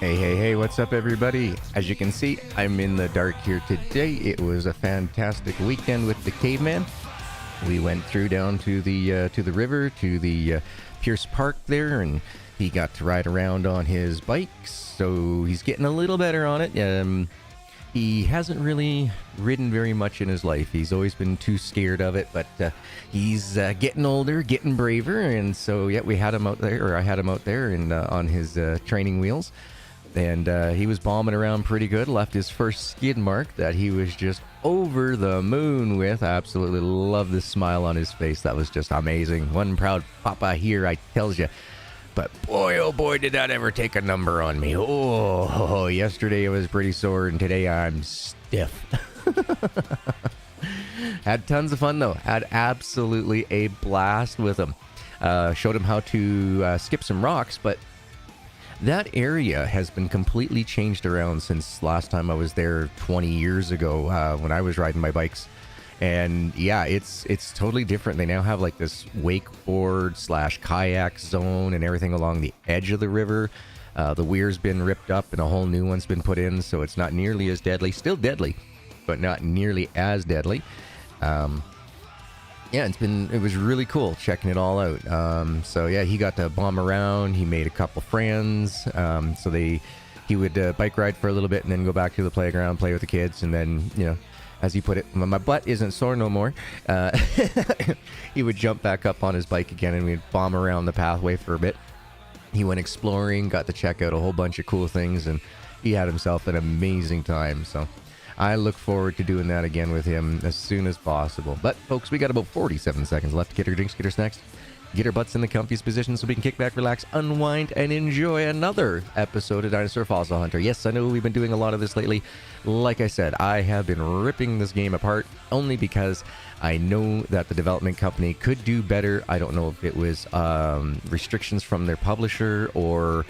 Hey, what's up, everybody? As you can see, I'm in the dark here today. It was a fantastic weekend with the caveman. We went through down to the river, to the Pierce Park there, and he got to ride around on his bike, so he's getting a little better on it. He hasn't really ridden very much in his life. He's always been too scared of it, but he's getting older, getting braver, and so, yeah, we had him out there, or I had him out there and on his training wheels. And he was bombing around pretty good, left his first skid mark that he was just over the moon with. I absolutely love the smile on his face. That was just amazing. One proud papa here, I tells you. But boy, oh boy, did that ever take a number on me. Oh, yesterday it was pretty sore, and today I'm stiff. Had tons of fun, though. Had absolutely a blast with him. Showed him how to skip some rocks, but that area has been completely changed around since last time I was there 20 years ago when I was riding my bikes. And yeah, it's totally different. They now have like this wakeboard / kayak zone and everything along the edge of the river. The weir's been ripped up and a whole new one's been put in, so it's not nearly as deadly. Still deadly, but not nearly as deadly. Yeah, it was really cool checking it all out. So yeah, he got to bomb around. He made a couple friends. So he would bike ride for a little bit and then go back to the playground, play with the kids, and then, you know, as he put it, my butt isn't sore no more. He would jump back up on his bike again and we'd bomb around the pathway for a bit. He went exploring, got to check out a whole bunch of cool things, and he had himself an amazing time. So I look forward to doing that again with him as soon as possible. But, folks, we got about 47 seconds left to get our drinks, get our snacks, get our butts in the comfiest position so we can kick back, relax, unwind, and enjoy another episode of Dinosaur Fossil Hunter. Yes, I know we've been doing a lot of this lately. Like I said, I have been ripping this game apart only because I know that the development company could do better. I don't know if it was restrictions from their publisher or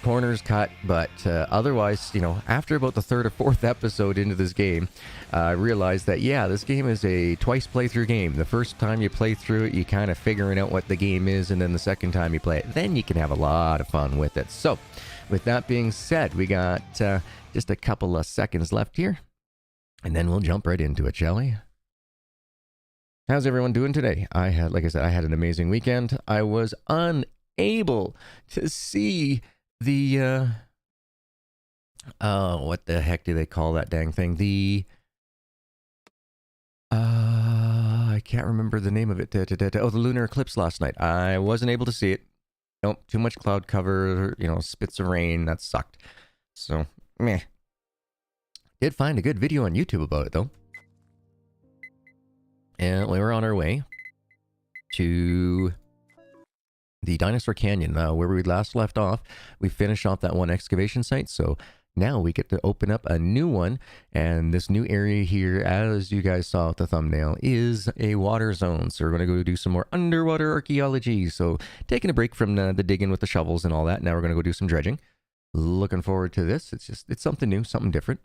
corners cut, but otherwise, you know, after about the third or fourth episode into this game, I realized that, yeah, this game is a twice playthrough game. The first time you play through it, you kind of figuring out what the game is, and then the second time you play it, then you can have a lot of fun with it. So, with that being said, we got just a couple of seconds left here, and then we'll jump right into it, shall we? How's everyone doing today? Like I said, I had an amazing weekend. I was unable to see the what the heck do they call that dang thing? I can't remember the name of it. The lunar eclipse last night. I wasn't able to see it. Nope, too much cloud cover, you know, spits of rain. That sucked. So, meh. Did find a good video on YouTube about it, though. And we were on our way to the Dinosaur Canyon, where we last left off. We finished off that one excavation site, so now we get to open up a new one, and this new area here, as you guys saw with the thumbnail, is a water zone. So we're going to go do some more underwater archaeology. So taking a break from the digging with the shovels and all that, now we're going to go do some dredging. Looking forward to this. It's something new, something different.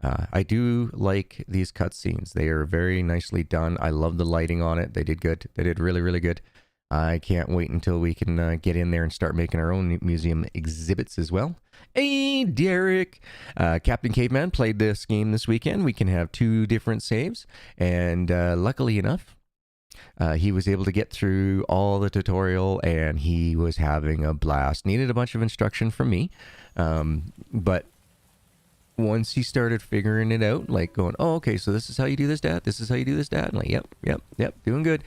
I do like these cutscenes. They are very nicely done. I love the lighting on it. They did good. They did really, really good. I can't wait until we can get in there and start making our own museum exhibits as well. Hey, Derek! Captain Caveman played this game this weekend. We can have 2 different saves. And luckily enough, he was able to get through all the tutorial and he was having a blast. Needed a bunch of instruction from me. But once he started figuring it out, like going, oh, okay, so this is how you do this, Dad. This is how you do this, Dad. I'm like, yep, doing good.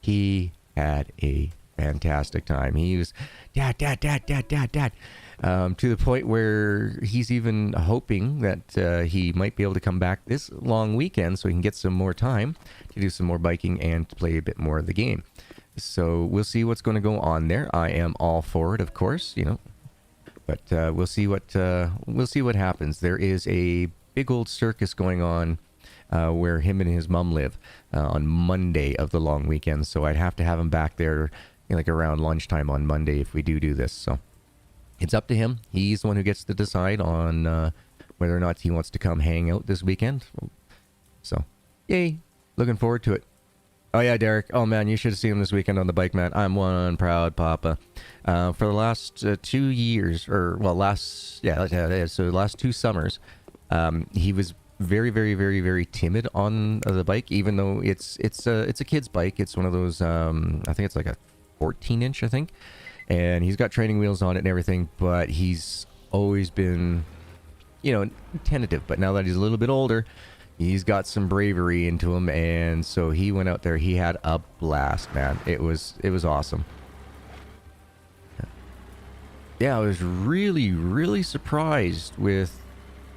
He had a fantastic time. He was, Dad, to the point where he's even hoping that he might be able to come back this long weekend so he can get some more time to do some more biking and to play a bit more of the game. So we'll see what's going to go on there. I am all for it, of course, you know. But we'll see what happens. There is a big old circus going on where him and his mom live on Monday of the long weekend. So I'd have to have him back there, you know, like around lunchtime on Monday if we do this. So it's up to him. He's the one who gets to decide on whether or not he wants to come hang out this weekend. So, yay! Looking forward to it. Oh yeah, Derek. Oh man, you should have seen him this weekend on the bike, man. I'm one proud papa. For the last 2 years, or well, so the last 2 summers, he was very, very, very, very timid on the bike. Even though it's a kid's bike, it's one of those. I think it's like a 14-inch, I think, and he's got training wheels on it and everything. But he's always been, tentative. But now that he's a little bit older, he's got some bravery into him, and so he went out there. He had a blast, man. It was awesome. Yeah, I was really, really surprised with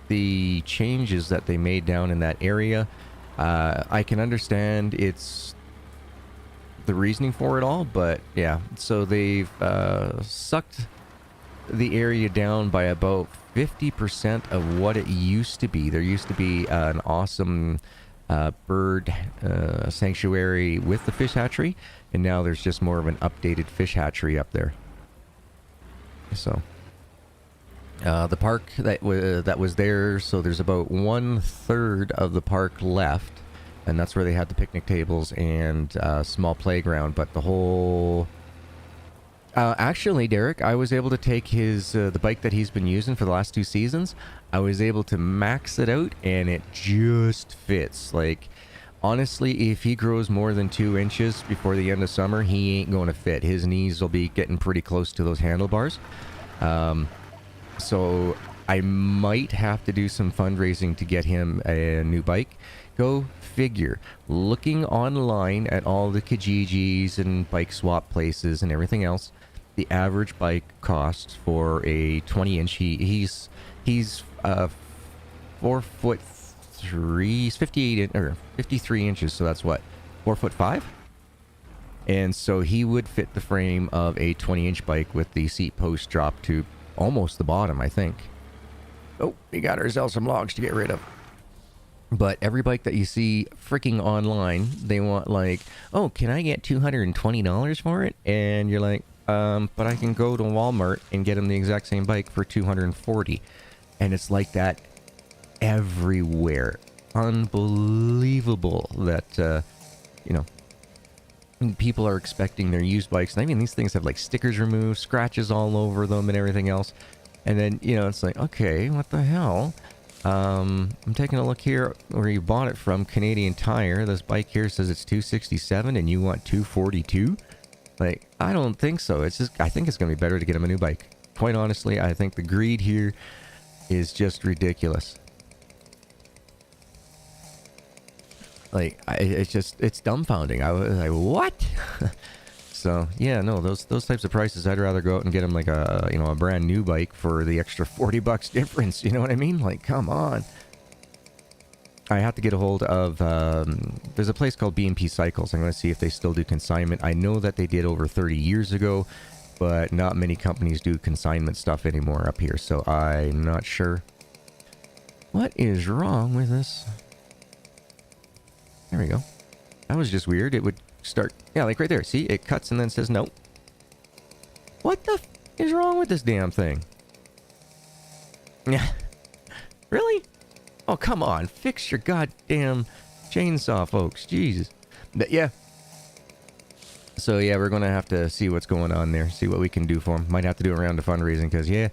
the changes that they made down in that area. I can understand it's the reasoning for it all, but yeah. So they've sucked the area down by about 50% of what it used to be. There used to be an awesome bird sanctuary with the fish hatchery, and now there's just more of an updated fish hatchery up there. So the park that was there, so there's about 1/3 of the park left, and that's where they had the picnic tables and small playground. But the whole actually, Derek, I was able to take his the bike that he's been using for the last 2 seasons. I was able to max it out, and it just fits. Like, honestly, if he grows more than 2 inches before the end of summer, he ain't going to fit. His knees will be getting pretty close to those handlebars. So I might have to do some fundraising to get him a new bike. Go figure. Looking online at all the Kijijis and bike swap places and everything else, the average bike costs for a 20-inch. He's 4'3". He's 53 inches. So that's what, 4'5". And so he would fit the frame of a 20-inch bike with the seat post dropped to almost the bottom, I think. Oh, we got ourselves some logs to get rid of. But every bike that you see freaking online, they want like, oh, can I get $220 for it? And you're like, but I can go to Walmart and get them the exact same bike for $240. And it's like that everywhere. Unbelievable that, people are expecting their used bikes. And I mean, these things have like stickers removed, scratches all over them and everything else. And then, it's like, okay, what the hell? I'm taking a look here where you bought it from, Canadian Tire. This bike here says it's $267 and you want $242? Like, I don't think so. It's just, I think it's going to be better to get him a new bike. Quite honestly, I think the greed here is just ridiculous. Like, it's dumbfounding. I was like, what? So, yeah, no, those types of prices, I'd rather go out and get him like a brand new bike for the extra $40 difference. You know what I mean? Like, come on. I have to get a hold of, there's a place called B&P Cycles. I'm going to see if they still do consignment. I know that they did over 30 years ago, but not many companies do consignment stuff anymore up here. So I'm not sure. What is wrong with this? There we go. That was just weird. It would start, yeah, like right there. See, it cuts and then says no. What the is wrong with this damn thing? Yeah. Really? Oh, come on. Fix your goddamn chainsaw, folks. Jesus. But yeah. So yeah, we're going to have to see what's going on there. See what we can do for him. Might have to do a round of fundraising because, yeah,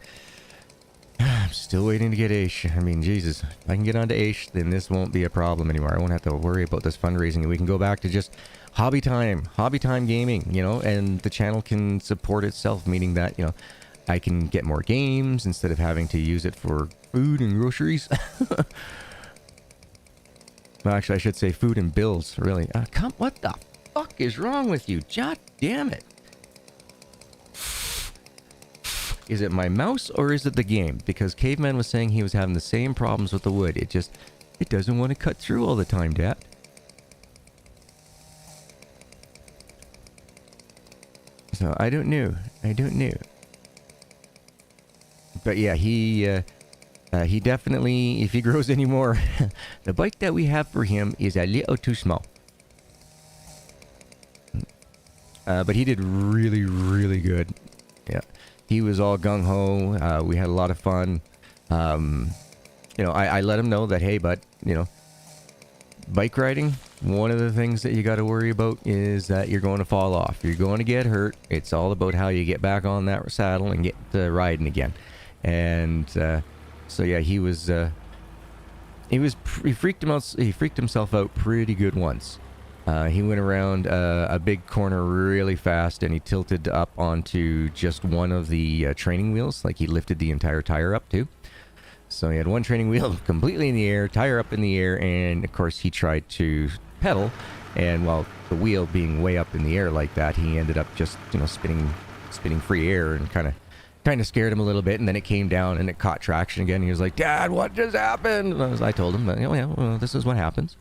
I'm still waiting to get Aish. I mean, Jesus. If I can get onto Aish, then this won't be a problem anymore. I won't have to worry about this fundraising. And we can go back to just hobby time gaming, and the channel can support itself, meaning that, I can get more games instead of having to use it for food and groceries. Well, actually, I should say food and bills, really. What the fuck is wrong with you? God damn it. Is it my mouse or is it the game? Because Caveman was saying he was having the same problems with the wood. It doesn't want to cut through all the time, Dad. So I don't know. But yeah, he definitely, if he grows any more, the bike that we have for him is a little too small. But he did really, really good. Yeah. He was all gung-ho. We had a lot of fun. I let him know that, hey, bud, bike riding, one of the things that you got to worry about is that you're going to fall off. You're going to get hurt. It's all about how you get back on that saddle and get riding again. And so yeah, he freaked himself out pretty good once. He went around a big corner really fast, and he tilted up onto just one of the training wheels. Like, he lifted the entire tire up too. So he had one training wheel completely in the air, tire up in the air, and of course he tried to pedal, and while the wheel being way up in the air like that, he ended up just, spinning free air, and kind of scared him a little bit. And then it came down and it caught traction again. He was like, "Dad, what just happened?" And I told him, "Oh yeah, well, this is what happens."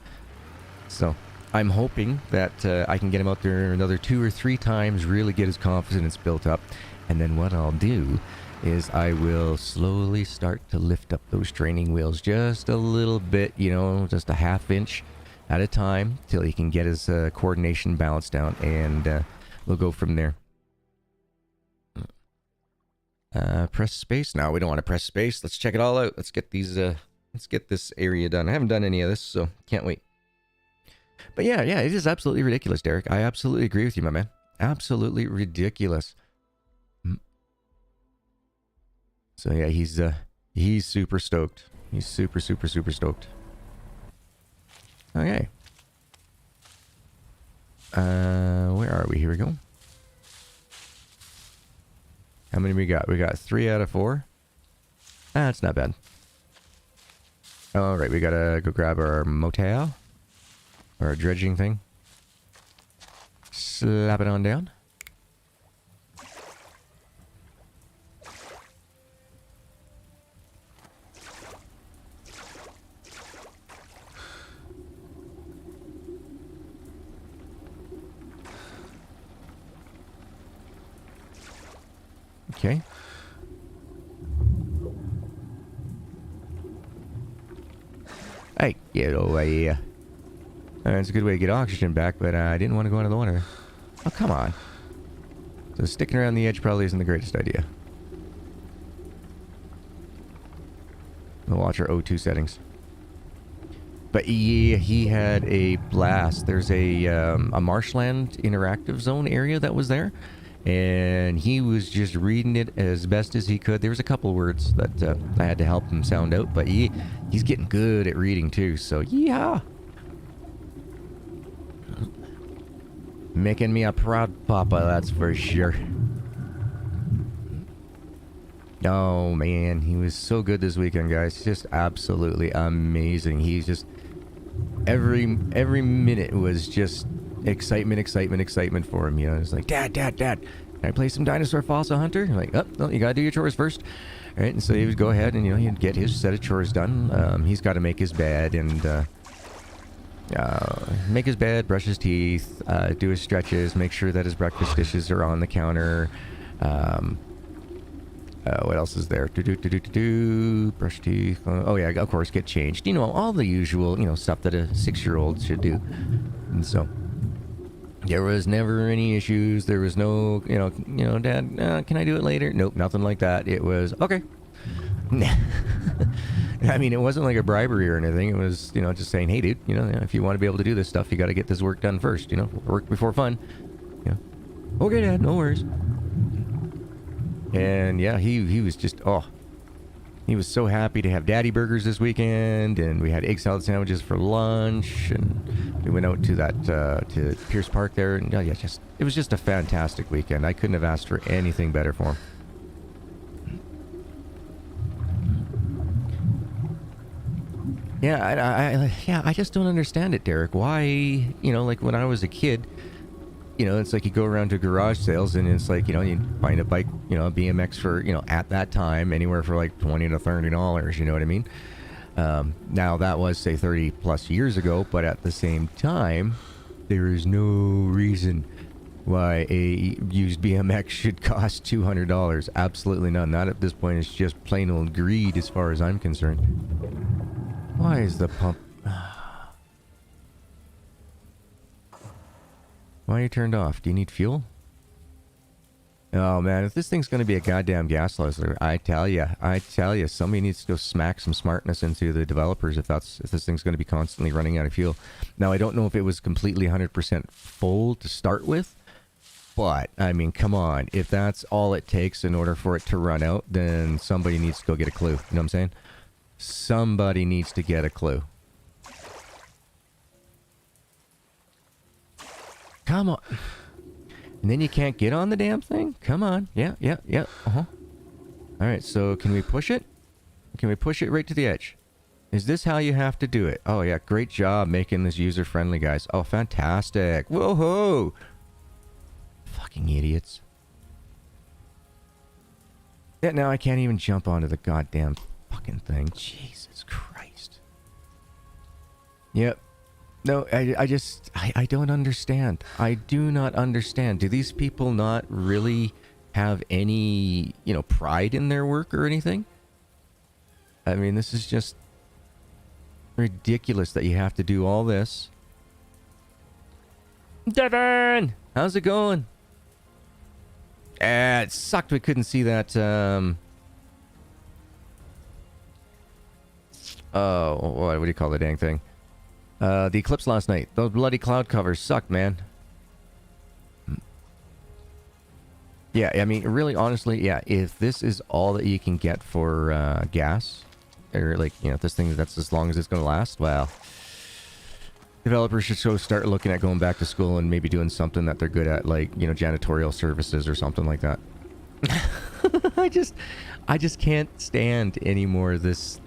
So I'm hoping that I can get him out there another 2 or 3 times, really get his confidence built up, and then what I'll do is I will slowly start to lift up those training wheels just a little bit, just a ½ inch at a time, till he can get his coordination balanced down, and we'll go from there. Press space. No, we don't want to press space. Let's check it all out. Let's get this area done. I haven't done any of this, so can't wait. But yeah, it is absolutely ridiculous, Derek. I absolutely agree with you, my man. Absolutely ridiculous. So yeah, he's super stoked. He's super stoked. Okay. Where are we? Here we go. How many we got? We got 3 out of 4. That's not bad. All right, we gotta go grab our motel, or our dredging thing. Slap it on down. Okay. Hey, get over here. It's a good way to get oxygen back, but I didn't want to go into the water. Oh, come on. So sticking around the edge probably isn't the greatest idea. We'll watch our O2 settings. But yeah, he had a blast. There's a marshland interactive zone area that was there, and he was just reading it as best as he could. There was a couple words that I had to help him sound out, but he's getting good at reading too, so yeah. Making me a proud papa, that's for sure. Oh man, he was so good this weekend, guys. Just absolutely amazing. He's just every minute was just excitement for him. It's like, Dad, can I play some Dinosaur Fossil Hunter? I'm like, oh, no, you gotta do your chores first. All right, and so he would go ahead and he'd get his set of chores done. He's got to make his bed and make his bed, brush his teeth, do his stretches, make sure that his breakfast dishes are on the counter. What else is there? Brush teeth. Oh yeah, of course, get changed. All the usual, stuff that a 6-year-old should do. And so there was never any issues. There was no, Dad, can I do it later? Nope, nothing like that. It was okay. I mean, it wasn't like a bribery or anything. It was, just saying, hey, dude, if you want to be able to do this stuff, you got to get this work done first. Work before fun. Okay, Dad, no worries. And yeah, he was just, he was so happy to have daddy burgers this weekend, and we had egg salad sandwiches for lunch, and we went out to that to Pierce Park there, and it was just a fantastic weekend. I couldn't have asked for anything better for him. Yeah, I just don't understand it, Derek. Why, like when I was a kid, it's like you go around to garage sales and it's like, you find a bike, a BMX for, at that time, anywhere for like $20 to $30, you know what I mean? Now that was, say, 30 plus years ago, but at the same time, there is no reason why a used BMX should cost $200. Absolutely none. Not at this point. It's just plain old greed as far as I'm concerned. Why is the pump... Why are you turned off? Do you need fuel? Oh man, if this thing's gonna be a goddamn gas guzzler, I tell you, somebody needs to go smack some smartness into the developers if this thing's gonna be constantly running out of fuel. Now I don't know if it was completely 100% full to start with, but I mean, come on, if that's all it takes in order for it to run out, then somebody needs to go get a clue. You know what I'm saying? Somebody needs to get a clue. Come on. And then you can't get on the damn thing? Come on. Yeah. Alright, so can we push it? Can we push it right to the edge? Is this how you have to do it? Oh yeah, great job making this user-friendly, guys. Oh, fantastic. Whoa-ho! Fucking idiots. Yeah, now I can't even jump onto the goddamn fucking thing. Jesus Christ. Yep. No, I don't understand. I do not understand. Do these people not really have any, pride in their work or anything? I mean, this is just ridiculous that you have to do all this. Devin! How's it going? It sucked we couldn't see that, oh, what do you call the dang thing? The eclipse last night. Those bloody cloud covers sucked, man. Yeah, I mean, really, honestly, yeah, if this is all that you can get for gas, or like, if this thing, that's as long as it's going to last, well, developers should start looking at going back to school and maybe doing something that they're good at, like, janitorial services or something like that. I just can't stand anymore this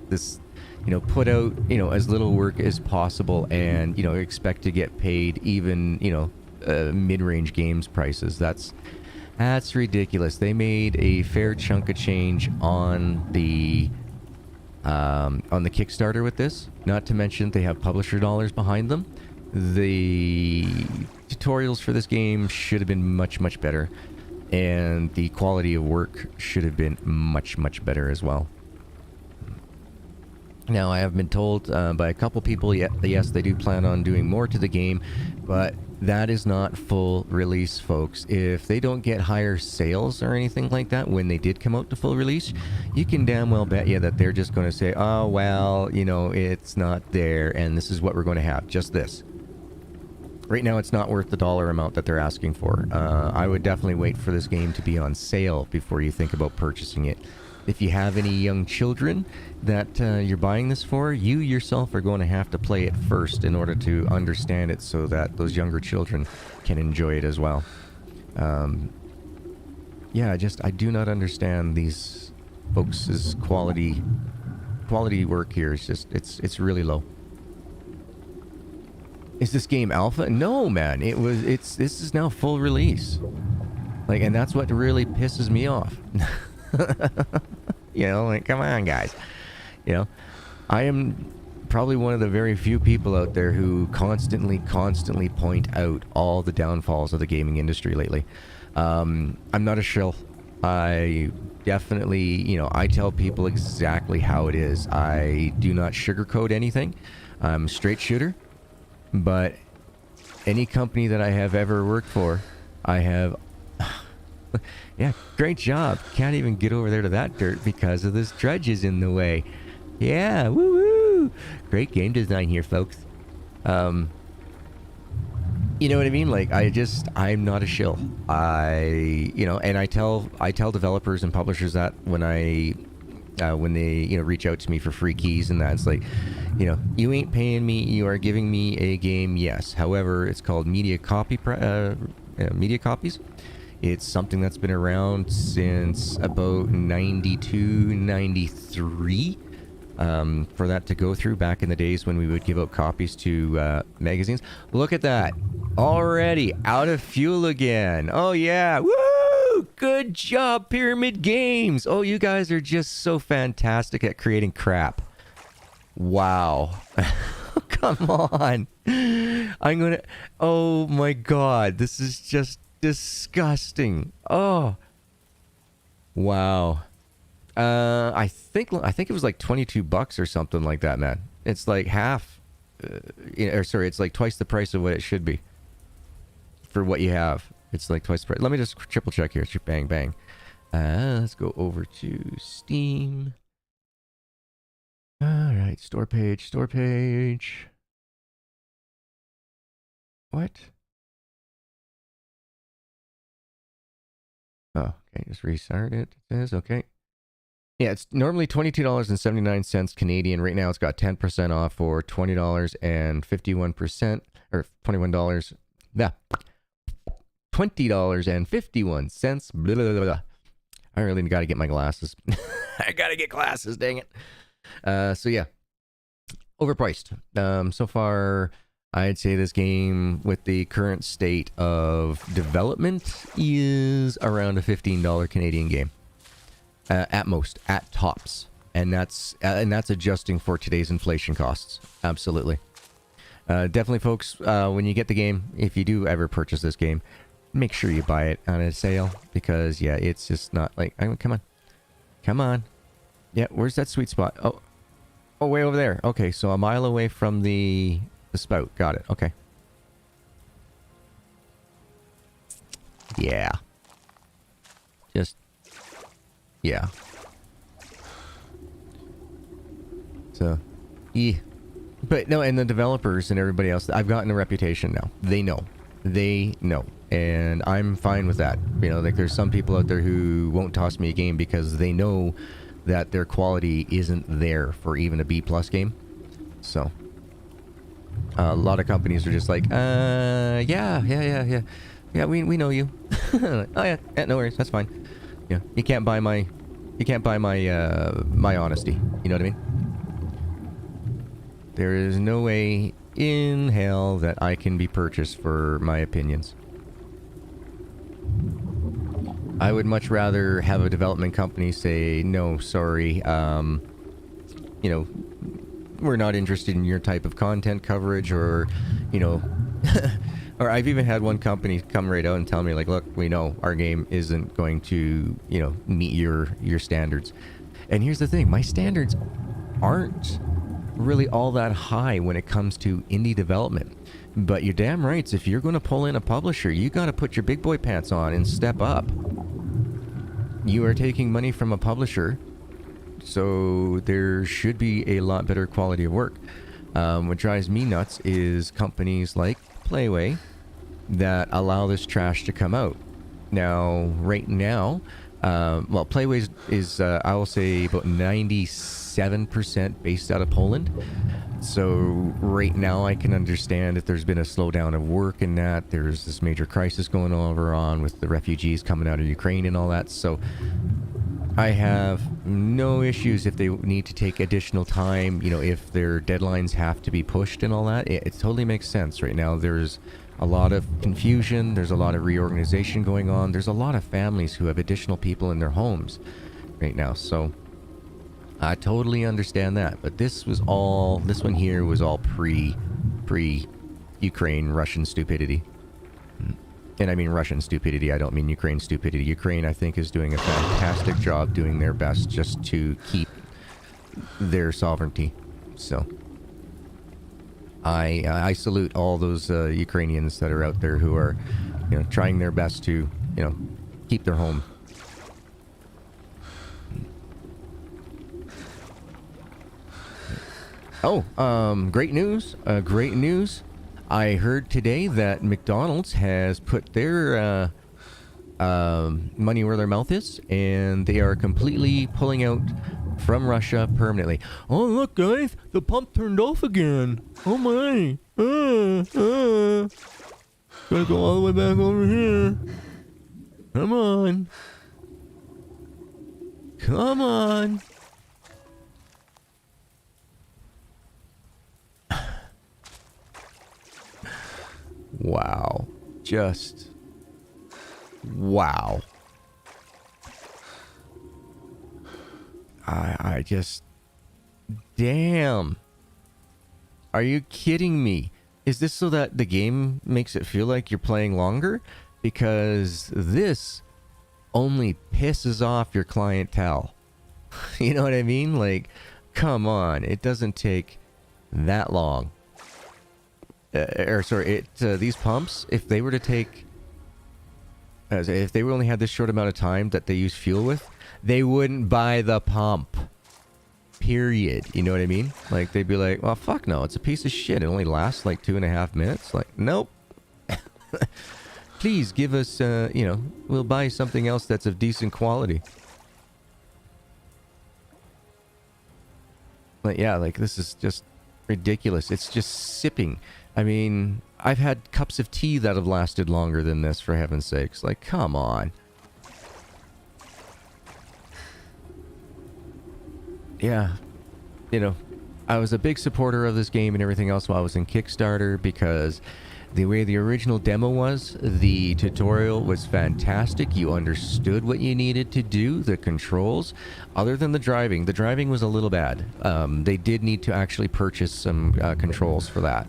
put out, as little work as possible and, expect to get paid even, mid-range games prices. That's ridiculous. They made a fair chunk of change on the Kickstarter with this. Not to mention they have publisher dollars behind them. The tutorials for this game should have been much, much better. And the quality of work should have been much, much better as well. Now, I have been told by a couple people, yes, they do plan on doing more to the game, but that is not full release, folks. If they don't get higher sales or anything like that when they did come out to full release, you can damn well bet you that they're just going to say, oh, well, it's not there, and this is what we're going to have, just this. Right now, it's not worth the dollar amount that they're asking for. I would definitely wait for this game to be on sale before you think about purchasing it. If you have any young children that you're buying this for, you yourself are going to have to play it first in order to understand it so that those younger children can enjoy it as well. Yeah, I do not understand these folks' quality work here. It's really low. Is this game alpha? No, man. This is now full release. And that's what really pisses me off. Come on, guys. I am probably one of the very few people out there who constantly point out all the downfalls of the gaming industry lately. I'm not a shill. I definitely, I tell people exactly how it is. I do not sugarcoat anything. I'm a straight shooter. But any company that I have ever worked for, I have... Yeah, great job. Can't even get over there to that dirt because of this dredge is in the way. Yeah, woo-woo. Great game design here, folks. You know what I mean? I'm not a shill. And I tell developers and publishers that when they, reach out to me for free keys and that. It's like, you ain't paying me, you are giving me a game, yes. However, it's called media copies. It's something that's been around since about 92, 93. For that to go through back in the days when we would give out copies to magazines. Look at that. Already out of fuel again. Oh, yeah. Woo! Good job, Pyramid Games. Oh, you guys are just so fantastic at creating crap. Wow. Come on. Oh, my God. This is just disgusting. Oh. Wow. I think it was like $22 or something like that, man. It's like half, it's like twice the price of what it should be for what you have. It's like twice the price. Let me just triple check here. Bang, bang. Let's go over to Steam. All right, store page, store page. What? Oh, okay, just restart it. It says, okay. Yeah, it's normally $22.79 Canadian. Right now it's got 10% off for $20.51, or $21. Yeah. $20.51. Blah, blah, blah, blah. I really got to get my glasses. I got to get glasses, dang it. So yeah, overpriced. So far, I'd say this game, with the current state of development, is around a $15 Canadian game. At most, at tops. And that's adjusting for today's inflation costs. Absolutely. Definitely, folks, when you get the game, if you do ever purchase this game, make sure you buy it on a sale, because, yeah, it's just not like... I mean, come on. Come on. Yeah, where's that sweet spot? Oh, way over there. Okay, so a mile away from the spout. Got it. Okay. Yeah. Just... yeah. So, yeah. But no, and the developers and everybody else, I've gotten a reputation now. They know. They know. And I'm fine with that. You know, like, there's some people out there who won't toss me a game because they know that their quality isn't there for even a B+ game. So, a lot of companies are just like, yeah, we know you. Oh yeah, no worries, that's fine. Yeah, you can't buy my my honesty. You know what I mean? There is no way in hell that I can be purchased for my opinions. I would much rather have a development company say, no, sorry, you know, we're not interested in your type of content coverage, or, you know, or I've even had one company come right out and tell me, like, look, we know our game isn't going to, you know, meet your standards. And here's the thing, my standards aren't really all that high when it comes to indie development. But you're damn right, if you're going to pull in a publisher, you got to put your big boy pants on and step up. You are taking money from a publisher, so there should be a lot better quality of work. What drives me nuts is companies like Playway that allow this trash to come out. Now, right now, well, Playway is I will say, about 97% based out of Poland. So right now I can understand if there's been a slowdown of work in that. There's this major crisis going on with the refugees coming out of Ukraine and all that. So I have no issues if they need to take additional time, you know, if their deadlines have to be pushed and all that. It totally makes sense. Right now there's a lot of confusion. There's a lot of reorganization going on. There's a lot of families who have additional people in their homes right now. So I totally understand that, but this one here was all pre-Ukraine Russian stupidity. And I mean Russian stupidity, I don't mean Ukraine stupidity. Ukraine, I think, is doing a fantastic job doing their best just to keep their sovereignty. So, I salute all those Ukrainians that are out there who are, you know, trying their best to, you know, keep their home. Oh, great news. Great news. I heard today that McDonald's has put their money where their mouth is, and they are completely pulling out from Russia permanently. Oh, look, guys, the pump turned off again. Oh, my. Gotta go all the way back over here. Come on. Come on. Wow. Just... wow. I just... damn. Are you kidding me? Is this so that the game makes it feel like you're playing longer? Because this only pisses off your clientele. You know what I mean? Like, come on. It doesn't take that long. These pumps, if they were to take As if they only had this short amount of time that they use fuel with, they wouldn't buy the pump. Period. You know what I mean? Like, they'd be like, well, fuck no, it's a piece of shit. It only lasts like 2.5 minutes. Like, nope. Please give us, we'll buy something else that's of decent quality. But yeah, like, this is just ridiculous. It's just sipping. I mean, I've had cups of tea that have lasted longer than this, for heaven's sakes. Like, come on. Yeah, I was a big supporter of this game and everything else while I was in Kickstarter, because the way the original demo was, the tutorial was fantastic. You understood what you needed to do, the controls. Other than the driving was a little bad. They did need to actually purchase some controls for that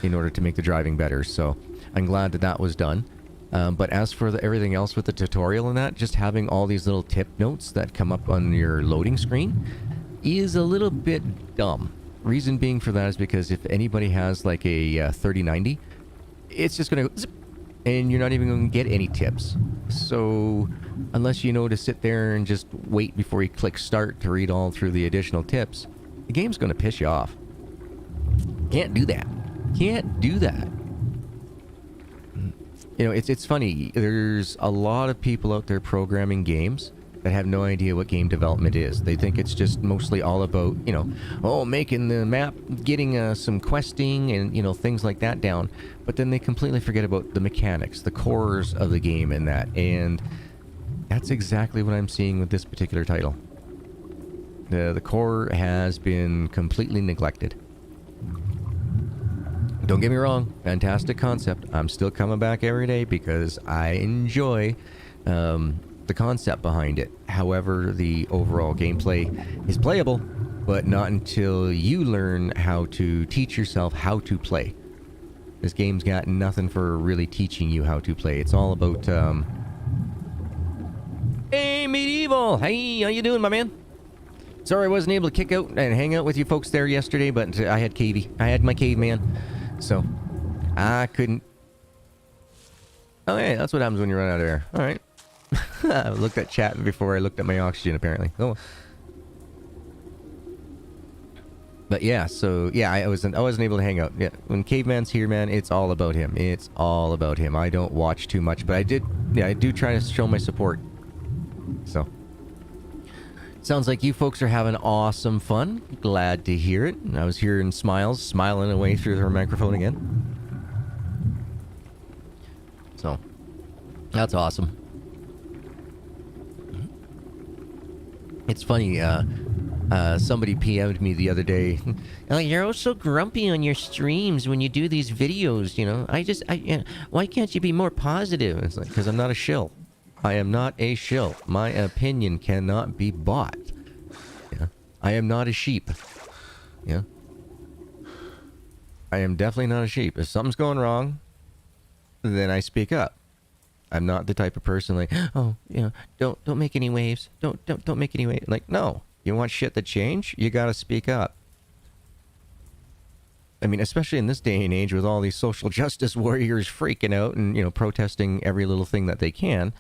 in order to make the driving better. So I'm glad that that was done. But as for everything else with the tutorial and that, just having all these little tip notes that come up on your loading screen is a little bit dumb. Reason being for that is because if anybody has like a 3090, it's just going to go zip, and you're not even going to get any tips. So unless you know to sit there and just wait before you click start to read all through the additional tips, the game's going to piss you off. Can't do that. Can't do that. It's funny. There's a lot of people out there programming games that have no idea what game development is. They think it's just mostly all about, making the map, getting some questing and, things like that down. But then they completely forget about the mechanics, the cores of the game and that. And that's exactly what I'm seeing with this particular title. The core has been completely neglected. Don't get me wrong, fantastic concept. I'm still coming back every day because I enjoy the concept behind it. However, the overall gameplay is playable, but not until you learn how to teach yourself how to play. This game's got nothing for really teaching you how to play. It's all about, Hey, Medieval! Hey, how you doing, my man? Sorry I wasn't able to kick out and hang out with you folks there yesterday, but I had cavey. I had my caveman. So, I couldn't... Oh, yeah, that's what happens when you run out of air. Alright. I looked at chat before I looked at my oxygen, apparently. Oh. But yeah, so, yeah, I wasn't able to hang out. Yeah, when Caveman's here, man, it's all about him. It's all about him. I don't watch too much, but I do try to show my support. So. Sounds like you folks are having awesome fun. Glad to hear it. I was hearing smiling away through her microphone again. So, that's awesome. It's funny, somebody PM'd me the other day. Oh, you're all so grumpy on your streams when you do these videos, why can't you be more positive? It's like, because I'm not a shill. I am not a shill. My opinion cannot be bought. Yeah. I am not a sheep. Yeah. I am definitely not a sheep. If something's going wrong, then I speak up. I'm not the type of person like, oh, don't make any waves. Don't make any waves. Like, no. You want shit to change? You gotta speak up. I mean, especially in this day and age with all these social justice warriors freaking out and, protesting every little thing that they can.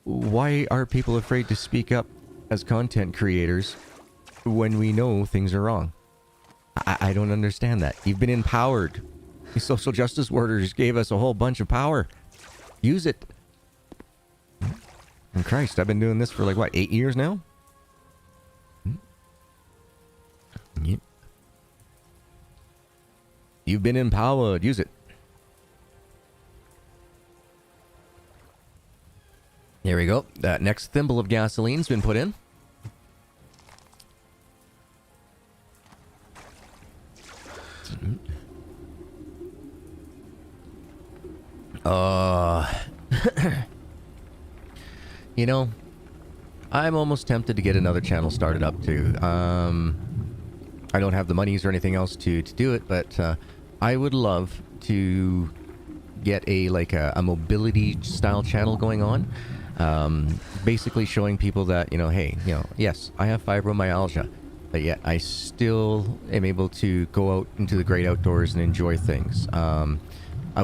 Why are people afraid to speak up as content creators when we know things are wrong? I don't understand that. You've been empowered. These social justice warriors gave us a whole bunch of power. Use it. And Christ, I've been doing this for like, what, 8 years now? Yep. You've been empowered. Use it. There we go. That next thimble of gasoline's been put in. I'm almost tempted to get another channel started up too. I don't have the monies or anything else to do it, but I would love to get a mobility style channel going on. Basically showing people that, hey, yes, I have fibromyalgia, but yet I still am able to go out into the great outdoors and enjoy things. I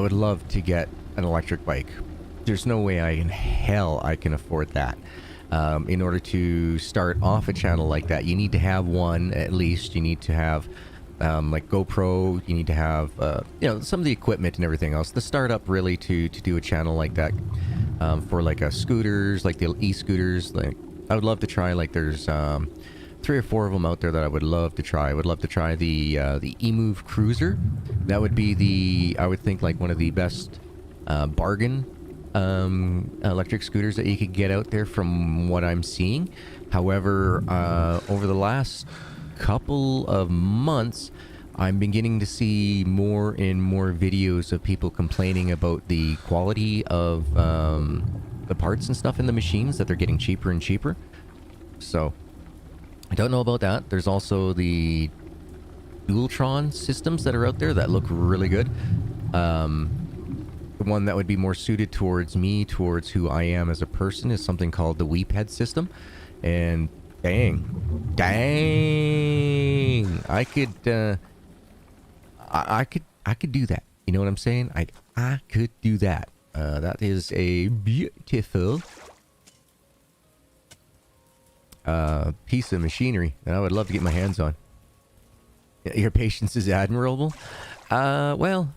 would love to get an electric bike. There's no way in hell I can afford that. In order to start off a channel like that, you need to have one at least. You need to have like GoPro. You need to have some of the equipment and everything else. The startup really to do a channel like that for like scooters, like the e-scooters. Like I would love to try. Like there's 3 or 4 of them out there that I would love to try. I would love to try the eMove Cruiser. That would be I would think like one of the best bargain electric scooters that you could get out there from what I'm seeing. However, over the last couple of months, I'm beginning to see more and more videos of people complaining about the quality of the parts and stuff in the machines, that they're getting cheaper and cheaper. So I don't know about that. There's also the Dualtron systems that are out there that look really good. The one that would be more suited towards me, towards who I am as a person, is something called the Weephead system. And dang, I could do that. You know what I'm saying? I could do that. That is a beautiful piece of machinery that I would love to get my hands on. Your patience is admirable. Well,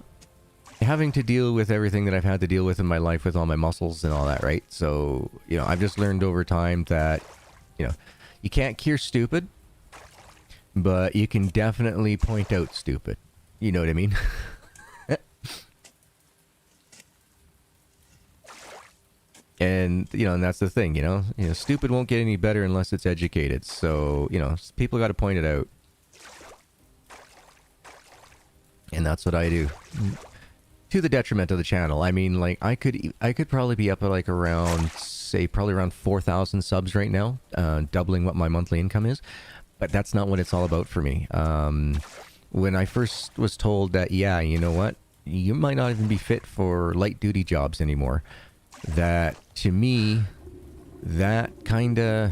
having to deal with everything that I've had to deal with in my life with all my muscles and all that, right? So, I've just learned over time that, you can't cure stupid, but you can definitely point out stupid. You know what I mean? And, and that's the thing, stupid won't get any better unless it's educated. So, people got to point it out. And that's what I do. To the detriment of the channel. I mean, like, I could probably be up at like around, say, probably around 4,000 subs right now, doubling what my monthly income is. But that's not what it's all about for me. When I first was told that, yeah, you know what, you might not even be fit for light duty jobs anymore, that to me, that kind of,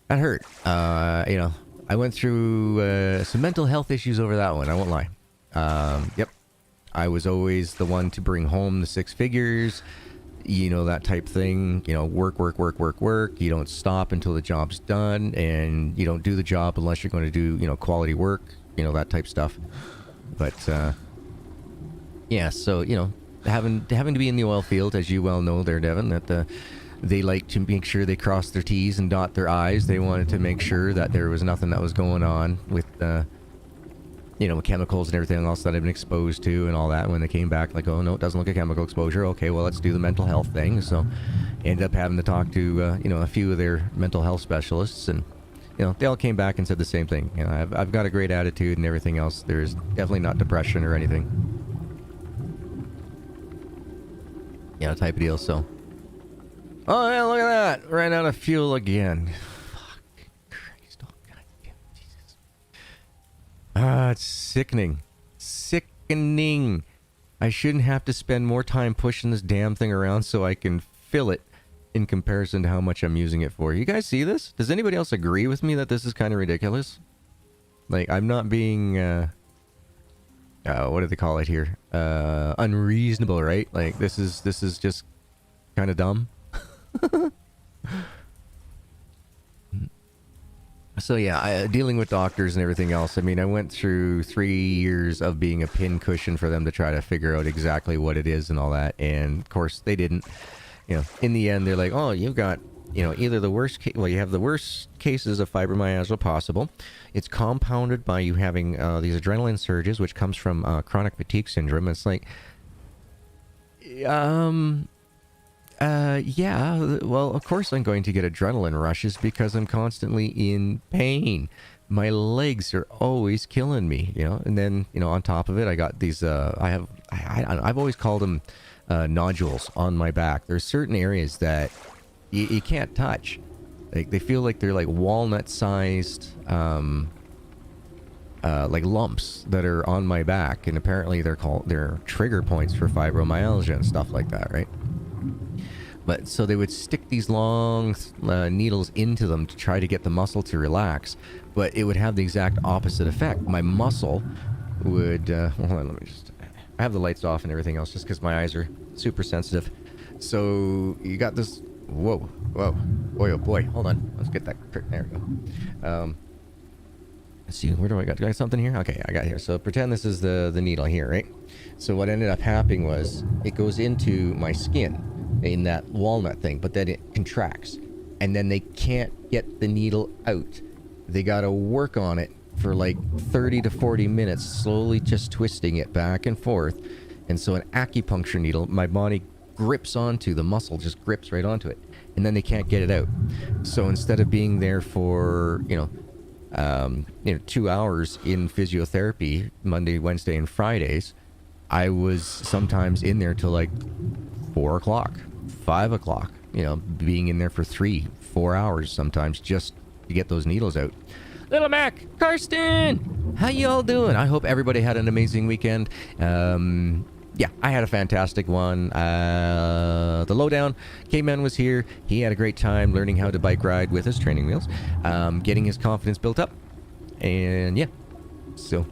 that hurt. I went through some mental health issues over that one. I won't lie. Yep. I was always the one to bring home the 6 figures, that type thing. Work. You don't stop until the job's done, and you don't do the job unless you're going to do, quality work, that type stuff. But, yeah, so, having to be in the oil field, as you well know there, Devin, that they like to make sure they cross their T's and dot their I's. They wanted to make sure that there was nothing that was going on with, chemicals and everything else that I've been exposed to and all that. When they came back, like, oh, no, it doesn't look like chemical exposure. Okay, well, let's do the mental health thing. So ended up having to talk to, a few of their mental health specialists. And, they all came back and said the same thing. I've got a great attitude and everything else. There's definitely not depression or anything. Type of deal, so. Oh, yeah, look at that. Ran out of fuel again. Fucking Christ. Oh, God damn Jesus. It's sickening. Sickening. I shouldn't have to spend more time pushing this damn thing around so I can fill it in comparison to how much I'm using it for. You guys see this? Does anybody else agree with me that this is kind of ridiculous? Like, I'm not being, what do they call it here? Unreasonable, right? Like, this is just kind of dumb. So yeah, dealing with doctors and everything else. I mean, I went through 3 years of being a pin cushion for them to try to figure out exactly what it is and all that. And of course, they didn't. In the end, they're like, "Oh, you've got, either the worst you have the worst cases of fibromyalgia possible. It's compounded by you having these adrenaline surges, which comes from chronic fatigue syndrome." It's like, yeah, well, of course I'm going to get adrenaline rushes because I'm constantly in pain. My legs are always killing me, and then, on top of it, I got these, I've always called them nodules on my back. There's certain areas that you can't touch. Like, they feel like they're like walnut-sized, like lumps that are on my back, and apparently they're trigger points for fibromyalgia and stuff like that, right? But so they would stick these long needles into them to try to get the muscle to relax, but it would have the exact opposite effect. My muscle would hold on, let me just I have the lights off and everything else just because my eyes are super sensitive. So you got this. Whoa, whoa, boy, oh boy. Hold on. Let's get that. There we go. Let's see. Where do I got? Do I got something here? Okay, I got here. So pretend this is the needle here, right? So what ended up happening was it goes into my skin in that walnut thing, but then it contracts, and then they can't get the needle out. They got to work on it for like 30 to 40 minutes, slowly just twisting it back and forth. And so an acupuncture needle, my body grips onto, the muscle just grips right onto it, and then they can't get it out. So instead of being there for 2 hours in physiotherapy Monday, Wednesday, and Fridays, I was sometimes in there till like 4 o'clock, 5 o'clock, being in there for 3-4 hours sometimes just to get those needles out. Little Mac, Karsten, how you all doing? I hope everybody had an amazing weekend. Yeah, I had a fantastic one. The Lowdown, K-Man was here. He had a great time learning how to bike ride with his training wheels, getting his confidence built up. And yeah, so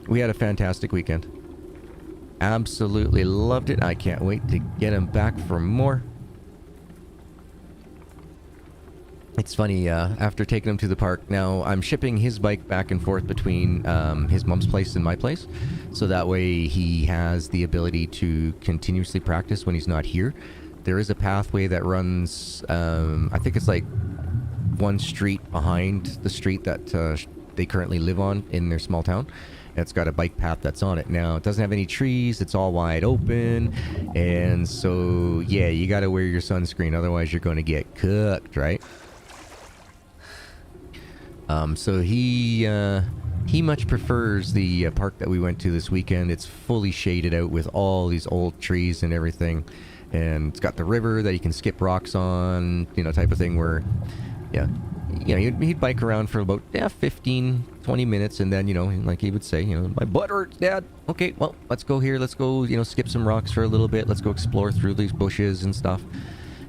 we had a fantastic weekend. Absolutely loved it. I can't wait to get him back for more. It's funny, after taking him to the park, now I'm shipping his bike back and forth between his mom's place and my place, so that way he has the ability to continuously practice when he's not here. There is a pathway that runs, I think it's like one street behind the street that they currently live on in their small town. It's got a bike path that's on it. Now, it doesn't have any trees, it's all wide open, and so, yeah, you gotta wear your sunscreen, otherwise you're gonna get cooked, right? So he much prefers the park that we went to this weekend. It's fully shaded out with all these old trees and everything, and it's got the river that you can skip rocks on, type of thing where, he'd bike around for about 15-20 minutes, and then like he would say, my butt hurts, Dad. Okay, well, let's go here. Let's go, skip some rocks for a little bit. Let's go explore through these bushes and stuff,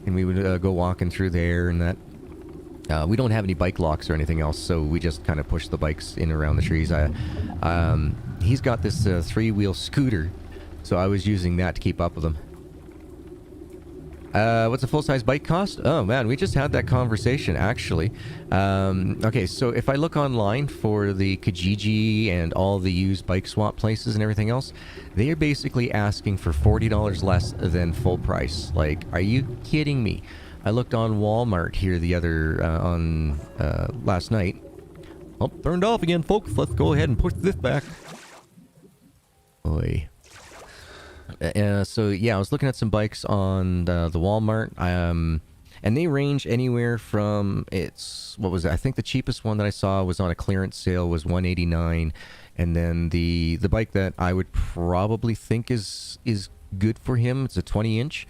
and we would go walking through there and that. We don't have any bike locks or anything else, so we just kind of push the bikes in around the trees. He's got this 3-wheel scooter, so I was using that to keep up with him. What's a full-size bike cost? Oh man, we just had that conversation actually. Okay, so if I look online for the Kijiji and all the used bike swap places and everything else, they are basically asking for $40 less than full price. Like, are you kidding me? I looked on Walmart here the other last night. Oh, turned off again, folks. Let's go ahead and push this back. Oi. So yeah, I was looking at some bikes on the Walmart, and they range anywhere from what was it? I think the cheapest one that I saw was on a clearance sale was $189, and then the bike that I would probably think is good for him, it's a 20-inch.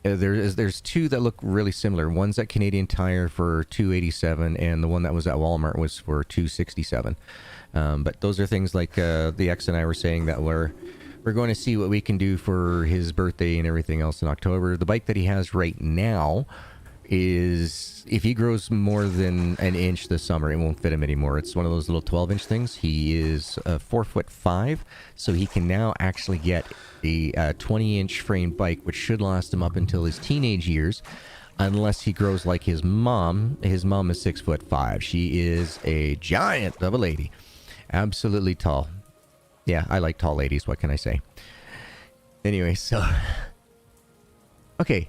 There's two that look really similar. One's at Canadian Tire for $287, and the one that was at Walmart was for $267. But those are things like the X and I were saying that we're going to see what we can do for his birthday and everything else in October. The bike that he has right now is, if he grows more than an inch this summer, it won't fit him anymore. It's one of those little 12-inch things. He is 4'5", so he can now actually get a 20-inch frame bike, which should last him up until his teenage years, unless he grows like his mom. His mom is 6'5". She is a giant of a lady, absolutely tall. Yeah, I like tall ladies. What can I say? Anyway, so okay,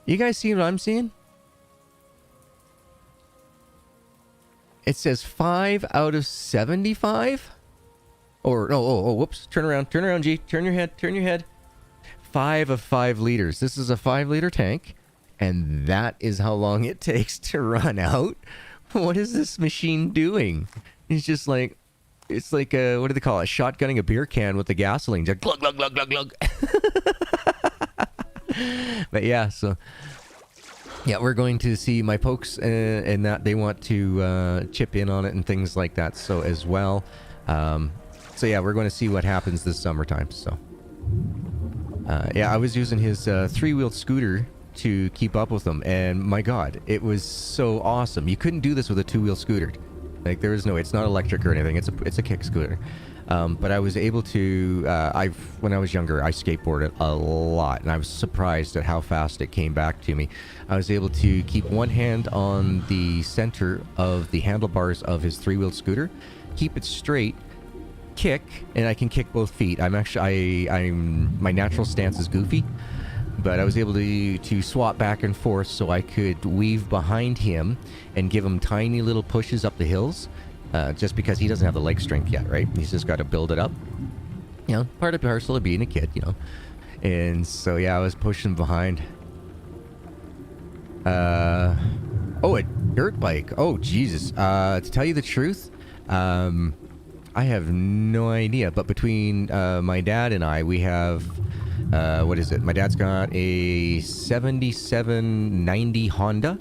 you guys see what I'm seeing? It says 5 out of 75? Or, oh, whoops. Turn around, G. Turn your head. 5 of 5 liters. This is a 5-liter tank, and that is how long it takes to run out? What is this machine doing? It's just like, it's like, what do they call it? Shotgunning a beer can with the gasoline. Just glug, glug, glug, glug, glug. But yeah, so yeah, we're going to see my pokes and that they want to chip in on it and things like that. So as well, so yeah, we're going to see what happens this summertime. So yeah, I was using his 3-wheeled scooter to keep up with them, and my God, it was so awesome. You couldn't do this with a 2-wheel scooter. Like, there is no, it's not electric or anything. It's a kick scooter. But I was able to, when I was younger, I skateboarded a lot, and I was surprised at how fast it came back to me. I was able to keep one hand on the center of the handlebars of his three-wheeled scooter, keep it straight, kick, and I can kick both feet. I'm my natural stance is goofy, but I was able to swap back and forth so I could weave behind him and give him tiny little pushes up the hills, just because he doesn't have the leg strength yet, right? He's just got to build it up. You know, part of the parcel of being a kid, you know. And so, yeah, I was pushing behind. Oh, a dirt bike. Oh, Jesus. To tell you the truth, I have no idea, but between my dad and I, we have, what is it? My dad's got a 7790 Honda.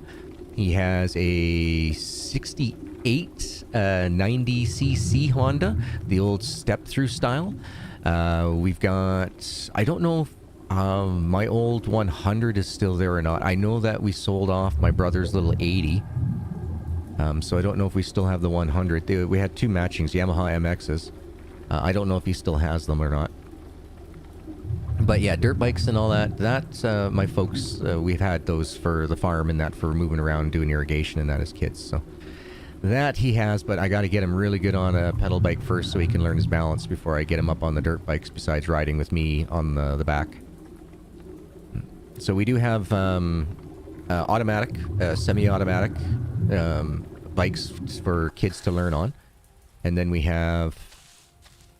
He has a 68 90cc Honda, the old step-through style. We've got, I don't know if my old 100 is still there or not. I know that we sold off my brother's little 80. So I don't know if we still have the 100. We had two matchings, Yamaha MXs. I don't know if he still has them or not. But yeah, dirt bikes and all that. That's my folks. We've had those for the farm and that for moving around, doing irrigation and that as kids. So that he has, but I got to get him really good on a pedal bike first so he can learn his balance before I get him up on the dirt bikes. Besides riding with me on the back. So we do have automatic, semi-automatic. Bikes for kids to learn on, and then we have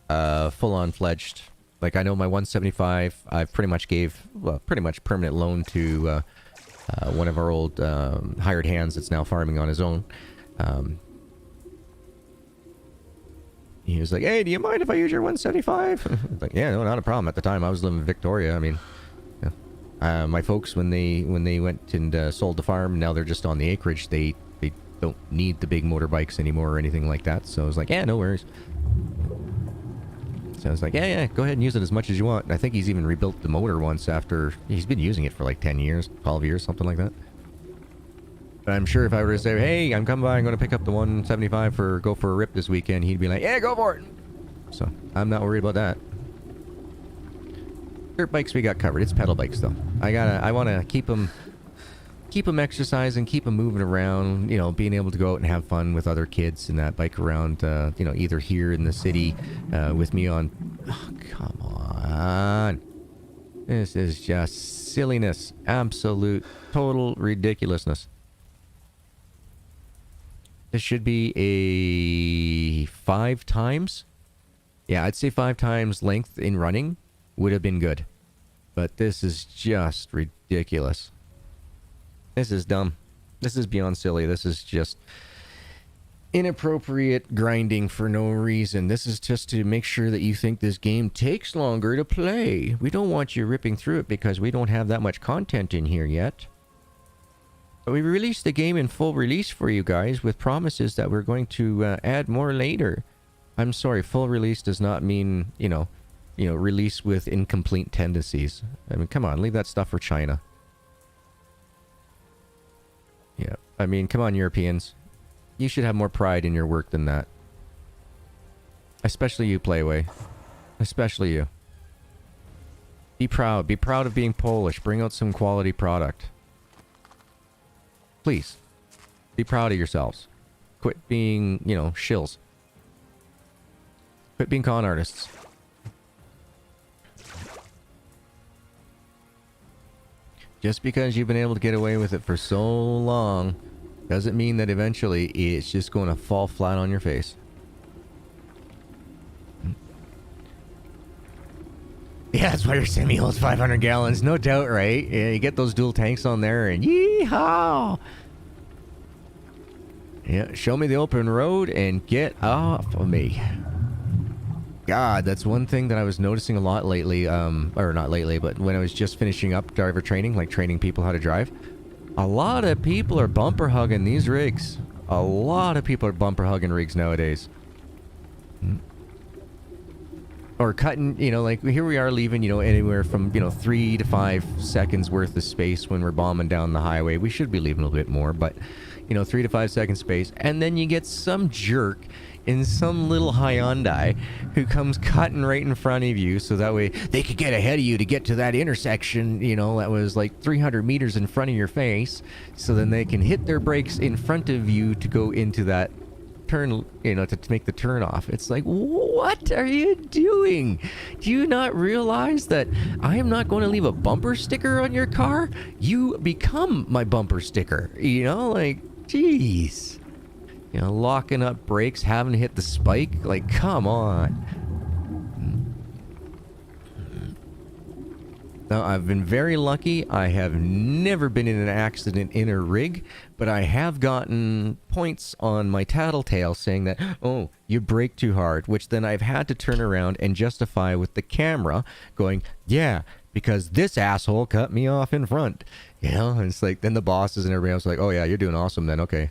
full-on fledged. Like I know my 175, I pretty much gave pretty much permanent loan to one of our old hired hands that's now farming on his own. He was like, "Hey, do you mind if I use your 175?" I was like, "Yeah, no, not a problem." At the time, I was living in Victoria. I mean, yeah. My folks when they went and sold the farm, now they're just on the acreage. They don't need the big motorbikes anymore or anything like that. So I was like, yeah, no worries. So I was like, yeah, go ahead and use it as much as you want. And I think he's even rebuilt the motor once after... He's been using it for like 10 years, 12 years, something like that. But I'm sure if I were to say, hey, I'm coming by, I'm going to pick up the 175 go for a rip this weekend, he'd be like, yeah, go for it. So I'm not worried about that. Dirt bikes we got covered. It's pedal bikes though. I want to keep them exercising, keep them moving around, you know, being able to go out and have fun with other kids and that bike around, you know, either here in the city with me on... Oh, come on. This is just silliness. Absolute, total ridiculousness. This should be a 5 times. Yeah, I'd say 5 times length in running would have been good. But this is just ridiculous. This is dumb. This is beyond silly. This is just inappropriate grinding for no reason. This is just to make sure that you think this game takes longer to play. We don't want you ripping through it because we don't have that much content in here yet. But we released the game in full release for you guys with promises that we're going to add more later. I'm sorry, full release does not mean, you know, release with incomplete tendencies. I mean, come on, leave that stuff for China. Yeah, I mean, come on, Europeans. You should have more pride in your work than that. Especially you, Playway. Especially you. Be proud. Be proud of being Polish. Bring out some quality product. Please. Be proud of yourselves. Quit being, you know, shills. Quit being con artists. Just because you've been able to get away with it for so long doesn't mean that eventually it's just going to fall flat on your face. Yeah, that's why your semi holds 500 gallons. No doubt, right? Yeah, you get those dual tanks on there and yeehaw! Yeah, show me the open road and get off of me. God, that's one thing that I was noticing a lot lately, or not lately, but when I was just finishing up driver training, like training people how to drive, a lot of people are bumper hugging these rigs. A lot of people are bumper hugging rigs nowadays. Or cutting, you know, like here we are leaving, you know, anywhere from, you know, 3 to 5 seconds worth of space when we're bombing down the highway. We should be leaving a little bit more, but, 3 to 5 second space, and then you get some jerk in some little Hyundai who comes cutting right in front of you, so that way they could get ahead of you to get to that intersection, that was like 300 meters in front of your face, so then they can hit their brakes in front of you to go into that turn, to make the turn off. It's like, what are you doing? Do you not realize that I am not going to leave a bumper sticker on your car? You become my bumper sticker, jeez. Locking up brakes, having to hit the spike, like, come on. Now, I've been very lucky. I have never been in an accident in a rig, but I have gotten points on my tattletale saying that, oh, you brake too hard, which then I've had to turn around and justify with the camera going, yeah, because this asshole cut me off in front. And it's like, then the bosses and everybody else are like, oh yeah, you're doing awesome then, okay.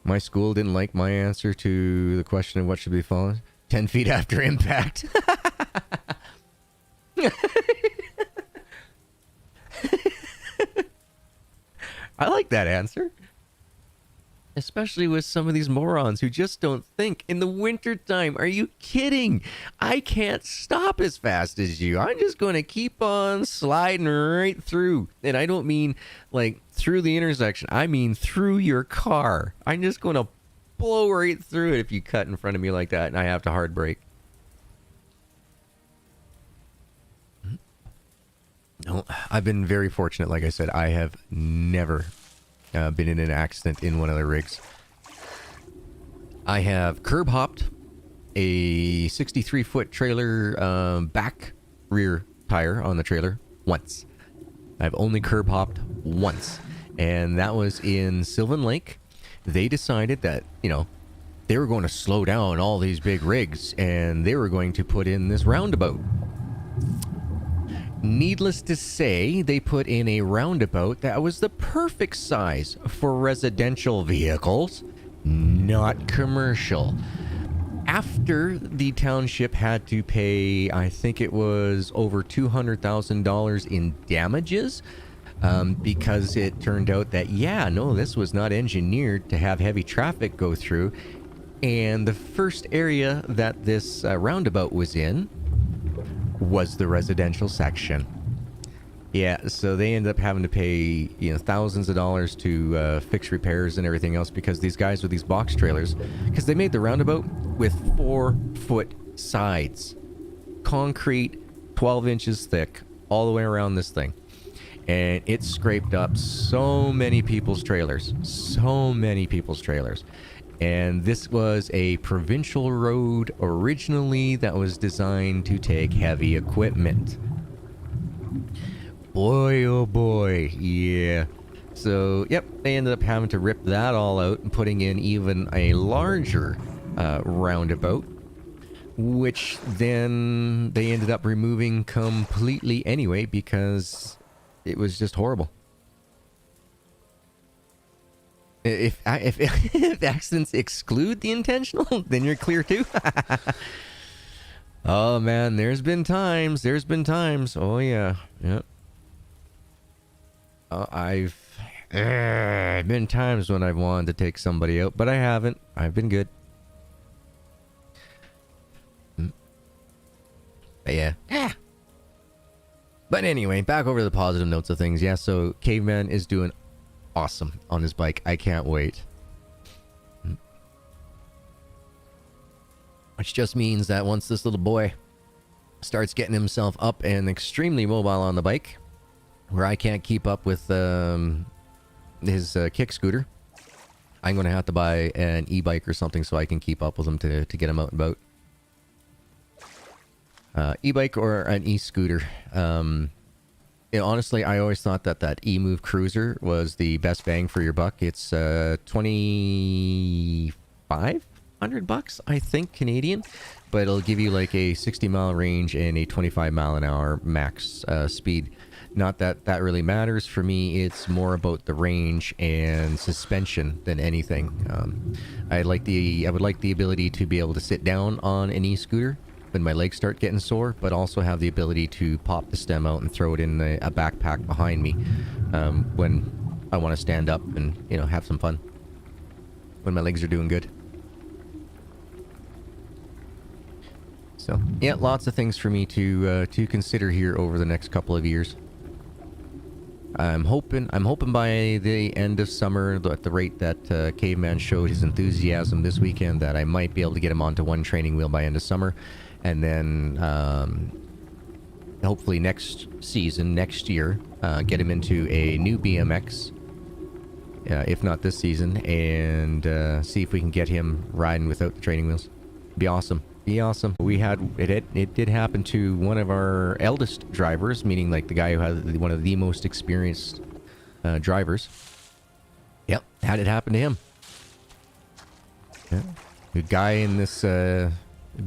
My school didn't like my answer to the question of what should be followed. 10 feet after impact. I like that answer. Especially with some of these morons who just don't think. In the wintertime, are you kidding? I can't stop as fast as you. I'm just going to keep on sliding right through. And I don't mean like through the intersection. I mean through your car. I'm just going to blow right through it if you cut in front of me like that and I have to hard brake. No, I've been very fortunate. Like I said, I have never been in an accident in one of the rigs. I have curb hopped a 63-foot trailer back rear tire on the trailer once. I've only curb hopped once, and that was in Sylvan Lake. They decided that, they were going to slow down all these big rigs, and they were going to put in this roundabout. Needless to say, they put in a roundabout that was the perfect size for residential vehicles, not commercial. After the township had to pay, I think it was over $200,000 in damages, because it turned out that, this was not engineered to have heavy traffic go through. And the first area that this roundabout was in was the residential section. Yeah, so they ended up having to pay, thousands of dollars to fix repairs and everything else, because these guys with these box trailers, because they made the roundabout with 4-foot sides, concrete, 12 inches thick, all the way around this thing. And it scraped up so many people's trailers. And this was a provincial road originally that was designed to take heavy equipment. Boy, oh boy, yeah. So, yep, they ended up having to rip that all out and putting in even a larger roundabout, which then they ended up removing completely anyway because it was just horrible. If accidents exclude the intentional, then you're clear too. Oh man, there's been times. Oh yeah, yep. I've been times when I've wanted to take somebody out, but I haven't. I've been good. But yeah. But anyway, back over to the positive notes of things. Yeah, so Caveman is doing awesome on his bike. I can't wait. Which just means that once this little boy starts getting himself up and extremely mobile on the bike, where I can't keep up with his kick scooter, I'm going to have to buy an e-bike or something so I can keep up with him to get him out and about. E-bike or an e-scooter. Honestly, I always thought that e-move cruiser was the best bang for your buck. It's $2,500, I think, Canadian, but it'll give you like a 60-mile range and a 25-mile-an-hour max speed. Not that that really matters for me. It's more about the range and suspension than anything. I would like the ability to be able to sit down on an e-scooter when my legs start getting sore, but also have the ability to pop the stem out and throw it in a backpack behind me when I want to stand up and, you know, have some fun when my legs are doing good. So, yeah, lots of things for me to consider here over the next couple of years. I'm hoping by the end of summer, at the rate that Caveman showed his enthusiasm this weekend, that I might be able to get him onto one training wheel by end of summer. And then, hopefully next season, next year, get him into a new BMX, if not this season, and see if we can get him riding without the training wheels. Be awesome. Be awesome. We had it did happen to one of our eldest drivers, meaning like the guy who had one of the most experienced drivers. Yep, had it happen to him. Yeah. The guy in this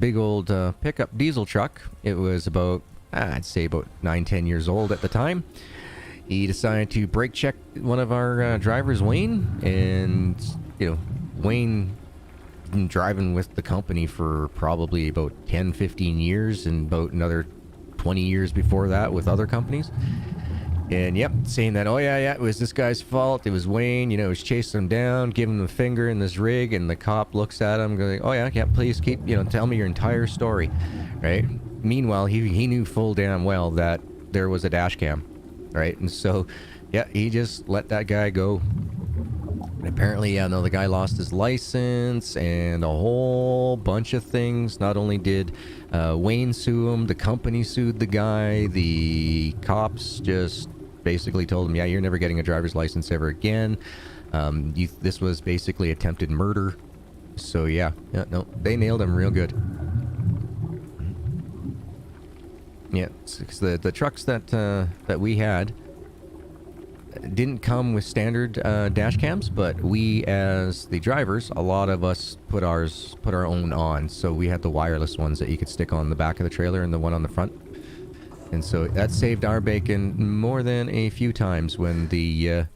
big old pickup diesel truck. It was about, I'd say about 9-10 years old at the time. He decided to brake check one of our drivers, Wayne, and you know, Wayne been driving with the company for probably about 10-15 years, and about another 20 years before that with other companies. And yep, saying that, oh yeah, it was this guy's fault, it was Wayne, you know, he was chasing him down, giving him the finger in this rig, and the cop looks at him going, oh yeah, please keep, you know, tell me your entire story, right? Meanwhile, he knew full damn well that there was a dash cam, right? And so, yeah, he just let that guy go. And apparently, yeah, no, the guy lost his license and a whole bunch of things. Not only did Wayne sue him, the company sued the guy. The cops just basically told him, yeah, you're never getting a driver's license ever again. This was basically attempted murder. So yeah, no, they nailed him real good. Yeah, because the trucks that we had didn't come with standard dash cams, but we, as the drivers, a lot of us put our own on. So we had the wireless ones that you could stick on the back of the trailer and the one on the front. And so that saved our bacon more than a few times when the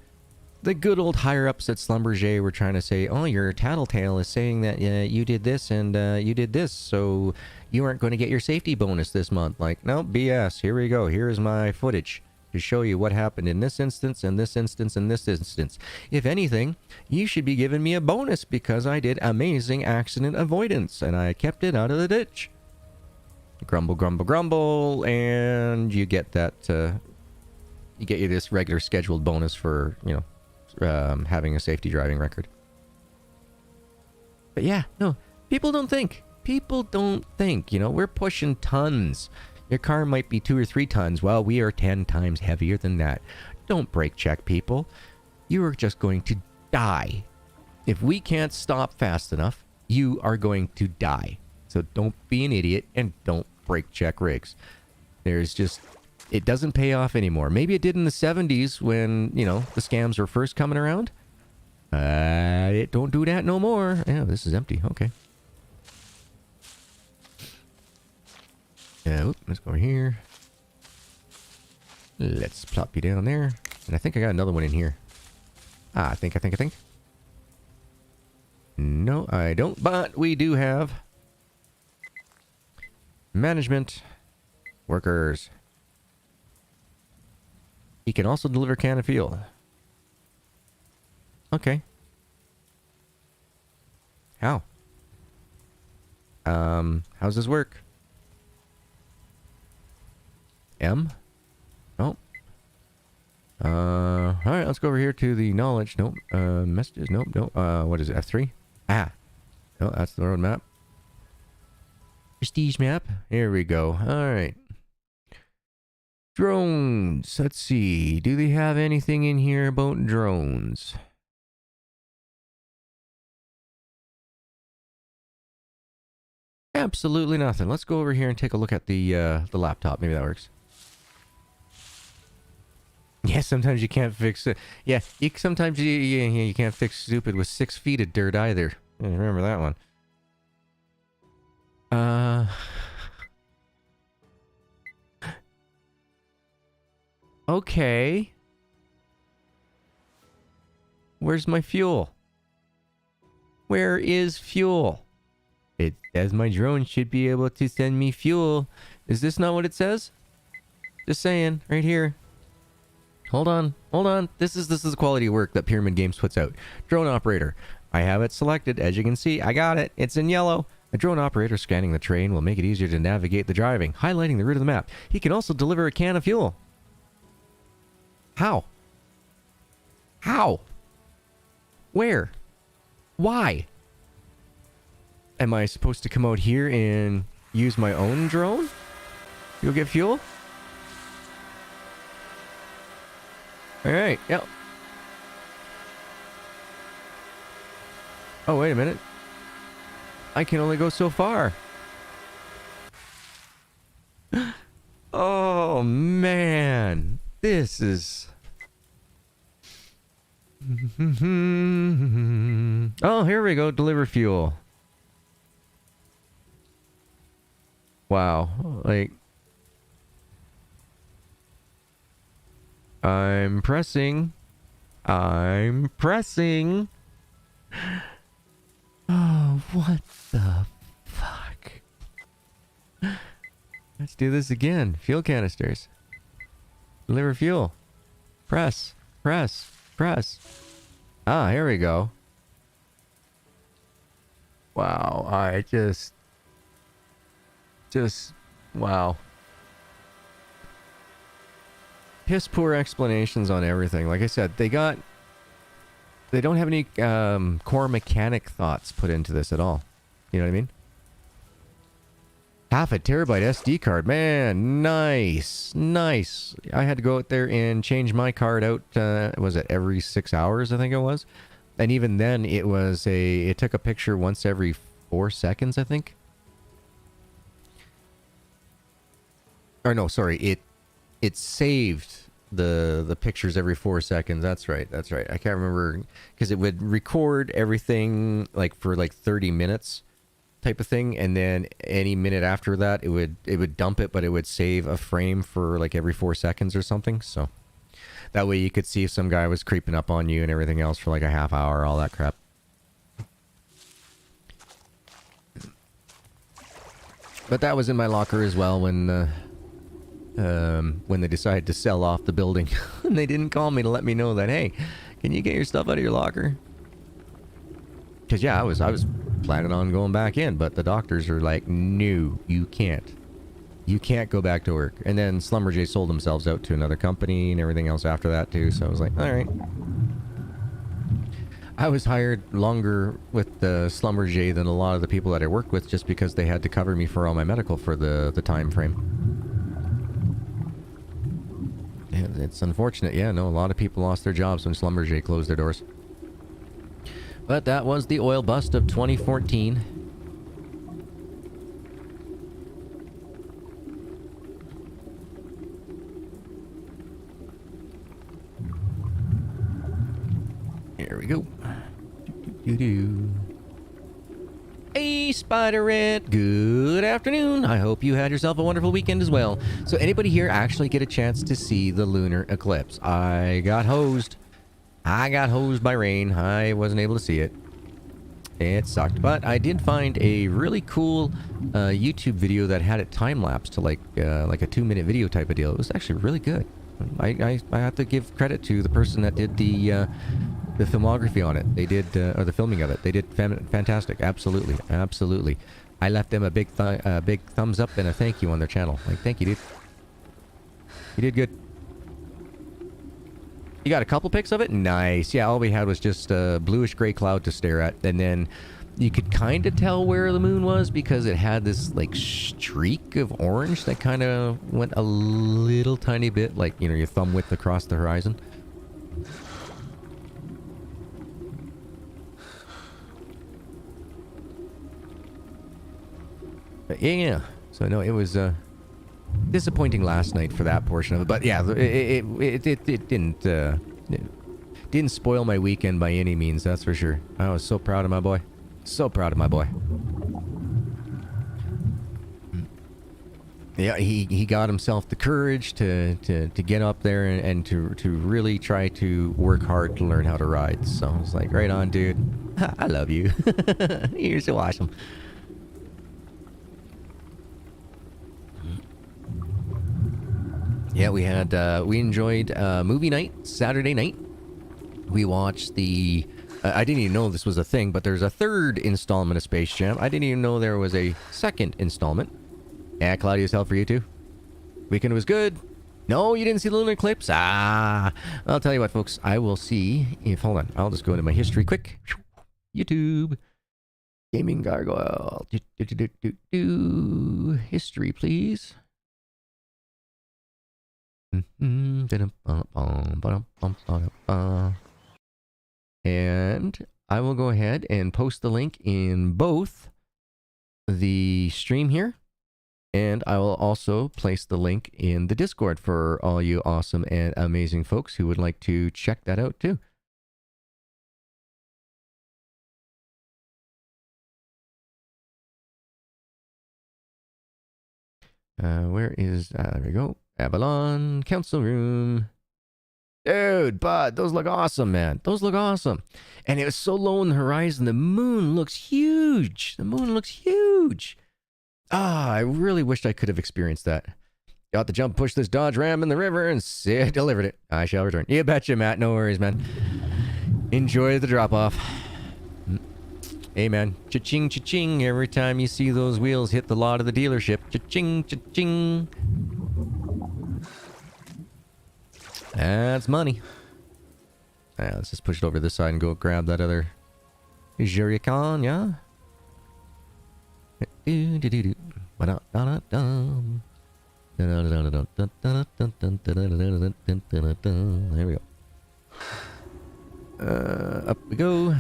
good old higher-ups at Schlumberger were trying to say, oh, your tattletale is saying that you did this and you did this, so you aren't going to get your safety bonus this month. Like, no, BS. Here we go. Here's my footage to show you what happened in this instance, and this instance, and this instance. If anything, you should be giving me a bonus because I did amazing accident avoidance and I kept it out of the ditch. Grumble, grumble, grumble, and you get that, you get this regular scheduled bonus for, you know, having a safety driving record. But yeah, no, people don't think. People don't think, you know, we're pushing tons. Your car might be 2 or 3 tons. Well, we are 10 times heavier than that. Don't brake check, people. You are just going to die. If we can't stop fast enough, you are going to die. So don't be an idiot and don't brake check rigs. There's just, it doesn't pay off anymore. Maybe it did in the 70s when, you know, the scams were first coming around. It don't do that no more. Yeah, this is empty. Okay. Yeah, let's go over here. Let's plop you down there. And I think I got another one in here. I think. No, I don't. But we do have management workers. He can also deliver can of fuel. Okay. How? How's this work? M? Oh. Alright, let's go over here to the knowledge. Nope. Messages. Nope. Nope. What is it? F3? Ah. No, that's the road map. Prestige map. Here we go. Alright. Drones. Let's see. Do they have anything in here about drones? Absolutely nothing. Let's go over here and take a look at the laptop. Maybe that works. Yeah, sometimes you can't fix it. Yeah, sometimes you can't fix stupid with 6 feet of dirt either. I remember that one. Okay. Where's my fuel? Where is fuel? It says my drone should be able to send me fuel. Is this not what it says? Just saying, right here. Hold on. Hold on. This is the quality work that Pyramid Games puts out. Drone operator. I have it selected. As you can see, I got it. It's in yellow. A drone operator scanning the terrain will make it easier to navigate the driving, highlighting the route of the map. He can also deliver a can of fuel. How? How? Where? Why? Am I supposed to come out here and use my own drone? You'll get fuel? Alright, yep. Oh, wait a minute. I can only go so far. Oh, man. This is... Oh, here we go. Deliver fuel. Wow. Like... I'm pressing. I'm pressing. Oh, what the fuck? Let's do this again. Fuel canisters. Deliver fuel. Press. Press. Press. Ah, here we go. Wow, I just... Wow. Piss poor explanations on everything. Like I said, they don't have any core mechanic thoughts put into this at all. You know what I mean? Half a terabyte SD card. Man, nice. Nice. I had to go out there and change my card out, was it every 6 hours, I think it was? And even then, it took a picture once every 4 seconds, I think. Or no, sorry, it saved the pictures every 4 seconds. That's right. That's right. I can't remember because it would record everything like for like 30 minutes type of thing, and then any minute after that it would dump it, but it would save a frame for like every 4 seconds or something. So that way you could see if some guy was creeping up on you and everything else for like a half hour, all that crap. But that was in my locker as well when they decided to sell off the building. And they didn't call me to let me know that, hey, can you get your stuff out of your locker? Because yeah, I was planning on going back in, but the doctors are like, no, you can't. You can't go back to work. And then Slumberjay sold themselves out to another company and everything else after that too, so I was like, alright. I was hired longer with the Slumberjay than a lot of the people that I worked with just because they had to cover me for all my medical for the time frame. It's unfortunate, yeah, no, a lot of people lost their jobs when Slumberjay closed their doors. But that was the oil bust of 2014. Here we go. Hey, Spiderette, good afternoon. I hope you had yourself a wonderful weekend as well. So anybody here actually get a chance to see the lunar eclipse? I got hosed. I got hosed by rain. I wasn't able to see it. It sucked. But I did find a really cool YouTube video that had it time-lapsed to like a 2-minute video type of deal. It was actually really good. I have to give credit to the person that did the filmography on it. They did, or the filming of it. They did fantastic. Absolutely. Absolutely. I left them a big thumbs up and a thank you on their channel. Like, thank you, dude. You did good. You got a couple pics of it? Nice. Yeah, all we had was just a bluish gray cloud to stare at. And then you could kind of tell where the moon was because it had this, like, streak of orange that kind of went a little tiny bit, like, you know, your thumb width across the horizon. But yeah. So, no, it was, disappointing last night for that portion of it, but yeah, it didn't spoil my weekend by any means, that's for sure. I was so proud of my boy. So proud of my boy. Yeah, he got himself the courage to get up there and to really try to work hard to learn how to ride. So I was like, right on, dude. I love you. You're so awesome. Yeah, we enjoyed movie night Saturday night. We watched the I didn't even know this was a thing, but there's a third installment of Space Jam. I didn't even know there was a second installment. Yeah, cloudy as hell for you too. Weekend was good. No, you didn't see the lunar eclipse? Ah, I'll tell you what, folks. I will see if... Hold on. I'll just go into my history quick. YouTube. GaminGargoyle. History, please. And I will go ahead and post the link in both the stream here, and I will also place the link in the Discord for all you awesome and amazing folks who would like to check that out too. Where is... there we go. Avalon Council Room. Dude, bud, those look awesome, man. Those look awesome. And it was so low on the horizon. The moon looks huge. The moon looks huge. Ah, I really wished I could have experienced that. Got the jump, push this Dodge Ram in the river, and delivered it. I shall return. You betcha, Matt. No worries, man. Enjoy the drop-off. Hey, man. Cha-ching, cha-ching. Every time you see those wheels hit the lot of the dealership. Cha-ching, cha-ching. That's money. Let's just push it over this side and go grab that other Jerrycan, yeah? There we go. Up we go.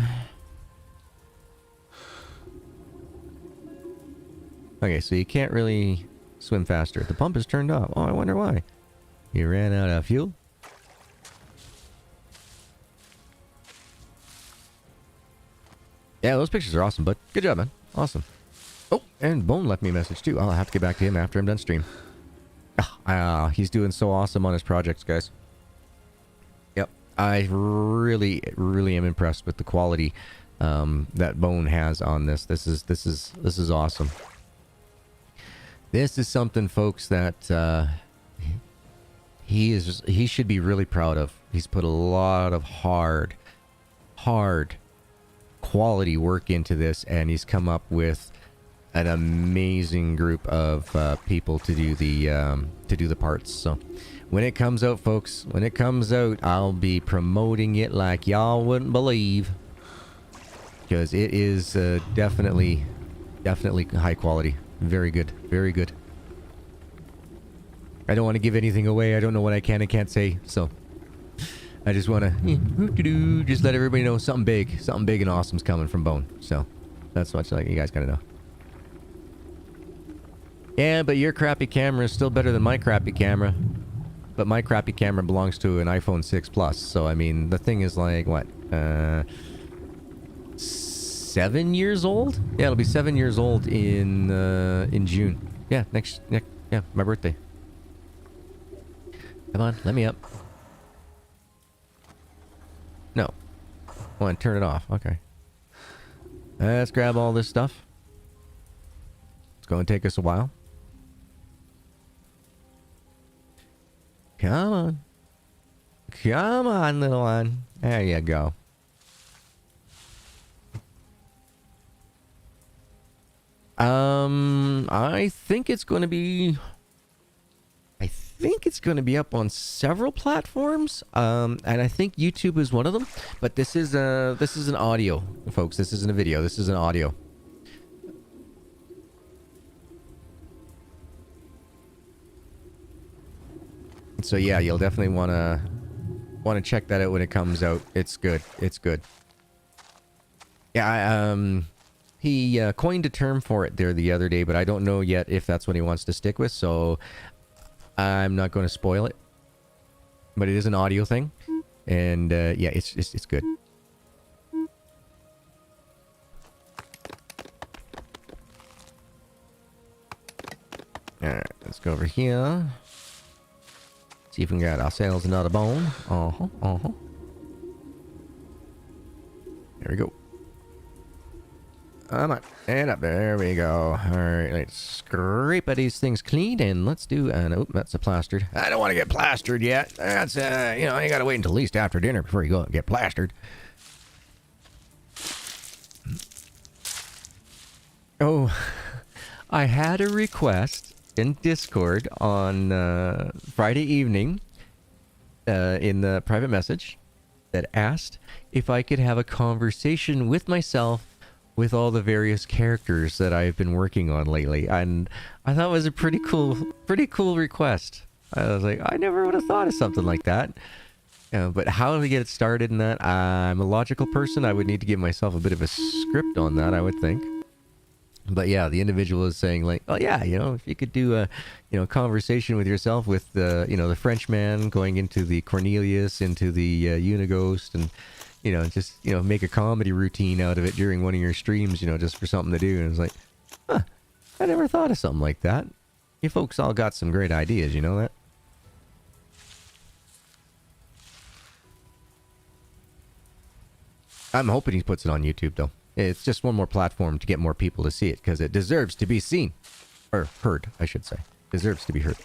Okay, so you can't really swim faster. The pump is turned off. Oh, I wonder why. You ran out of fuel? Yeah, those pictures are awesome, but good job, man. Awesome. Oh, and Bone left me a message, too. I'll have to get back to him after I'm done stream. He's doing so awesome on his projects, guys. Yep. I really, really am impressed with the quality that Bone has on this. This is awesome. This is something, folks, that he should be really proud of. He's put a lot of hard quality work into this, and he's come up with an amazing group of people to do the parts. So when it comes out, folks, when it comes out, I'll be promoting it like y'all wouldn't believe, because it is definitely high quality. Very good, very good. I don't want to give anything away. I don't know what I can and can't say, so I just want to just let everybody know something big and awesome's coming from Bone. So that's what you guys gotta know. Yeah, but your crappy camera is still better than my crappy camera. But my crappy camera belongs to an iPhone 6 Plus. So I mean, the thing is like what? 7 years old? Yeah, it'll be 7 years old in June. Yeah, yeah, my birthday. Come on, let me up. No. I want to turn it off. Okay. Let's grab all this stuff. It's going to take us a while. Come on. Come on, little one. There you go. I think it's going to be... up on several platforms, and I think YouTube is one of them. But this is an audio, folks. This isn't a video. This is an audio. So yeah, you'll definitely want to check that out when it comes out. It's good. It's good. Yeah, he coined a term for it there the other day, but I don't know yet if that's what he wants to stick with. So I'm not going to spoil it, but it is an audio thing, and yeah, it's good. All right, let's go over here. See if we can get ourselves another bone. There we go. Come on. And up. There we go. All right. Let's scrape these things clean and let's do an... Oh, that's a plastered. I don't want to get plastered yet. That's, you know, you got to wait until at least after dinner before you go and get plastered. Oh, I had a request in Discord on Friday evening in the private message that asked if I could have a conversation with myself with all the various characters that I've been working on lately, and I thought it was a pretty cool request. I was like, I never would have thought of something like that. But how to get it started in that? I'm a logical person. I would need to give myself a bit of a script on that, I would think. But yeah, the individual is saying like, oh yeah, you know, if you could do a, you know, conversation with yourself with the, you know, the Frenchman going into the Cornelius, into the Unighost, and, you know, just, you know, make a comedy routine out of it during one of your streams, you know, just for something to do. And it's like, huh, I never thought of something like that. You folks all got some great ideas, you know that? I'm hoping he puts it on YouTube though. It's just one more platform to get more people to see it, because it deserves to be seen. Or heard, I should say. Deserves to be heard.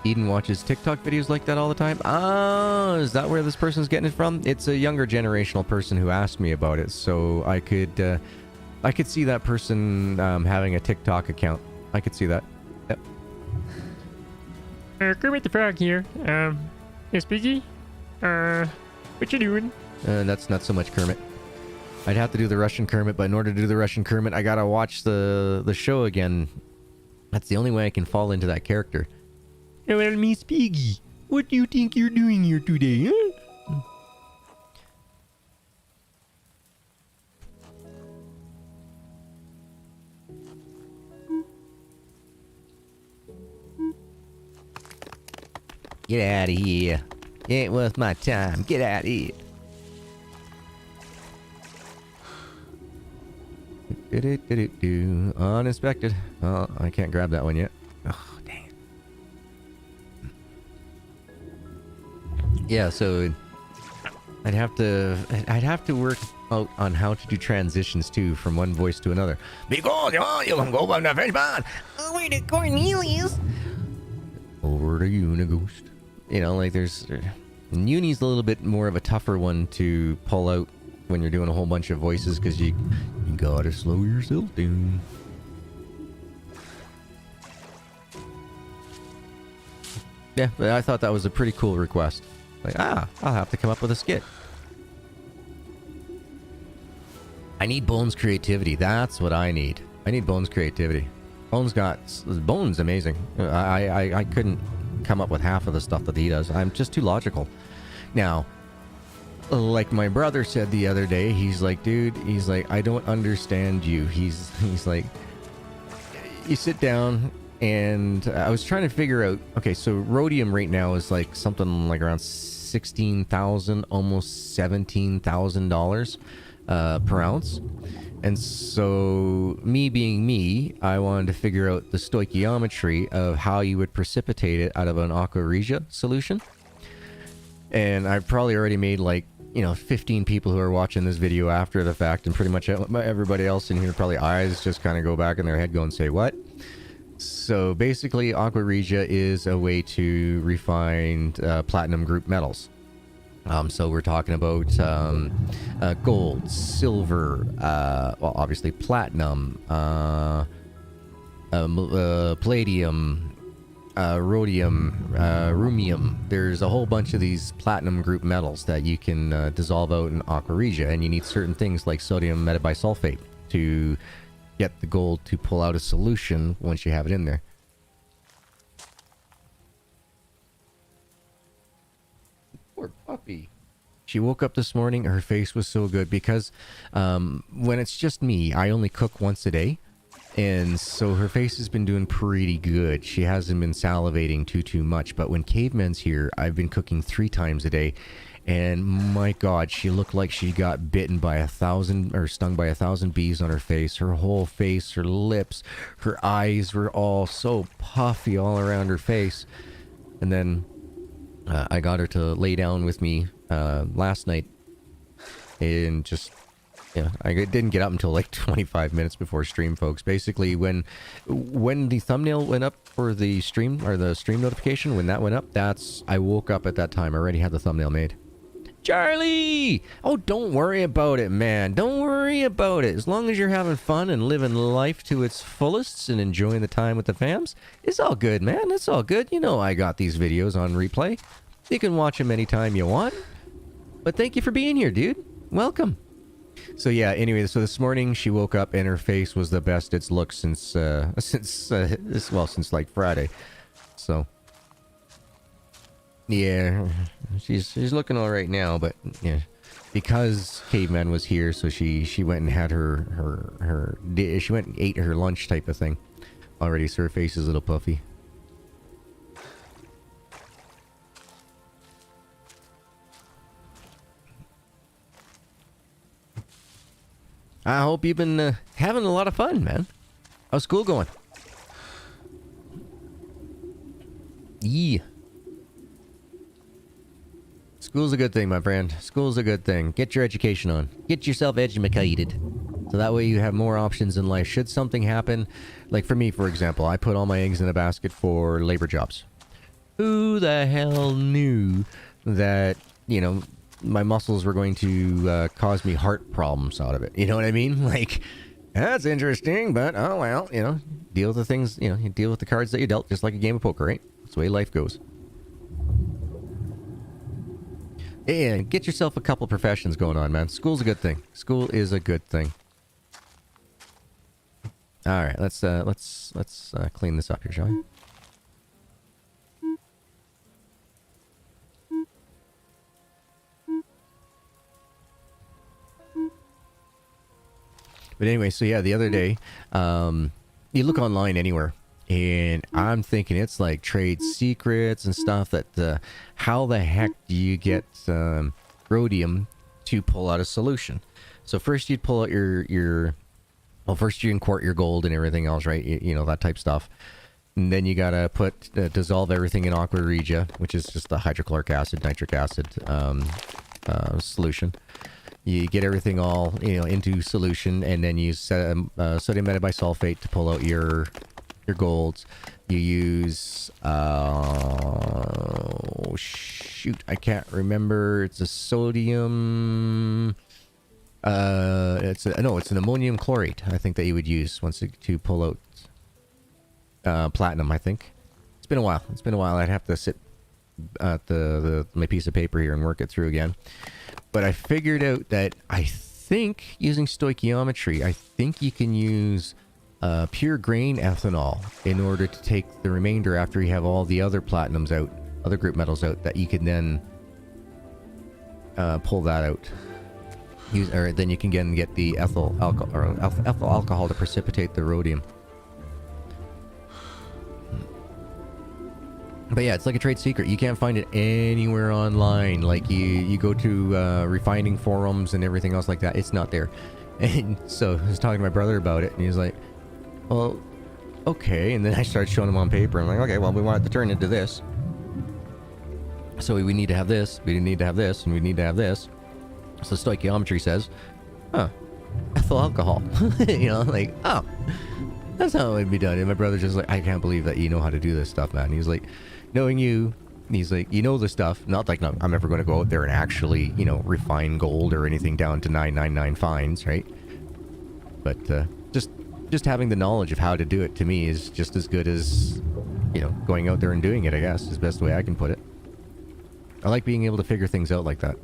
Eden watches TikTok videos like that all the time. Oh, is that where this person's getting it from? It's a younger generational person who asked me about it, so I could see that person having a TikTok account. I could see that. Yep. Kermit the Frog here. Yes, Piggy? What you doing? That's not so much Kermit. I'd have to do the Russian Kermit, but in order to do the Russian Kermit, I gotta watch the show again. That's the only way I can fall into that character. Oh, well, Miss Piggy, what do you think you're doing here today, huh? Get out of here. It ain't worth my time. Get out of here. Uninspected. Oh, I can't grab that one yet. Oh, dang it. Yeah, so I'd have to work out on how to do transitions too from one voice to another. Because you can go on the Frenchman. Over to Cornelius. Over to Unighost. You know, like there's... Uni's a little bit more of a tougher one to pull out when you're doing a whole bunch of voices, because you gotta slow yourself down. Yeah, but I thought that was a pretty cool request. Like, I'll have to come up with a skit. I need Bones' creativity. That's what I need. I need Bones' creativity. Bones amazing. I couldn't come up with half of the stuff that he does. I'm just too logical. Now, like my brother said the other day, he's like, dude, he's like, I don't understand you. He's like, you sit down, and I was trying to figure out, okay, so rhodium right now is like something like around $16,000, almost $17,000 per ounce. And so, me being me, I wanted to figure out the stoichiometry of how you would precipitate it out of an aqua regia solution. And I've probably already made like, 15 people who are watching this video after the fact, and pretty much everybody else in here probably eyes just kind of go back in their head going, say what? So basically, aqua regia is a way to refine platinum group metals. So we're talking about gold, silver, well, obviously platinum, palladium, rhodium, rumium. There's a whole bunch of these platinum group metals that you can dissolve out in aqua regia, and you need certain things like sodium metabisulfate to get the gold to pull out a solution once you have it in there. Poor puppy. She woke up this morning, her face was so good, because when it's just me, I only cook once a day. And so her face has been doing pretty good. She hasn't been salivating too much. But when Caveman's here, I've been cooking 3 times a day. And my God, she looked like she got bitten by 1,000 or stung by 1,000 bees on her face. Her whole face, her lips, her eyes were all so puffy all around her face. And then I got her to lay down with me last night, and just, yeah, I didn't get up until like 25 minutes before stream, folks. Basically, when the thumbnail went up for the stream, or the stream notification, when that went up, I woke up at that time. I already had the thumbnail made. Charlie! Oh, don't worry about it, man. Don't worry about it. As long as you're having fun and living life to its fullest and enjoying the time with the fams, it's all good, man. It's all good. You know I got these videos on replay. You can watch them anytime you want. But thank you for being here, dude. Welcome. So yeah, anyway, so this morning she woke up and her face was the best it's looked since like Friday. So yeah, she's looking all right now, but yeah, because Caveman was here, so she went and had she went and ate her lunch type of thing already, so her face is a little puffy. I hope you've been having a lot of fun, man. How's school going? Yeah. School's a good thing, my friend. School's a good thing. Get your education on. Get yourself educated. So that way you have more options in life. Should something happen, like for me, for example, I put all my eggs in a basket for labor jobs. Who the hell knew that, you know, my muscles were going to cause me heart problems out of it? You know what I mean? Like, that's interesting, but oh well, you know, deal with the things, you know, you deal with the cards that you dealt, just like a game of poker, right? That's the way life goes. And get yourself a couple professions going on, man. School's a good thing. School is a good thing. All right, let's clean this up here, shall we? But anyway, so yeah, the other day, you look online anywhere, and I'm thinking it's like trade secrets and stuff that, how the heck do you get rhodium to pull out a solution? So first you'd pull out well, first you import your gold and everything else, right? You know, that type stuff. And then you gotta dissolve everything in aqua regia, which is just the hydrochloric acid, nitric acid solution. You get everything all, you know, into solution, and then you set sodium metabisulfate to pull out your golds. You use oh shoot, I can't remember. It's a sodium. It's an ammonium chlorate, I think, that you would use to pull out platinum. I think it's been a while. I'd have to sit at my piece of paper here and work it through again. But I figured out that I think using stoichiometry, I think you can use pure grain ethanol in order to take the remainder after you have all the other platinums out, other group metals out, that you can then pull that out. Then you can get the ethyl alcohol to precipitate the rhodium. But yeah, it's like a trade secret. You can't find it anywhere online. Like you go to refining forums and everything else like that. It's not there. And so I was talking to my brother about it, and he was like, well, okay. And then I started showing him on paper. I'm like, okay, well, we want it to turn into this. So we need to have this, we need to have this, and we need to have this. So stoichiometry says, ethyl alcohol. You know, like, oh, that's how it would be done. And my brother's just like, I can't believe that you know how to do this stuff, man. He's like, knowing you, he's like, you know the stuff. Not like, no, I'm never going to go out there and actually, you know, refine gold or anything down to 999 fines, right? But just having the knowledge of how to do it, to me, is just as good as, you know, going out there and doing it, I guess, is the best way I can put it. I like being able to figure things out like that.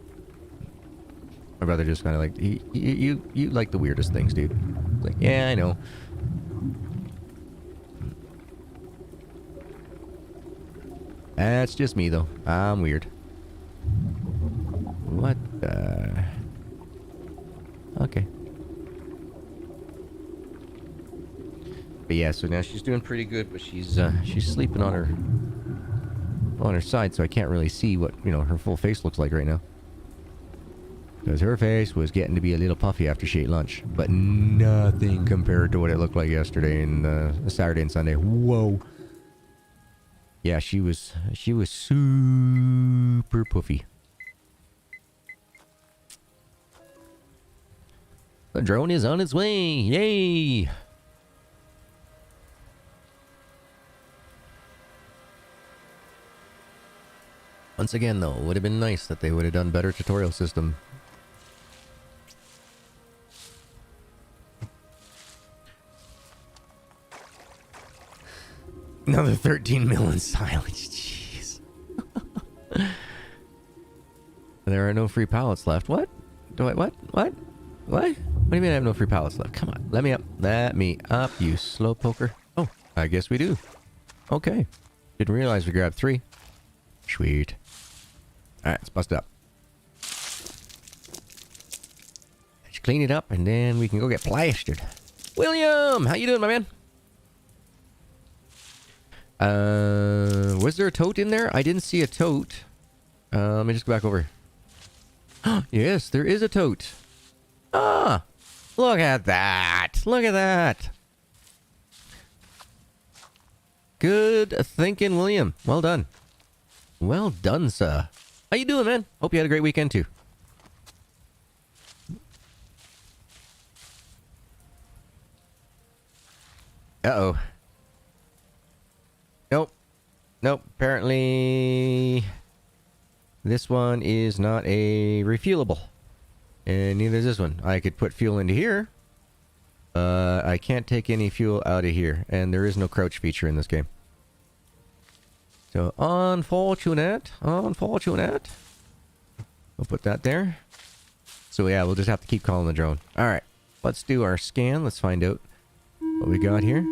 My brother just kind of like, you like the weirdest things, dude. It's like, yeah, I know. That's just me, though. I'm weird. What the... Okay. But yeah, so now she's doing pretty good, but she's sleeping on her side, so I can't really see what, you know, her full face looks like right now. Because her face was getting to be a little puffy after she ate lunch. But nothing compared to what it looked like yesterday and Saturday and Sunday. Whoa. Yeah, she was super puffy. The drone is on its way. Yay! Once again, though, it would have been nice that they would have done better tutorial system. Another 13 mil in silence. Jeez. There are no free pallets left. What? What? What? What do you mean I have no free pallets left? Come on. Let me up. Let me up, you slow poker. Oh, I guess we do. Okay. Didn't realize we grabbed 3. Sweet. Alright, let's bust it up. Let's clean it up and then we can go get plastered. William! How you doing, my man? Was there a tote in there? I didn't see a tote. Let me just go back over. Yes, there is a tote. Ah! Look at that! Look at that! Good thinking, William. Well done. Well done, sir. How you doing, man? Hope you had a great weekend, too. Uh-oh. Nope. Nope. Apparently, this one is not a refuelable. And neither is this one. I could put fuel into here. I can't take any fuel out of here. And there is no crouch feature in this game. So, unfortunate. Unfortunate. We'll put that there. So, yeah, we'll just have to keep calling the drone. Alright. Let's do our scan. Let's find out what we got here.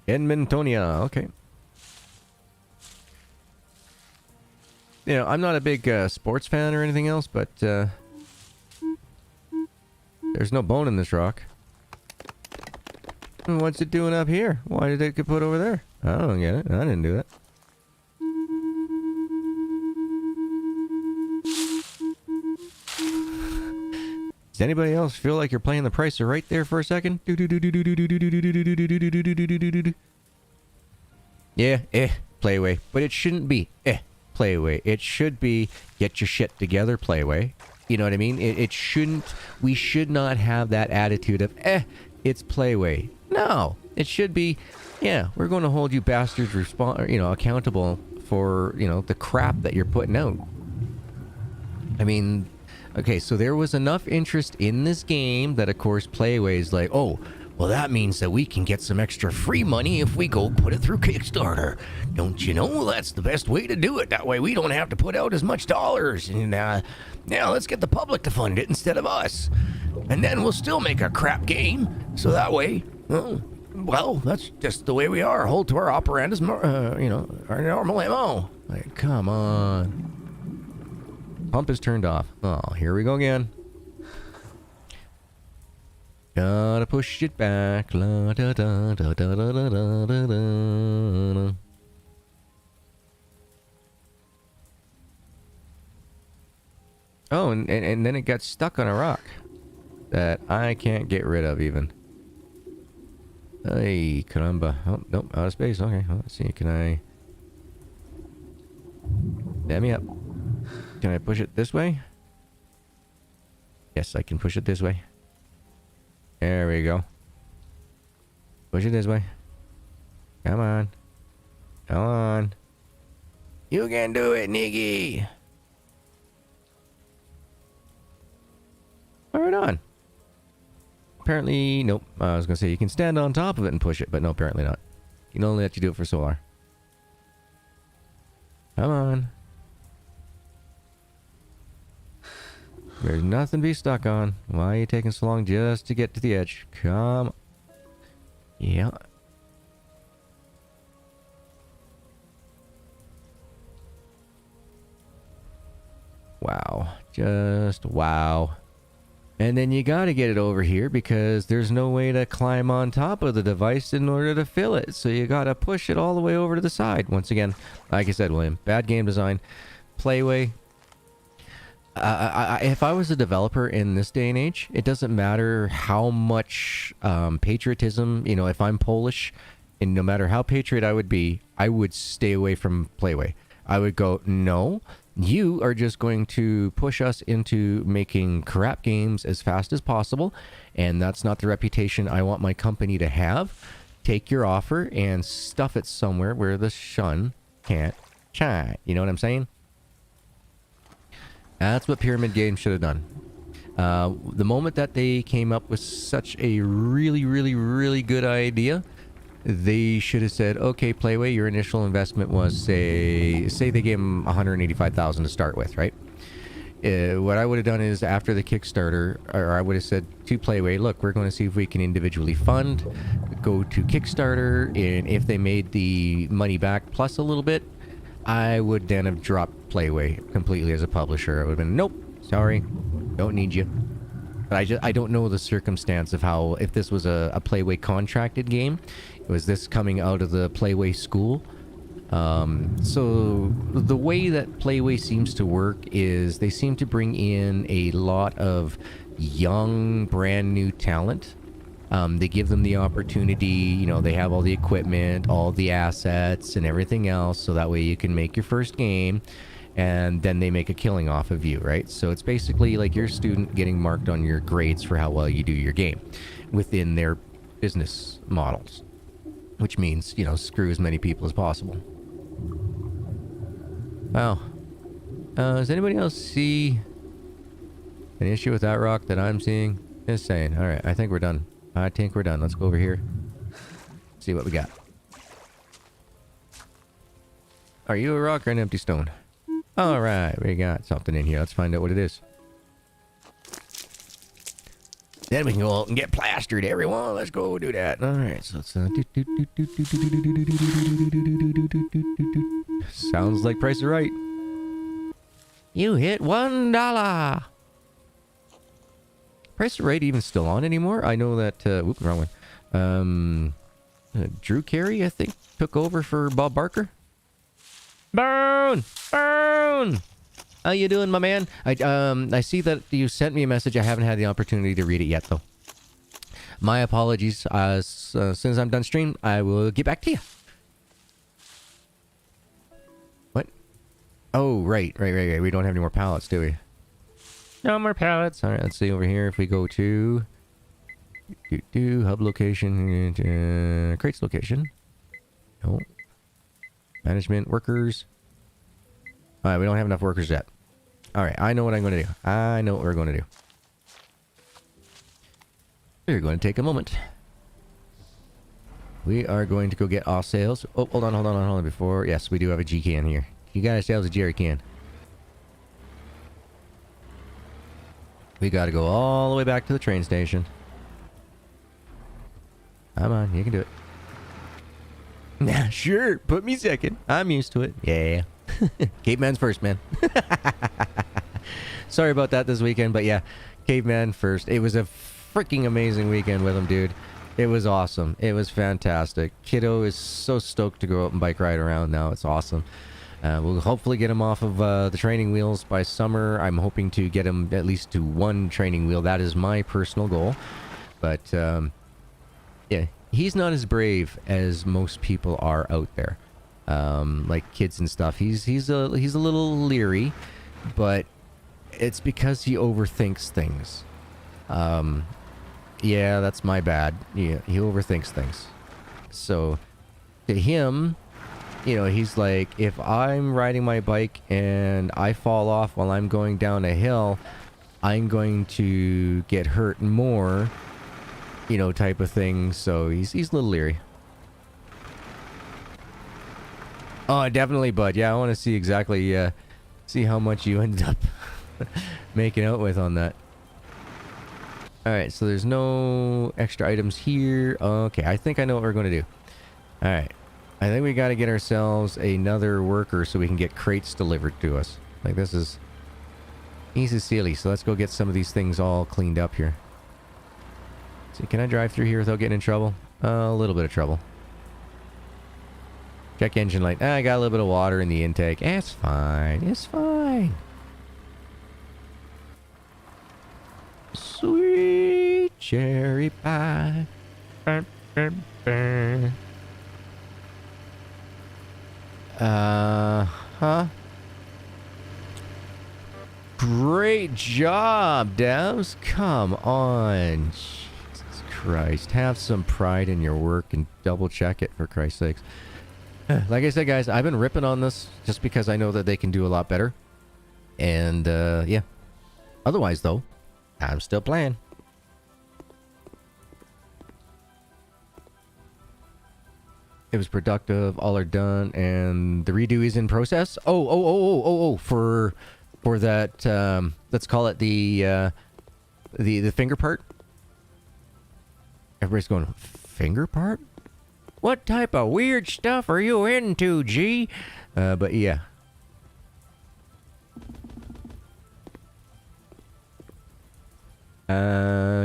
Edmontonia. Okay. You know, I'm not a big sports fan or anything else, but there's no bone in this rock. What's it doing up here? Why did it get put over there? I don't get it. I didn't do that. Does anybody else feel like you're playing the Price Right there for a second? Yeah, play away. But it shouldn't be play away. It should be get your shit together, play away. You know what I mean? It shouldn't. We should not have that attitude of it's play away. No, it should be. Yeah, we're going to hold you bastards accountable for the crap that you're putting out. I mean, okay, so there was enough interest in this game that, of course, Playway's like, oh, well, that means that we can get some extra free money if we go put it through Kickstarter. Don't you know? That's the best way to do it. That way we don't have to put out as much dollars. And now let's get the public to fund it instead of us. And then we'll still make a crap game. So that way, well, that's just the way we are. Hold to our operandas, our normal MO. Like, come on. Pump is turned off. Oh, here we go again. Gotta push it back. La, da, da, da, da, da, da, da, da, da. Oh, and then it got stuck on a rock that I can't get rid of even. Hey, caramba. Oh, nope, out of space. Okay, well, let's see. Can I... Damn me up. Can I push it this way? Yes, I can push it this way. There we go. Push it this way. Come on. Come on. You can do it, Niggy! Right on. Apparently, nope. I was gonna say you can stand on top of it and push it, but no, apparently not. You can only let you do it for solar. Come on. There's nothing to be stuck on. Why are you taking so long just to get to the edge? Come on. Yeah. Wow. Just wow. And then you gotta get it over here because there's no way to climb on top of the device in order to fill it. So you gotta push it all the way over to the side. Once again, like I said, William, bad game design. Playway. If I was a developer in this day and age, it doesn't matter how much patriotism, you know, if I'm Polish, and no matter how patriot I would be, I would stay away from Playway. I would go, no, you are just going to push us into making crap games as fast as possible, and that's not the reputation I want my company to have. Take your offer and stuff it somewhere where the sun can't shine. You know what I'm saying? That's what Pyramid Games should have done. The moment that they came up with such a really, really, really good idea, they should have said, okay, Playway, your initial investment was, say they gave them $185,000 to start with, right? What I would have done is, after the Kickstarter, or I would have said to Playway, look, we're going to see if we can individually fund, go to Kickstarter, and if they made the money back plus a little bit, I would then have dropped Playway completely as a publisher. I would have been, nope, sorry, don't need you. But I don't know the circumstance of how, if this was a Playway contracted game, was this coming out of the Playway school? So the way that Playway seems to work is they seem to bring in a lot of young, brand new talent. They give them the opportunity, you know, they have all the equipment, all the assets and everything else, so that way you can make your first game, and then they make a killing off of you, right? So it's basically like your student getting marked on your grades for how well you do your game within their business models, which means, you know, screw as many people as possible. Wow. Does anybody else see an issue with that rock that I'm seeing? Just saying. Alright, I think we're done. I think we're done. Let's go over here. See what we got. Are you a rock or an empty stone? Alright, we got something in here. Let's find out what it is. Then we can go out and get plastered, everyone. Let's go do that. Alright, so let's... Sounds like Price is Right. You hit $1. Price is Right even still on anymore? I know that... whoop, wrong one. Drew Carey, I think, took over for Bob Barker. Boone! Boone! How you doing, my man? I see that you sent me a message. I haven't had the opportunity to read it yet, though. My apologies. As soon as I'm done stream, I will get back to you. What? Oh, right. We don't have any more pallets, do we? No more pallets. All right, let's see over here. If we go to hub location, crates location. No. Management, workers. All right, we don't have enough workers yet. All right, I know what I'm going to do. I know what we're going to do. We're going to take a moment. We are going to go get our sales. Oh, hold on. Before, yes, we do have a G can here. You got ourselves a jerry can. We got to go all the way back to the train station. Come on, you can do it. Nah, sure. Put me second. I'm used to it. Yeah. Caveman's first, man. Sorry about that this weekend, but yeah, Caveman first. It was a freaking amazing weekend with him, dude. It was awesome. It was fantastic. Kiddo is so stoked to go out and bike ride around now. It's awesome. We'll hopefully get him off of the training wheels by summer. I'm hoping to get him at least to one training wheel. That is my personal goal. But, yeah, he's not as brave as most people are out there. Like kids and stuff. He's a little leery, but it's because he overthinks things. Yeah, that's my bad. Yeah, he overthinks things. So to him, you know, he's like, if I'm riding my bike and I fall off while I'm going down a hill, I'm going to get hurt more, you know, type of thing. So he's a little leery. Oh, definitely, bud. Yeah, I want to see exactly, see how much you ended up making out with on that. Alright, so there's no extra items here. Okay, I think I know what we're going to do. Alright. I think we got to get ourselves another worker so we can get crates delivered to us. Like, this is easy silly. So let's go get some of these things all cleaned up here. So can I drive through here without getting in trouble? A little bit of trouble. Check engine light. I got a little bit of water in the intake. It's fine. It's fine. Sweet cherry pie. Bam, bam, bam. Huh? Great job, Devs. Come on. Jesus Christ. Have some pride in your work and double check it, for Christ's sakes. Like I said, guys, I've been ripping on this just because I know that they can do a lot better. And, yeah. Otherwise, though, I'm still playing. It was productive. All are done, and the redo is in process. Oh! For that, let's call it the finger part. Everybody's going, finger part? What type of weird stuff are you into, G? But yeah.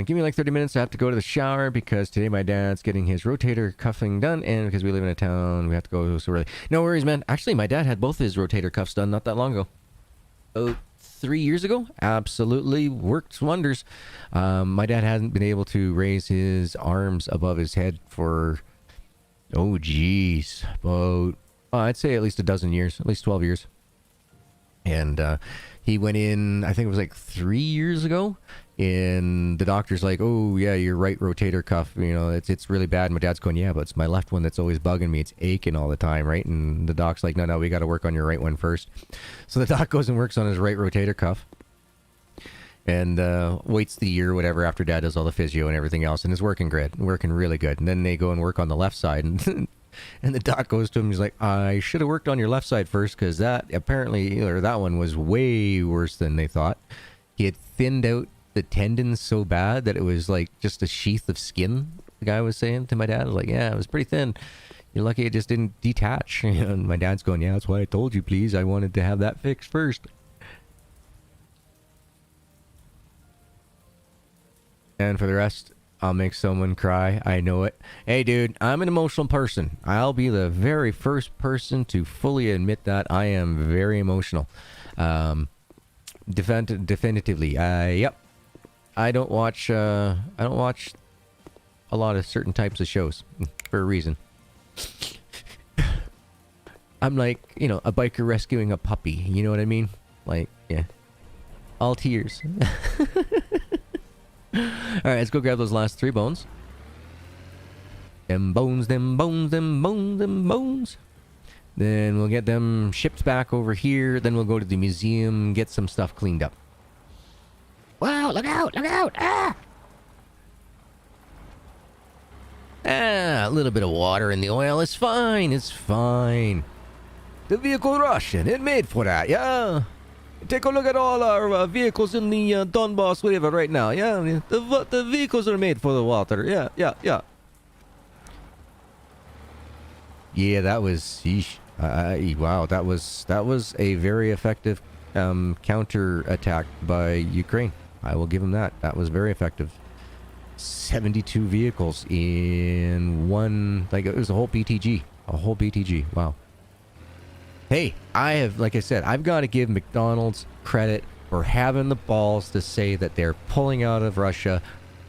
Give me like 30 minutes. I have to go to the shower because today my dad's getting his rotator cuffing done, and because we live in a town, we have to go so early. No worries, man. Actually, my dad had both his rotator cuffs done not that long ago. Oh, 3 years ago. Absolutely worked wonders. My dad hadn't been able to raise his arms above his head for, oh geez, about, I'd say at least a dozen years, at least 12 years. And he went in, I think it was like 3 years ago, and the doctor's like, oh yeah, your right rotator cuff, you know, it's really bad. And my dad's going, yeah, but it's my left one that's always bugging me. It's aching all the time, right? And the doc's like, no, we got to work on your right one first. So the doc goes and works on his right rotator cuff, and waits the year or whatever after dad does all the physio and everything else, and it's working great, working really good. And then they go and work on the left side, and and the doc goes to him, he's like, I should have worked on your left side first, because that apparently, or that one was way worse than they thought. He had thinned out the tendons so bad that it was like just a sheath of skin, the guy was saying to my dad. I was like, yeah, it was pretty thin. You're lucky it just didn't detach. And my dad's going, yeah, that's why I told you, please. I wanted to have that fixed first. And for the rest, I'll make someone cry. I know it. Hey, dude, I'm an emotional person. I'll be the very first person to fully admit that I am very emotional. Definitively. Yep. I don't watch a lot of certain types of shows for a reason. I'm like, you know, a biker rescuing a puppy. You know what I mean? Like, yeah. All tears. Alright, let's go grab those last 3 bones. Them bones, them bones, them bones, them bones. Then we'll get them shipped back over here. Then we'll go to the museum, get some stuff cleaned up. Wow, look out, look out! Ah! Ah, a little bit of water in the oil. It's fine, it's fine. The vehicle Russian, it made for that, yeah? Take a look at all our vehicles in the Donbass River right now, yeah? The vehicles are made for the water, yeah. Yeah, that was, yeesh. Wow, that was a very effective counter attack by Ukraine. I will give them that. That was very effective. 72 vehicles in one, like it was a whole BTG. A whole BTG. Wow. Hey, like I said, I've got to give McDonald's credit for having the balls to say that they're pulling out of Russia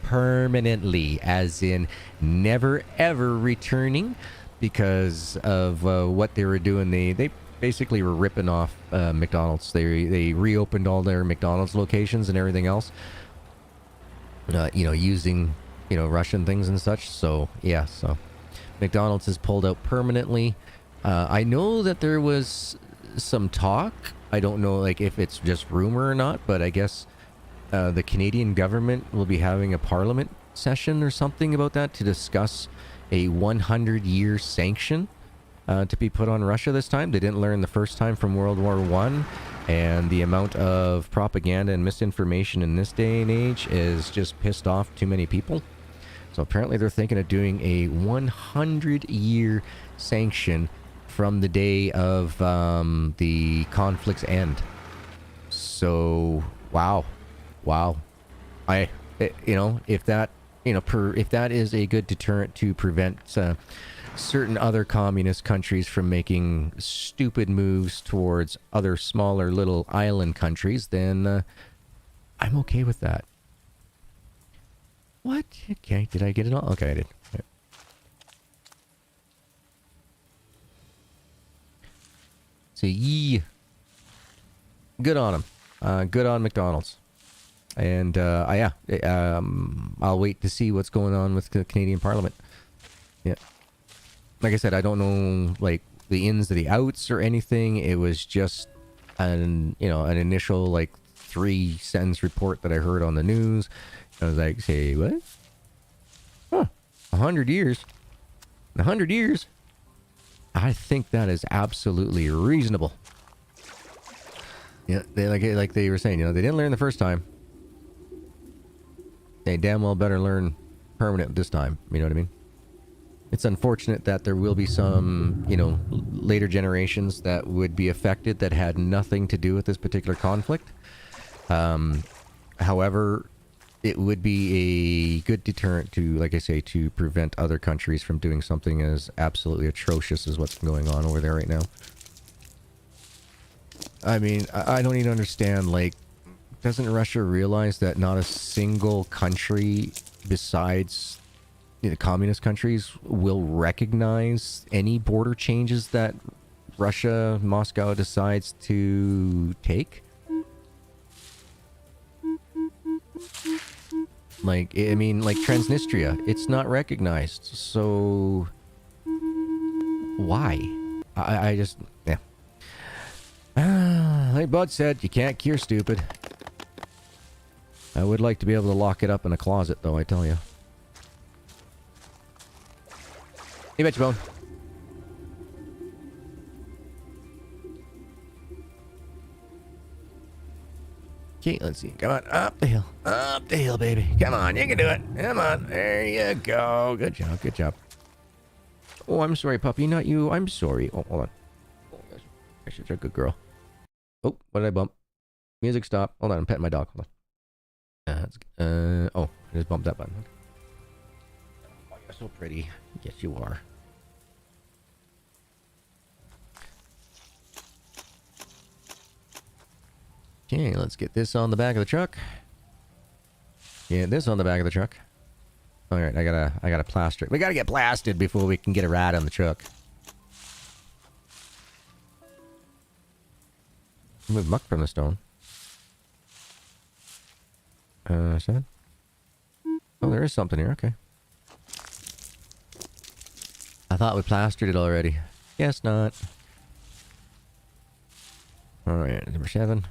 permanently, as in never ever returning because of what they were doing. They basically were ripping off McDonald's. They reopened all their McDonald's locations and everything else, you know, using, you know, Russian things and such. So yeah, so McDonald's is pulled out permanently. I know that there was some talk. I don't know, like, if it's just rumor or not, but I guess the Canadian government will be having a parliament session or something about that to discuss a 100-year sanction to be put on Russia this time. They didn't learn the first time from World War I, and the amount of propaganda and misinformation in this day and age is just pissed off too many people. So apparently they're thinking of doing a 100-year sanction from the day of the conflict's end. So, wow. You know, if that you know, if that is a good deterrent to prevent certain other communist countries from making stupid moves towards other smaller little island countries, then I'm okay with that. What? Okay, did I get it all? Okay, I did. Okay. So, good on them. Good on McDonald's. And, yeah, I'll wait to see what's going on with the Canadian Parliament. Yeah. Like I said, I don't know, like, the ins or the outs or anything. It was just an initial, like, 3-sentence report that I heard on the news. I was like, say, what? Huh. 100 years? 100 years? I think that is absolutely reasonable. Yeah, they like they were saying, you know, they didn't learn the first time. They damn well better learn permanent this time. You know what I mean? It's unfortunate that there will be some, you know, later generations that would be affected that had nothing to do with this particular conflict. However, it would be a good deterrent to, like I say, to prevent other countries from doing something as absolutely atrocious as what's going on over there right now. I mean, I don't even understand, like, doesn't Russia realize that not a single country besides the communist countries will recognize any border changes that Russia, Moscow decides to take? Like, I mean, like Transnistria, it's not recognized, so why? I just, yeah. Like Bud said, you can't cure stupid. I would like to be able to lock it up in a closet, though, I tell you. You bet your bone. Okay, let's see. Come on, up the hill. Up the hill, baby. Come on, you can do it. Come on. There you go. Good job, good job. Oh, I'm sorry, puppy. Not you. I'm sorry. Oh, hold on. Oh, gosh, you're a good girl. Oh, what did I bump? Music stop. Hold on, I'm petting my dog. Hold on. Oh, I just bumped that button. Oh, you're so pretty. Yes, you are. Okay, let's get this on the back of the truck. Get this on the back of the truck. All right, I gotta plaster it. We gotta get blasted before we can get a ride on the truck. Move muck from the stone. 7. Oh, there is something here. Okay. I thought we plastered it already. Guess not. All right, number 7.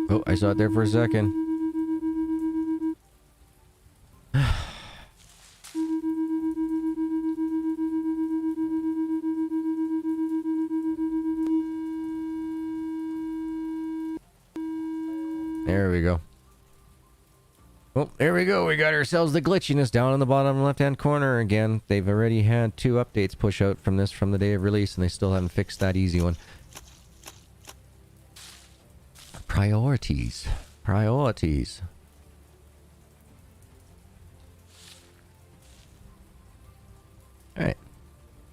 Oh, I saw it there for a second. There we go. Oh, there we go. We got ourselves the glitchiness down in the bottom left-hand corner again. They've already had 2 updates push out from this from the day of release, and they still haven't fixed that easy one. Priorities. Priorities. Alright.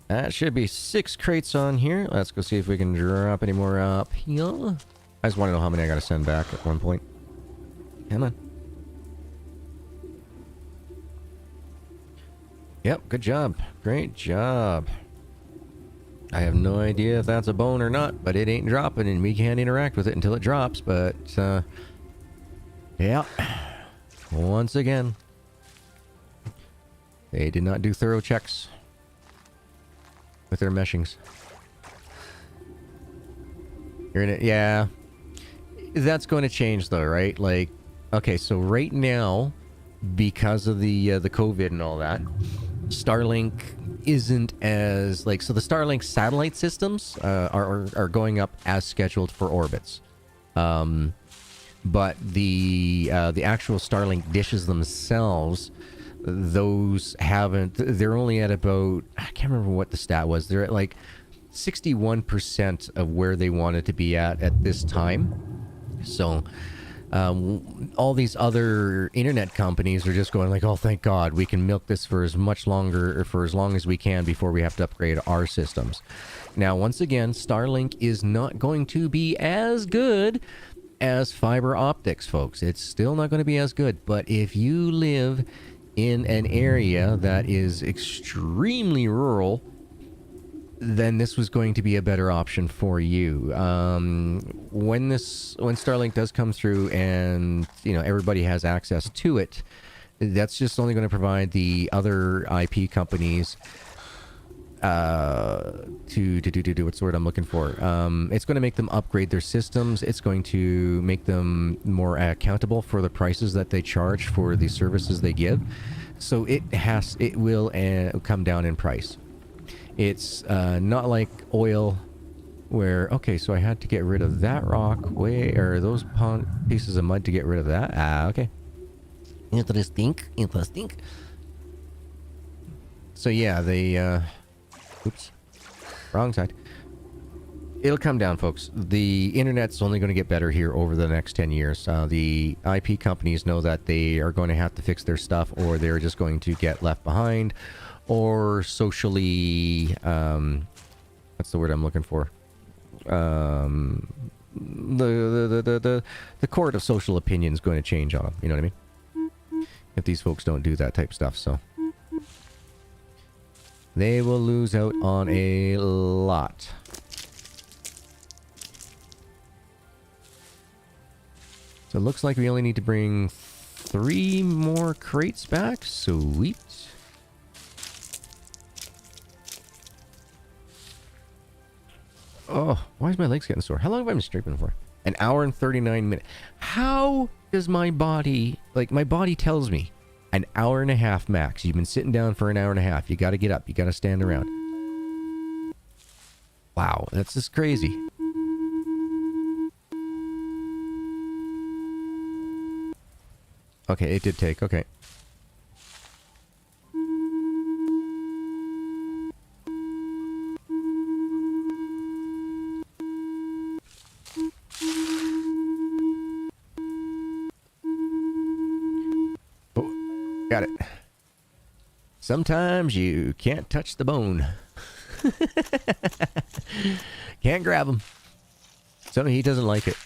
That should be 6 crates on here. Let's go see if we can drop any more up here. I just want to know how many I gotta send back at one point. Come on. Yep, good job. Great job. I have no idea if that's a bone or not, but it ain't dropping and we can't interact with it until it drops, but, yeah. Once again, they did not do thorough checks with their meshings. You're in it, yeah. That's going to change though, right? Like, okay, so right now, because of the COVID and all that, Starlink isn't as, like, so the Starlink satellite systems are going up as scheduled for orbits. But the actual Starlink dishes themselves, those haven't, they're only at about, I can't remember what the stat was. They're at like 61% of where they wanted to be at this time. So all these other internet companies are just going like, oh, thank God, we can milk this for as much longer, or for as long as we can before we have to upgrade our systems. Now, once again, Starlink is not going to be as good as fiber optics, folks. It's still not going to be as good. But if you live in an area that is extremely rural, then this was going to be a better option for you. When Starlink does come through and, you know, everybody has access to it, that's just only going to provide the other IP companies to what's the word I'm looking for? It's going to make them upgrade their systems. It's going to make them more accountable for the prices that they charge for the services they give. So it will come down in price. It's not like oil, where, okay, so I had to get rid of that rock, or those pieces of mud to get rid of that. Okay. Interesting. So yeah, they, oops, wrong side. It'll come down, folks. The internet's only going to get better here over the next 10 years. The IP companies know that they are going to have to fix their stuff, or they're just going to get left behind, or socially, what's the word I'm looking for? The court of social opinion is going to change on them. You know what I mean? If these folks don't do that type of stuff, so they will lose out on a lot. So it looks like we only need to bring 3 more crates back. Sweet. Oh, why is my legs getting sore? How long have I been stripping for? An hour and 39 minutes. How does my body... Like, my body tells me an hour and a half max. You've been sitting down for an hour and a half. You got to get up. You got to stand around. Wow, that's just crazy. Okay, it did take. Okay. Got it. Sometimes you can't touch the bone. Can't grab him. So he doesn't like it.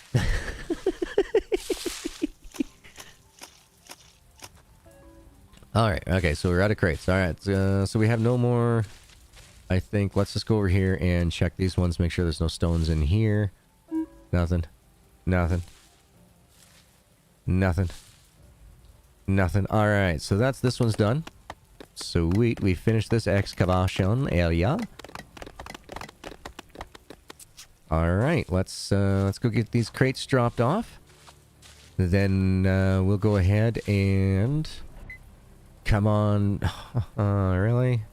Alright, okay, so we're out of crates. Alright, so we have no more, I think. Let's just go over here and check these ones, make sure there's no stones in here. Nothing. Nothing. Nothing. Nothing. Alright, so this one's done. Sweet, we finished this excavation area. Alright, let's go get these crates dropped off. Then we'll go ahead and... Come on. Really?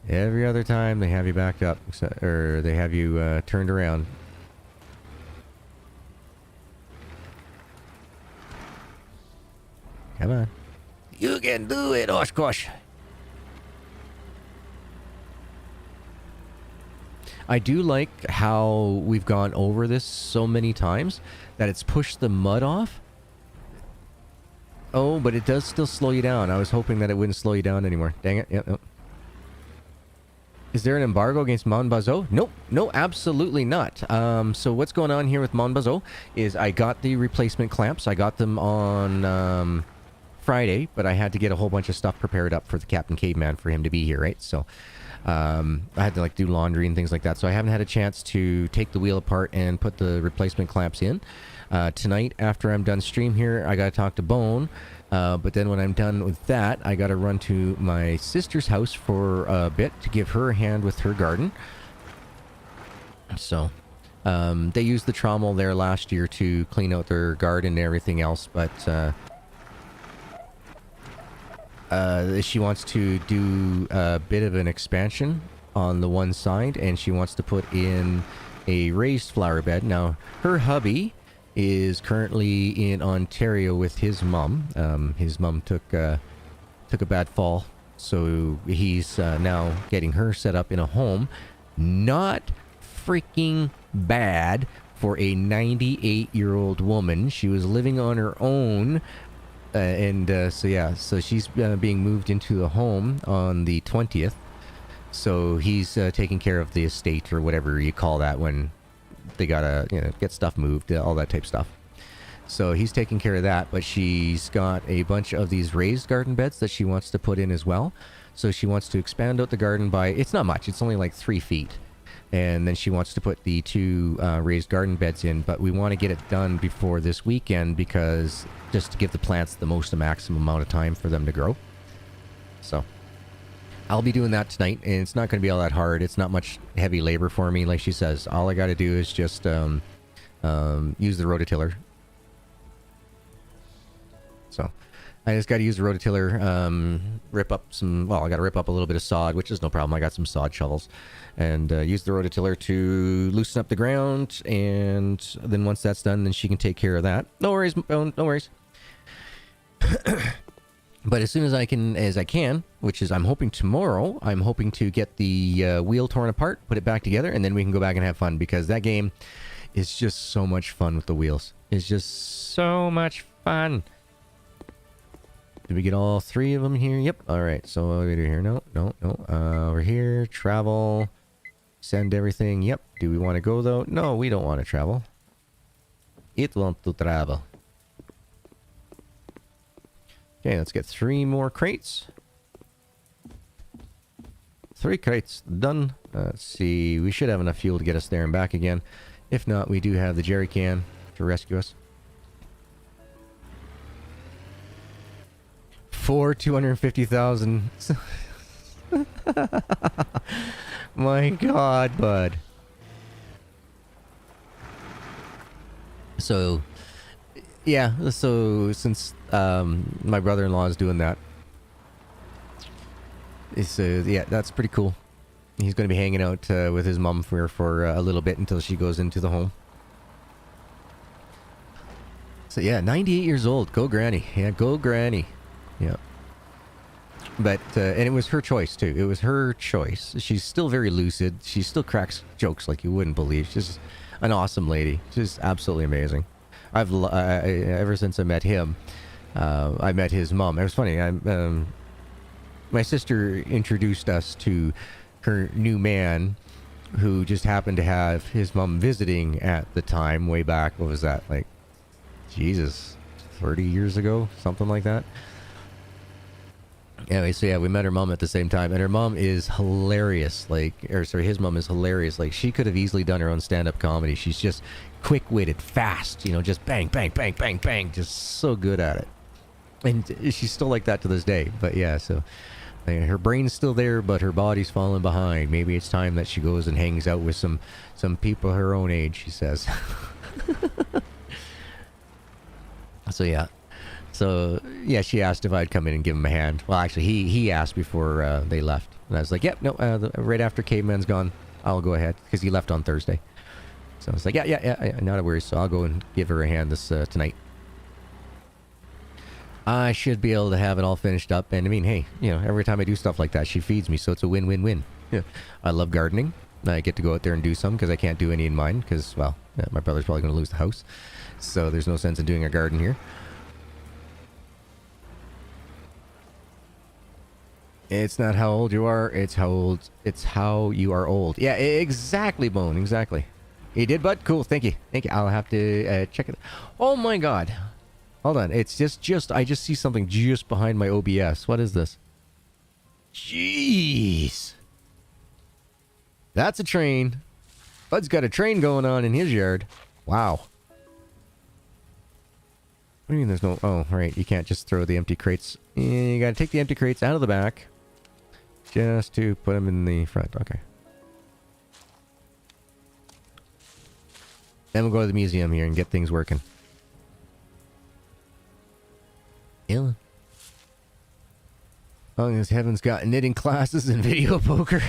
Every other time they have you backed up, or they have you turned around. Come on. You can do it, Oshkosh. I do like how we've gone over this so many times that it's pushed the mud off. Oh, but it does still slow you down. I was hoping that it wouldn't slow you down anymore. Dang it. Yep, yep. Is there an embargo against Monbazo? Nope. No, absolutely not. So what's going on here with Monbazo is I got the replacement clamps. I got them on Friday, but I had to get a whole bunch of stuff prepared up for the Captain Caveman for him to be here, right? So I had to like do laundry and things like that. So I haven't had a chance to take the wheel apart and put the replacement clamps in. Tonight, after I'm done stream here, I gotta talk to Bone. But then when I'm done with that, I gotta run to my sister's house for a bit to give her a hand with her garden. So, they used the trommel there last year to clean out their garden and everything else, but she wants to do a bit of an expansion on the one side, and she wants to put in a raised flower bed. Now, her hubby is currently in Ontario with his mom. His mom took a bad fall, so he's now getting her set up in a home Not freaking bad for a 98-year-old woman. She was living on her own. So she's being moved into a home on the 20th. So he's taking care of the estate or whatever you call that when they gotta, get stuff moved, all that type stuff. So he's taking care of that, but she's got a bunch of these raised garden beds that she wants to put in as well. So she wants to expand out the garden by, it's not much, it's only like 3 feet. And then she wants to put the 2 raised garden beds in, but we want to get it done before this weekend because just to give the plants the maximum amount of time for them to grow. So I'll be doing that tonight, and it's not going to be all that hard. It's not much heavy labor for me. Like she says, all I got to do is just use the rototiller. So I just got to use the rototiller, rip up some, well, I got to rip up a little bit of sod, which is no problem. I got some sod shovels, and use the rototiller to loosen up the ground, and then once that's done, then she can take care of that. No worries, no worries. But as soon as I can, which is I'm hoping tomorrow, I'm hoping to get the wheel torn apart, put it back together, and then we can go back and have fun, because that game is just so much fun with the wheels. It's just so much fun. Did we get all 3 of them here? Yep. All right. So what do we do here? No. Over here, travel, send everything. Yep. Do we want to go though? No, we don't want to travel. It wants to travel. Okay, let's get 3 more crates. 3 crates done. Let's see. We should have enough fuel to get us there and back again. If not, we do have the jerry can to rescue us. For 250,000. My God, bud. So, yeah. So since my brother-in-law is doing that, yeah, that's pretty cool. He's going to be hanging out with his mom for a little bit until she goes into the home. So yeah, 98 years old. Go granny. Yeah, go granny. Yeah. But, and it was her choice, too. It was her choice. She's still very lucid. She still cracks jokes like you wouldn't believe. She's an awesome lady. She's absolutely amazing. Ever since I met him, I met his mom. It was funny. My sister introduced us to her new man, who just happened to have his mom visiting at the time, way back. What was that? Like, Jesus, 30 years ago? Something like that. Anyway, so yeah, we met her mom at the same time, and her mom is hilarious. His mom is hilarious. Like, she could have easily done her own stand-up comedy. She's just quick-witted, fast, just bang, bang, bang, bang, bang, just so good at it. And she's still like that to this day. But yeah, so her brain's still there, but her body's falling behind. Maybe it's time that she goes and hangs out with some people her own age, she says. So yeah. So, yeah, she asked if I'd come in and give him a hand. Well, actually, he asked before they left. And I was like, yep, no, right after Caveman's gone, I'll go ahead. Because he left on Thursday. So I was like, yeah, not a worry. So I'll go and give her a hand this tonight. I should be able to have it all finished up. And I mean, hey, every time I do stuff like that, she feeds me. So it's a win-win-win. Yeah. I love gardening. I get to go out there and do some because I can't do any in mine. Because, well, my brother's probably going to lose the house. So there's no sense in doing a garden here. It's not how old you are, it's how you are old. Yeah, exactly, Bone, exactly. You did, bud? Cool, thank you. I'll have to check it. Oh my God. Hold on, it's I just see something just behind my OBS. What is this? Jeez. That's a train. Bud's got a train going on in his yard. Wow. What do you mean there's no... Oh, right, you can't just throw the empty crates. You gotta take the empty crates out of the back. Just to put them in the front. Okay. Then we'll go to the museum here and get things working. Yeah. Long as heaven's got knitting classes and video poker.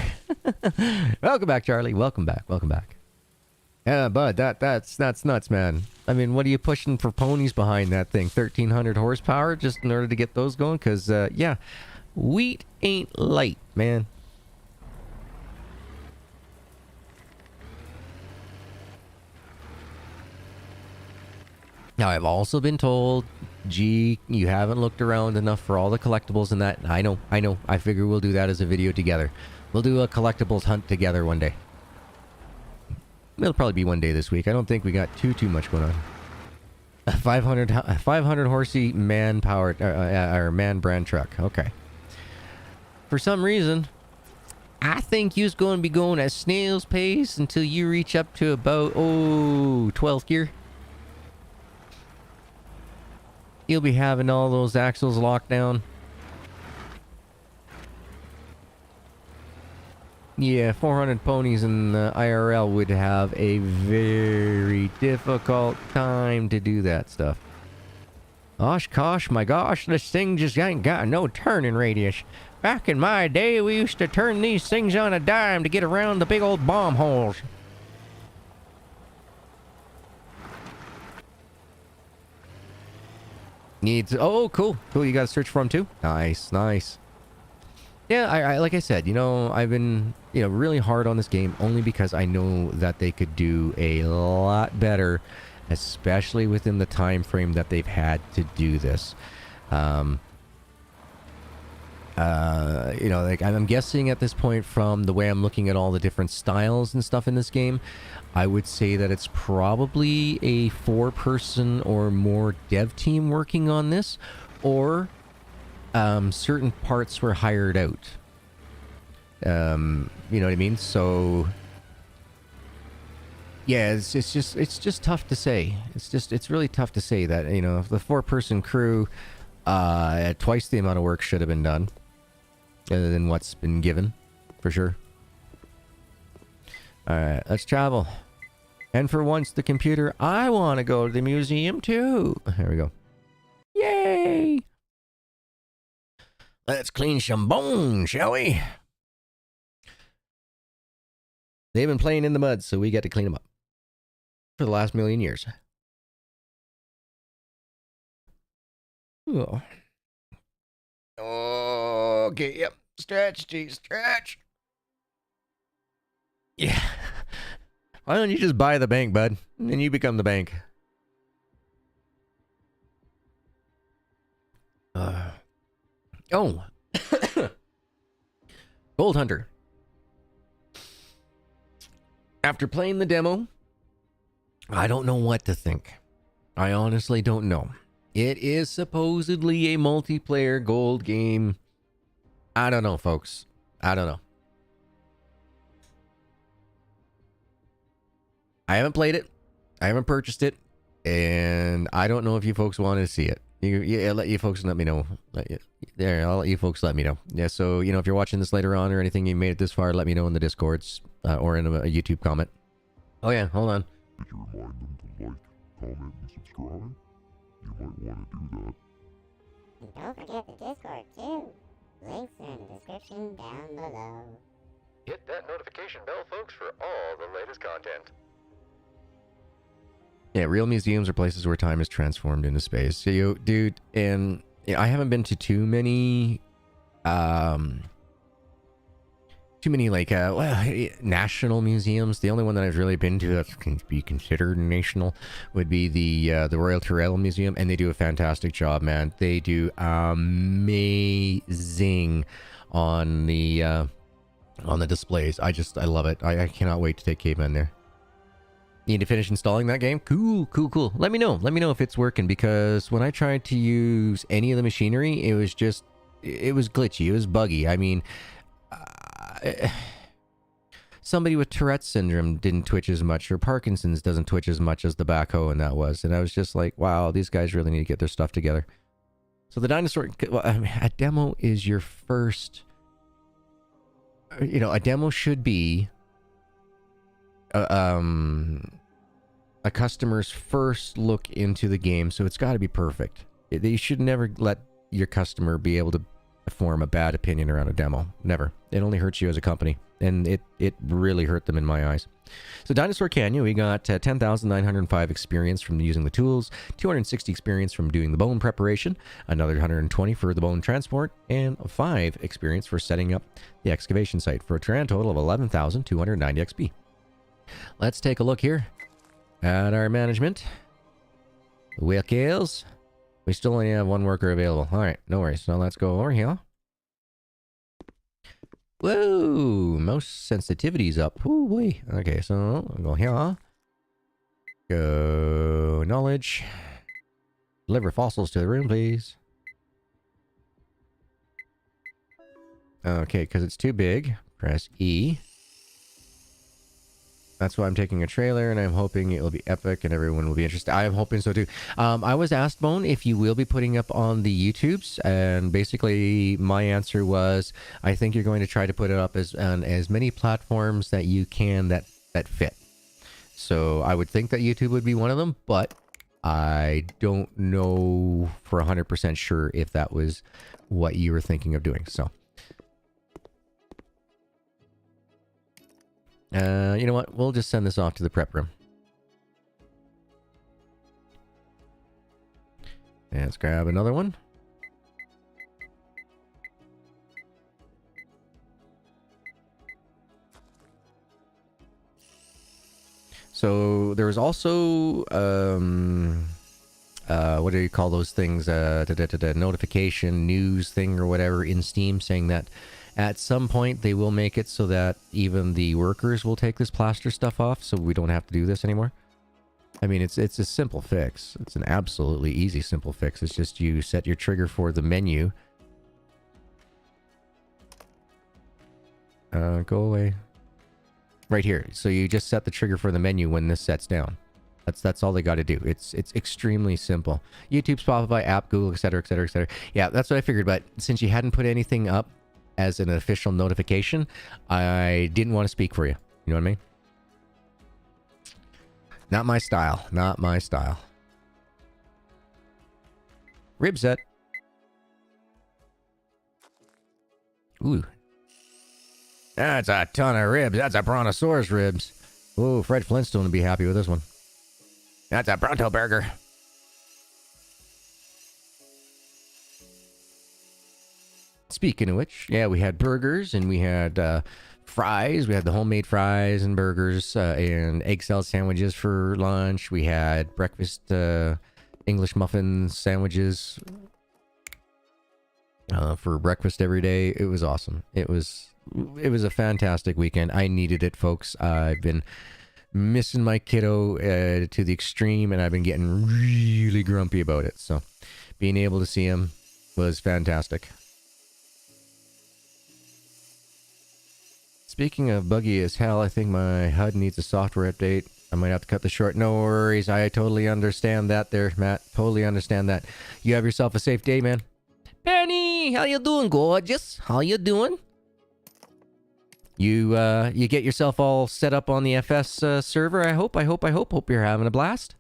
Welcome back, Charlie. Welcome back. Yeah, bud, that's nuts, man. I mean, what are you pushing for ponies behind that thing? 1,300 horsepower just in order to get those going? Because, yeah, wheat ain't light, man. Now, I've also been told, gee, you haven't looked around enough for all the collectibles and that. I know. I figure we'll do that as a video together. We'll do a collectibles hunt together one day. It'll probably be one day this week. I don't think we got too much going on. A 500 horsey man-powered, or man-brand truck. Okay. For some reason, I think you's going to be going at snail's pace until you reach up to about, 12th gear. You'll be having all those axles locked down. Yeah, 400 ponies in the IRL would have a very difficult time to do that stuff. Gosh, my gosh, this thing just ain't got no turning radius. Back in my day, we used to turn these things on a dime to get around the big old bomb holes. Oh, cool. You got to search for them too? Nice. Yeah, I like I said, I've been, really hard on this game only because I know that they could do a lot better, especially within the time frame that they've had to do this. Like I'm guessing at this point from the way I'm looking at all the different styles and stuff in this game, I would say that it's probably a 4-person or more dev team working on this, or certain parts were hired out. You know what I mean? So yeah, it's just tough to say. It's really tough to say that, if the 4-person crew, twice the amount of work should have been done than what's been given, for sure. Alright, let's travel. And for once, the computer, I want to go to the museum too. There we go. Yay! Let's clean some bones, shall we? They've been playing in the mud, so we get to clean them up. For the last million years. Oh. Okay, yep. Stretch, geez, stretch. Yeah. Why don't you just buy the bank, bud? And then you become the bank. Oh. Gold Hunter. After playing the demo, I don't know what to think. I honestly don't know. It is supposedly a multiplayer gold game. I don't know, folks. I don't know. I haven't played it. I haven't purchased it. And I don't know if you folks want to see it. I'll let you folks let me know. I'll let you folks let me know. Yeah, so, if you're watching this later on or anything, you made it this far, let me know in the Discords or in a YouTube comment. Oh, yeah, hold on. Did you remind them to like, comment, and subscribe? You might want to do that. And don't forget the Discord, too. Links are in the description down below. Hit that notification bell, folks, for all the latest content. Yeah, real museums are places where time is transformed into space. So, dude, and I haven't been to too many national museums. The only one that I've really been to that can be considered national would be the Royal Tyrrell Museum, and they do a fantastic job, man. They do amazing on the displays. I love it. I cannot wait to take Caveman there. Need to finish installing that game? Cool. Let me know if it's working, because when I tried to use any of the machinery, it was glitchy. It was buggy. I mean, somebody with Tourette's syndrome didn't twitch as much, or Parkinson's doesn't twitch as much as the backhoe, and that was. And I was just like, wow, these guys really need to get their stuff together. So the dinosaur, a demo is your first, a demo should be a customer's first look into the game, so it's got to be perfect. You should never let your customer be able to form a bad opinion around a demo. Never. It only hurts you as a company, and it really hurt them in my eyes. So Dinosaur Canyon, we got 10,905 experience from using the tools, 260 experience from doing the bone preparation, another 120 for the bone transport, and 5 experience for setting up the excavation site, for a grand total of 11,290 XP. Let's take a look here at our management. Whale kills. We still only have one worker available. Alright, no worries. So let's go over here. Whoa! Mouse sensitivity's up. Ooh, boy. Okay, so I'll go here. Go knowledge. Deliver fossils to the room, please. Okay, because it's too big. Press E. That's why I'm taking a trailer, and I'm hoping it will be epic and everyone will be interested. I am hoping so too. I was asked, Bone, if you will be putting up on the YouTubes, and basically my answer was, I think you're going to try to put it up on as many platforms that you can that fit. So I would think that YouTube would be one of them, but I don't know for 100% sure if that was what you were thinking of doing. So. You know what? We'll just send this off to the prep room. And let's grab another one. So there was also what do you call those things? Notification news thing or whatever in Steam saying that at some point they will make it so that even the workers will take this plaster stuff off, so we don't have to do this anymore. I mean, it's a simple fix. It's an absolutely easy simple fix. It's just you set your trigger for the menu. Go away. Right here. So you just set the trigger for the menu when this sets down. That's all they got to do. It's extremely simple. YouTube, Spotify, app, Google, etc., etc., etc. Yeah, that's what I figured. But since you hadn't put anything up as an official notification, I didn't want to speak for you. You know what I mean? Not my style. Not my style. Rib set. Ooh. That's a ton of ribs. That's a brontosaurus ribs. Ooh, Fred Flintstone would be happy with this one. That's a Bronto burger. Speaking of which, yeah, we had burgers and we had fries. We had the homemade fries and burgers and egg salad sandwiches for lunch. We had breakfast English muffin sandwiches for breakfast every day. It was awesome. It was a fantastic weekend. I needed it, folks. I've been missing my kiddo to the extreme, and I've been getting really grumpy about it. So being able to see him was fantastic. Speaking of buggy as hell, I think my HUD needs a software update. I might have to cut this short. No worries. I totally understand that there, Matt. Totally understand that. You have yourself a safe day, man. Penny, how you doing, gorgeous? How you doing? You get yourself all set up on the FS server, I hope. Hope you're having a blast.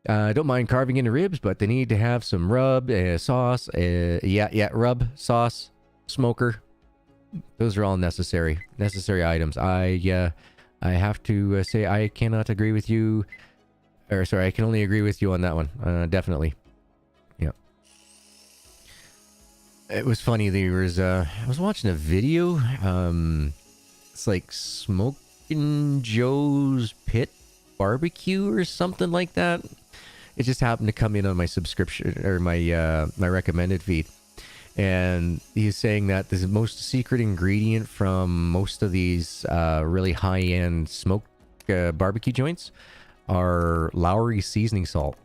I don't mind carving into ribs, but they need to have some rub, sauce, rub, sauce, smoker. Those are all necessary items. I have to say I cannot agree with you. Or sorry, I can only agree with you on that one. Definitely. Yeah. It was funny. There was I was watching a video. It's like Smoking Joe's Pit Barbecue or something like that. It just happened to come in on my subscription or my my recommended feed. And he's saying that the most secret ingredient from most of these really high-end smoked barbecue joints are Lowry seasoning salt.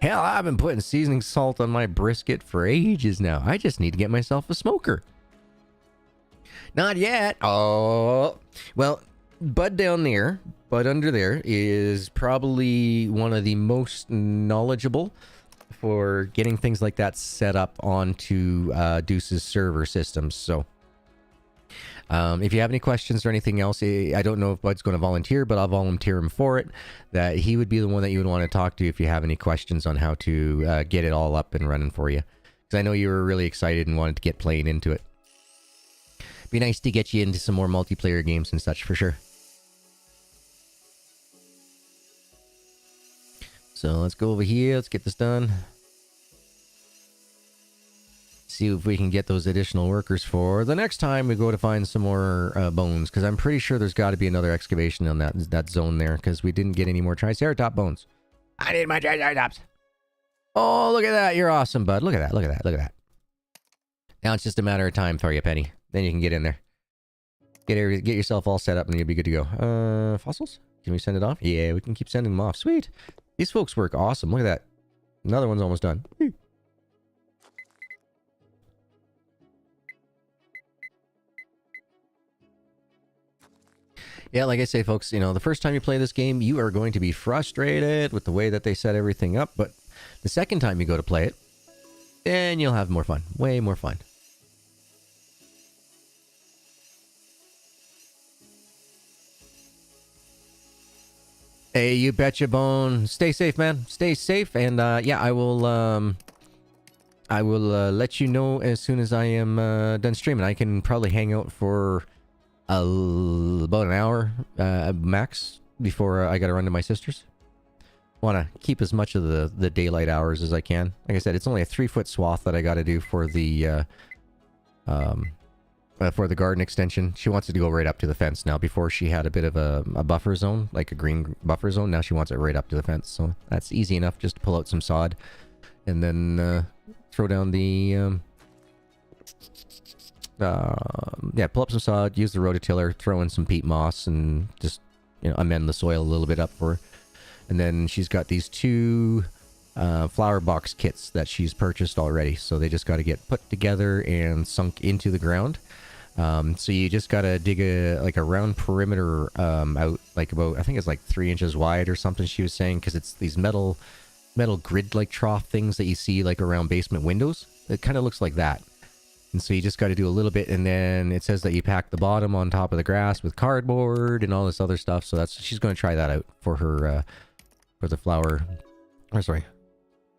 Hell, I've been putting seasoning salt on my brisket for ages now. I just need to get myself a smoker. Not yet. Oh, well, Bud down there, Bud under there, is probably one of the most knowledgeable for getting things like that set up onto Deuce's server systems. So if you have any questions or anything else, I don't know if Bud's going to volunteer, but I'll volunteer him for it. That he would be the one that you would want to talk to if you have any questions on how to get it all up and running for you. Because I know you were really excited and wanted to get playing into it. Be nice to get you into some more multiplayer games and such for sure. So let's go over here. Let's get this done. See if we can get those additional workers for the next time we go to find some more bones. Because I'm pretty sure there's got to be another excavation on that zone there. Because we didn't get any more Triceratops bones. I need my Triceratops. Oh, look at that. You're awesome, bud. Look at that. Look at that. Look at that. Now it's just a matter of time for you, Penny. Then you can get in there. Get yourself all set up and you'll be good to go. Fossils? Can we send it off? Yeah, we can keep sending them off. Sweet. These folks work awesome. Look at that. Another one's almost done. Yeah, like I say, folks, you know, the first time you play this game, you are going to be frustrated with the way that they set everything up. But the second time you go to play it, then you'll have more fun. Way more fun. Hey, you betcha, Bone. Stay safe, man. Stay safe. And yeah, I will let you know as soon as I am done streaming. I can probably hang out for about an hour max before I gotta run to my sister's. Want to keep as much of the daylight hours as I can. Like I said, it's only a 3-foot swath that I gotta do for the garden extension. She wants it to go right up to the fence now. Before she had a bit of a buffer zone, like a green buffer zone. Now she wants it right up to the fence. So that's easy enough. Just to pull out some sod and then throw down the yeah, pull up some sod, use the rototiller, throw in some peat moss, and just, you know, amend the soil a little bit up for her. And then she's got these 2 flower box kits that she's purchased already, so they just got to get put together and sunk into the ground. So you just got to dig a round perimeter out, like about, I think it's like 3 inches wide or something she was saying, because it's these metal grid like trough things that you see like around basement windows. It kind of looks like that. And so you just got to do a little bit, and then it says that you pack the bottom on top of the grass with cardboard and all this other stuff. So she's going to try that out for her for the flower. Oh, sorry,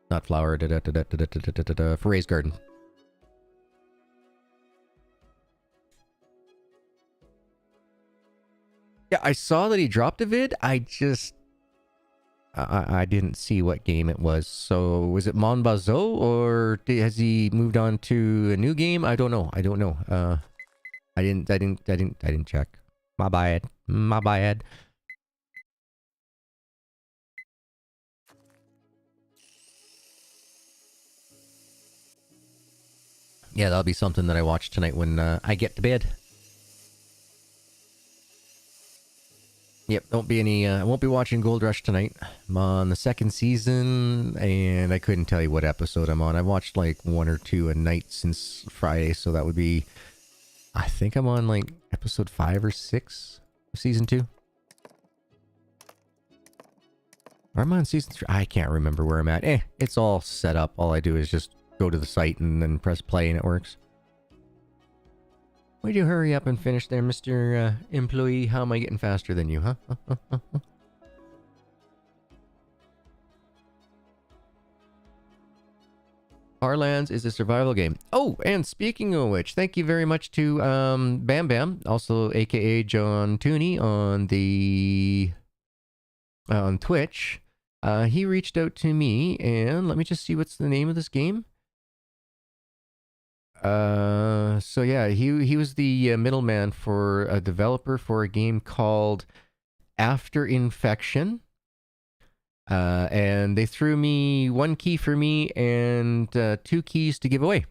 not flower. For raised garden. Yeah, I saw that he dropped a vid. I didn't see what game it was. So was it Monbazo, or has he moved on to a new game? I don't know. I didn't check. My bad. My bad. Yeah, that'll be something that I watch tonight when I get to bed. Yep, don't be any, I won't be watching Gold Rush tonight. I'm on the 2nd season, and I couldn't tell you what episode I'm on. I've watched like 1 or 2 a night since Friday, so that would be, I think I'm on like episode 5 or 6 of season 2. Or am I on season 3? I can't remember where I'm at. It's all set up. All I do is just go to the site and then press play and it works. Why'd you hurry up and finish there, Mr. Employee? How am I getting faster than you, huh? Farlands is a survival game. Oh, and speaking of which, thank you very much to Bam Bam, also aka John Tooney on the on Twitch. He reached out to me, and let me just see what's the name of this game. So yeah, he was the middleman for a developer for a game called After Infection. And they threw me 1 key for me and 2 keys to give away.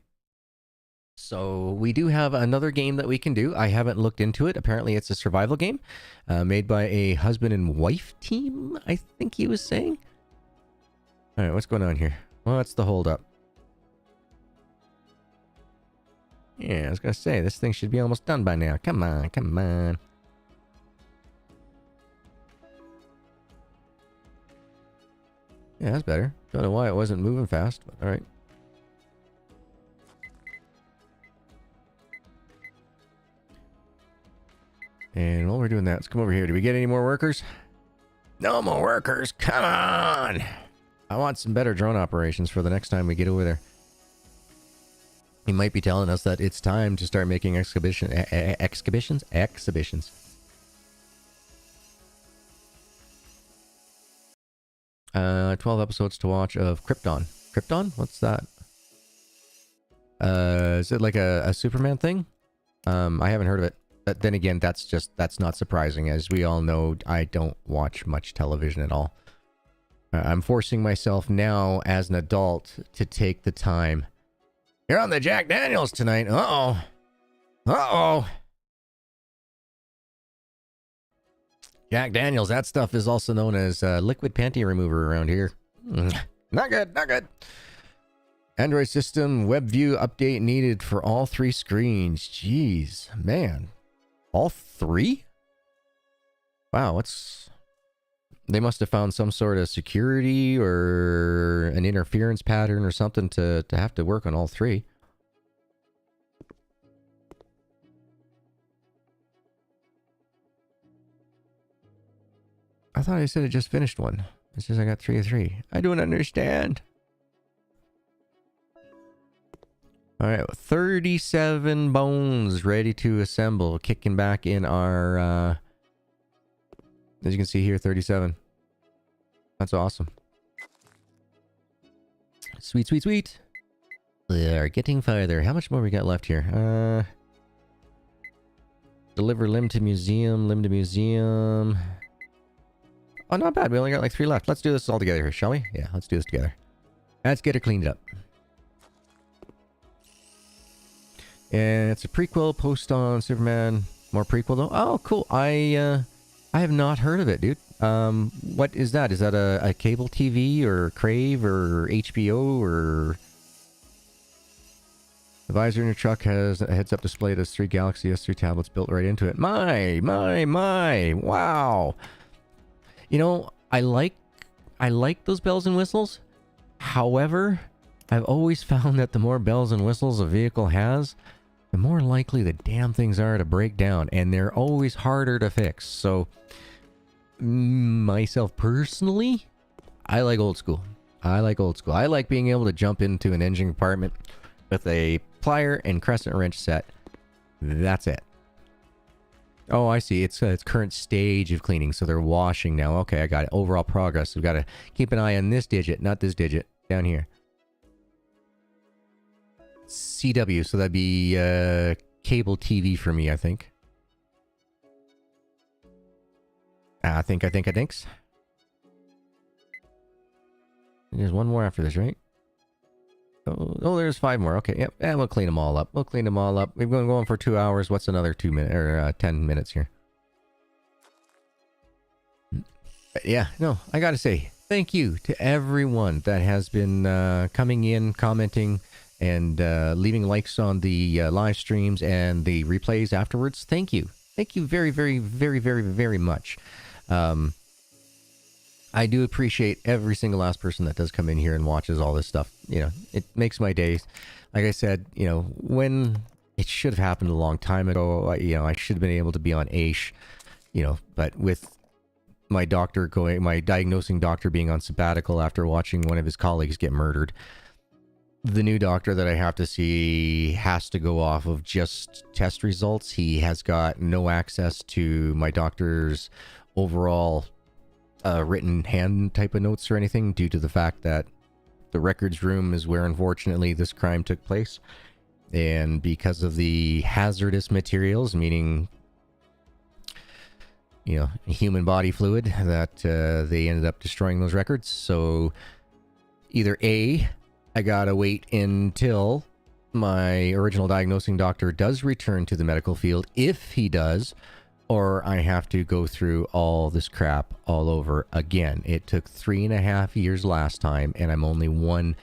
So we do have another game that we can do. I haven't looked into it. Apparently it's a survival game made by a husband and wife team, I think he was saying. All right, what's going on here? What's the holdup? Yeah, I was going to say, this thing should be almost done by now. Come on, come on. Yeah, that's better. Don't know why it wasn't moving fast, but alright. And while we're doing that, let's come over here. Do we get any more workers? No more workers! Come on! I want some better drone operations for the next time we get over there. He might be telling us that it's time to start making exhibitions. 12 episodes to watch of Krypton. Krypton? What's that? Is it like a Superman thing? I haven't heard of it. But then again, that's not surprising. As we all know, I don't watch much television at all. I'm forcing myself now as an adult to take the time. You're on the Jack Daniels tonight. Uh-oh. Uh-oh. Jack Daniels, that stuff is also known as liquid panty remover around here. Not good, not good. Android system web view update needed for all 3 screens. Jeez, man. All 3? Wow, what's... They must have found some sort of security or an interference pattern or something to have to work on all 3. I thought I said I just finished one. It says I got 3 of 3. I don't understand. Alright, 37 bones ready to assemble. Kicking back in our... as you can see here, 37. That's awesome. Sweet, sweet, sweet. We are getting farther. How much more we got left here? Deliver limb to museum, limb to museum. Oh, not bad. We only got like 3 left. Let's do this all together here, shall we? Yeah, let's do this together. Let's get it cleaned up. And it's a prequel, post on Superman. More prequel though. Oh, cool. I have not heard of it, dude. What is that? Is that a cable TV or Crave or HBO or... The visor in your truck has a heads-up display that has 3 Galaxy S3 tablets built right into it. My! Wow! You know, I like those bells and whistles. However, I've always found that the more bells and whistles a vehicle has, the more likely the damn things are to break down, and they're always harder to fix. So, myself personally, I like old school. I like being able to jump into an engine compartment with a plier and crescent wrench set. That's it. Oh, I see. It's current stage of cleaning, so they're washing now. Okay, I got it. Overall progress. We've got to keep an eye on this digit, not this digit. Down here. CW, so that'd be cable TV for me, I think. I think. There's one more after this, right? Oh, there's 5 more. Okay, yep. And we'll clean them all up. We've been going for 2 hours. What's another 2 minutes or 10 minutes here? But yeah, no, I gotta say thank you to everyone that has been coming in, commenting, and leaving likes on the live streams and the replays afterwards. Thank you very, very, very, very, very much. I do appreciate every single last person that does come in here and watches all this stuff. You know, it makes my days. Like I said, you know, when it should have happened a long time ago, you know, I should have been able to be on AISH, you know, but with my diagnosing doctor being on sabbatical after watching one of his colleagues get murdered, the new doctor that I have to see has to go off of just test results. He has got no access to my doctor's overall written hand type of notes or anything, due to the fact that the records room is where unfortunately this crime took place, and because of the hazardous materials, meaning, you know, human body fluid, that they ended up destroying those records. So either A, I gotta wait until my original diagnosing doctor does return to the medical field, if he does, or I have to go through all this crap all over again. It took 3.5 years last time, and I'm only 1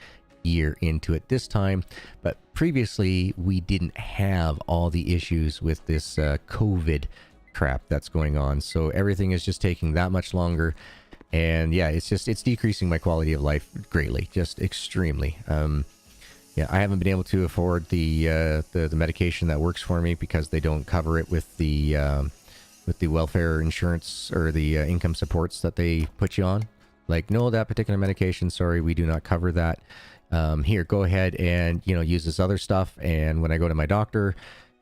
year into it this time. But previously, we didn't have all the issues with this COVID crap that's going on. So everything is just taking that much longer. And yeah, it's decreasing my quality of life greatly, just extremely. Yeah, I haven't been able to afford the medication that works for me because they don't cover it with the welfare insurance or the income supports that they put you on. Like, no, that particular medication, sorry, we do not cover that. Here, go ahead and, you know, use this other stuff. And when I go to my doctor,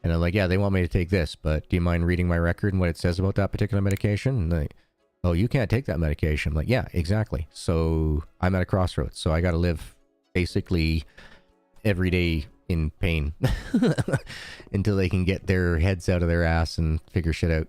and I'm like, yeah, they want me to take this, but do you mind reading my record and what it says about that particular medication? And they, oh, you can't take that medication. I'm like, yeah, exactly. So I'm at a crossroads. So I got to live basically every day in pain until they can get their heads out of their ass and figure shit out.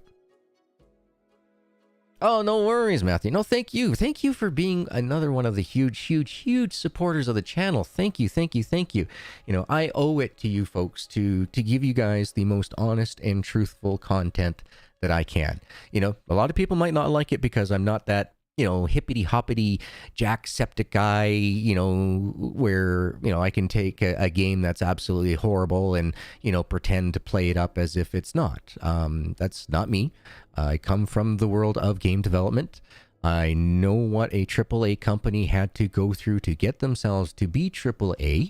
Oh, no worries, Matthew. No, thank you. Thank you for being another one of the huge supporters of the channel. Thank you, thank you, thank you. You know, I owe it to you folks to give you guys the most honest and truthful content that I can. You know, a lot of people might not like it because I'm not that, you know, hippity hoppity Jacksepticeye guy, you know, where, you know, I can take a game that's absolutely horrible and, you know, pretend to play it up as if it's not. That's not me. I come from the world of game development. I know what a AAA company had to go through to get themselves to be AAA.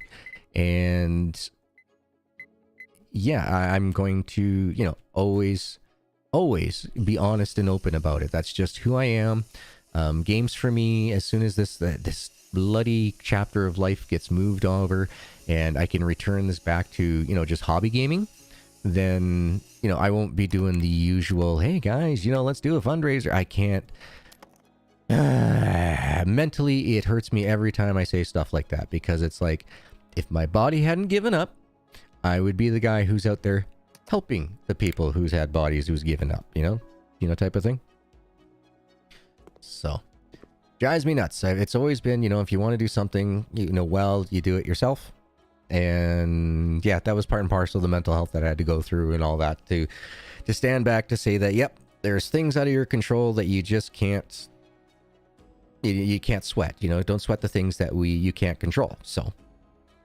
And yeah, I'm going to, you know, always be honest and open about it. That's just who I am. Games for me, as soon as this bloody chapter of life gets moved over and I can return this back to, you know, just hobby gaming, then, you know, I won't be doing the usual, hey guys, you know, let's do a fundraiser. I can't. Mentally, it hurts me every time I say stuff like that, because it's like, if my body hadn't given up, I would be the guy who's out there helping the people who's had bodies who's given up, you know, type of thing. So, drives me nuts. It's always been, you know, if you want to do something, you know, well, you do it yourself. And yeah, that was part and parcel of the mental health that I had to go through and all that, to stand back to say that, yep, there's things out of your control that you just can't, you can't sweat, you know, don't sweat the things that you can't control. So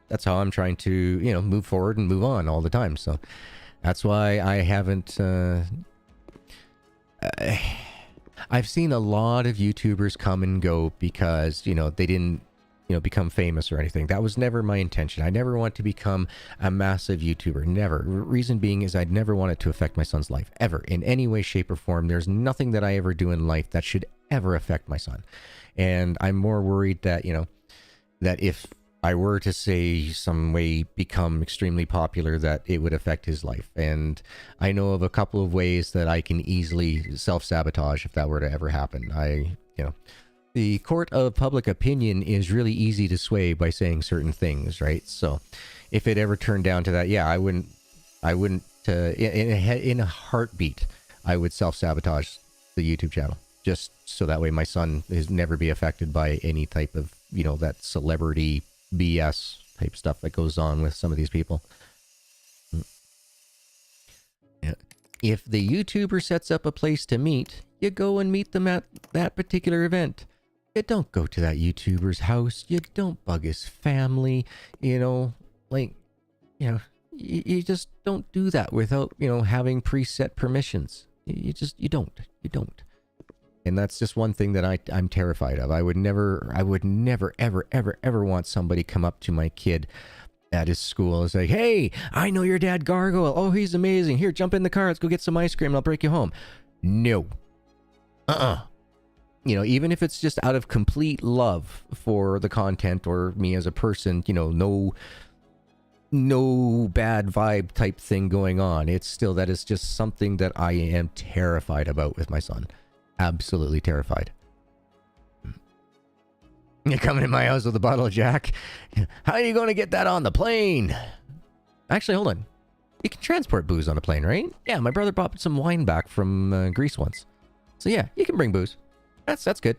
that's how I'm trying to, you know, move forward and move on all the time. So that's why I haven't, I've seen a lot of YouTubers come and go because, you know, they didn't, you know, become famous or anything. That was never my intention. I never want to become a massive YouTuber. Never. Reason being is I'd never want it to affect my son's life, ever, in any way, shape, or form. There's nothing that I ever do in life that should ever affect my son. And I'm more worried that, you know, that if I were to say some way become extremely popular, that it would affect his life. And I know of a couple of ways that I can easily self-sabotage if that were to ever happen. You know, the court of public opinion is really easy to sway by saying certain things, right? So if it ever turned down to that, yeah, I wouldn't, in a heartbeat, I would self-sabotage the YouTube channel, just so that way my son is never be affected by any type of, you know, that celebrity BS type stuff that goes on with some of these people. Yeah. If the YouTuber sets up a place to meet, you go and meet them at that particular event. You don't go to that YouTuber's house. You don't bug his family. You know, like, you know, you just don't do that without, you know, having preset permissions. You don't. And that's just one thing that I'm terrified of. I would never, ever want somebody come up to my kid at his school and say, hey, I know your dad Gargoyle. Oh, he's amazing. Here, jump in the car. Let's go get some ice cream and I'll break you home. No. You know, even if it's just out of complete love for the content or me as a person, you know, no bad vibe type thing going on. It's still, that is just something that I am terrified about with my son. Absolutely terrified. You're coming in my house with a bottle of Jack. How are you going to get that on the plane? Actually, hold on. You can transport booze on a plane, right? Yeah, my brother brought some wine back from Greece once. So yeah, you can bring booze. That's good.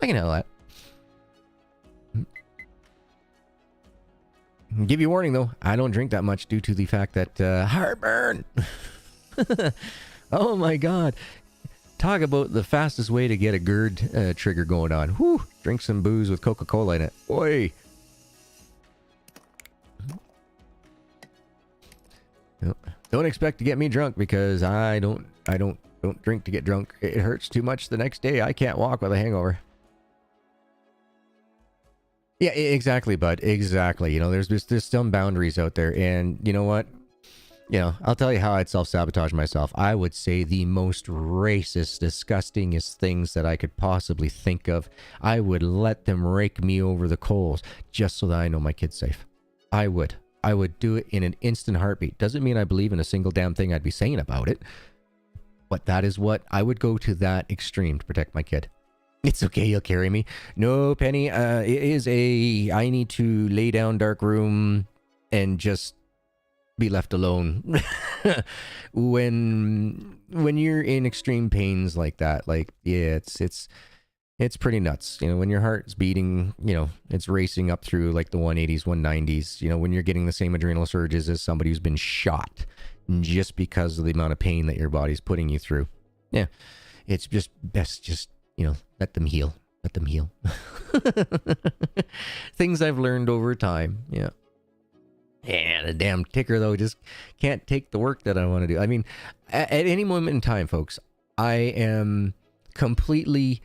I can handle that. Give you a warning though, I don't drink that much due to the fact that heartburn. Oh my god. Talk about the fastest way to get a GERD trigger going on. Whew, drink some booze with Coca-Cola in it. Oi. Don't expect to get me drunk because I don't drink to get drunk. It hurts too much the next day. I can't walk with a hangover. Yeah, exactly, bud. Exactly. You know, there's some boundaries out there, and you know what? You know, I'll tell you how I'd self-sabotage myself. I would say the most racist, disgustingest things that I could possibly think of. I would let them rake me over the coals just so that I know my kid's safe. I would do it in an instant heartbeat. Doesn't mean I believe in a single damn thing I'd be saying about it. But that is what I would go to, that extreme to protect my kid. It's okay, you'll carry me. No, Penny, it is I need to lay down dark room and just be left alone when you're in extreme pains like that. Like, yeah, it's pretty nuts. You know, when your heart's beating, you know, it's racing up through like the 180s, 190s, you know, when you're getting the same adrenal surges as somebody who's been shot just because of the amount of pain that your body's putting you through. Yeah. It's just best just, you know, let them heal. Let them heal. Things I've learned over time. Yeah. Yeah, the damn ticker, though, just can't take the work that I want to do. I mean, at any moment in time, folks, I am completely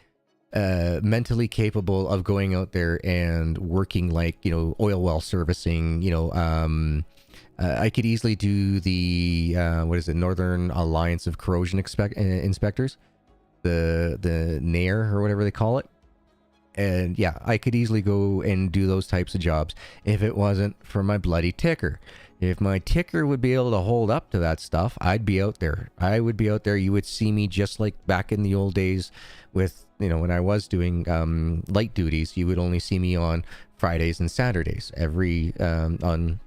mentally capable of going out there and working like, you know, oil well servicing, you know, I could easily do the, what is it, Northern Alliance of Corrosion Inspectors, the NAIR or whatever they call it. And yeah, I could easily go and do those types of jobs if it wasn't for my bloody ticker. If my ticker would be able to hold up to that stuff, I'd be out there. I would be out there. You would see me just like back in the old days with, you know, when I was doing light duties. You would only see me on Fridays and Saturdays. On,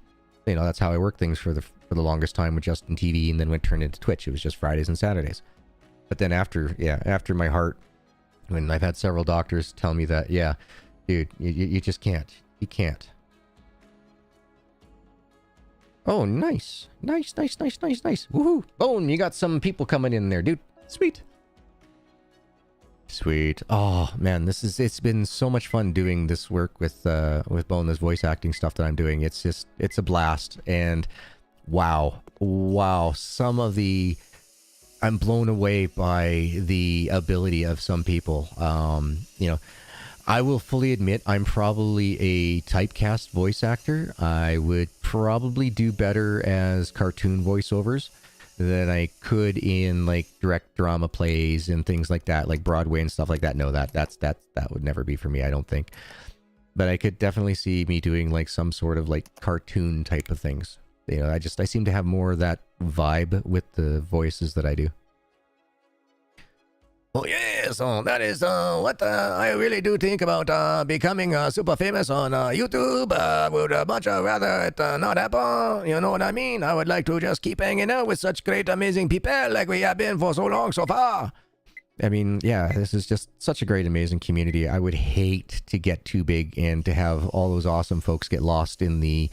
you know, that's how I worked things for the longest time with Justin TV, and then when it turned into Twitch, it was just Fridays and Saturdays. But then after my heart, when I've had several doctors tell me that, yeah, dude, you just can't. You can't. Oh, nice. Nice. Woohoo. Bone, you got some people coming in there, dude. Sweet. Oh, man, it's been so much fun doing this work with Bone, this voice acting stuff that I'm doing. It's a blast. And wow, some of the... I'm blown away by the ability of some people. You know, I will fully admit I'm probably a typecast voice actor. I would probably do better as cartoon voiceovers than I could in like direct drama plays and things like that, like Broadway and stuff like that. No, that would never be for me, I don't think. But I could definitely see me doing like some sort of like cartoon type of things. You know, I seem to have more of that vibe with the voices that I do. Oh yeah, so that is what I really do think about becoming super famous on YouTube. Would much rather it not happen, you know what I mean? I would like to just keep hanging out with such great, amazing people like we have been for so long so far. I mean, yeah, this is just such a great, amazing community. I would hate to get too big and to have all those awesome folks get lost in the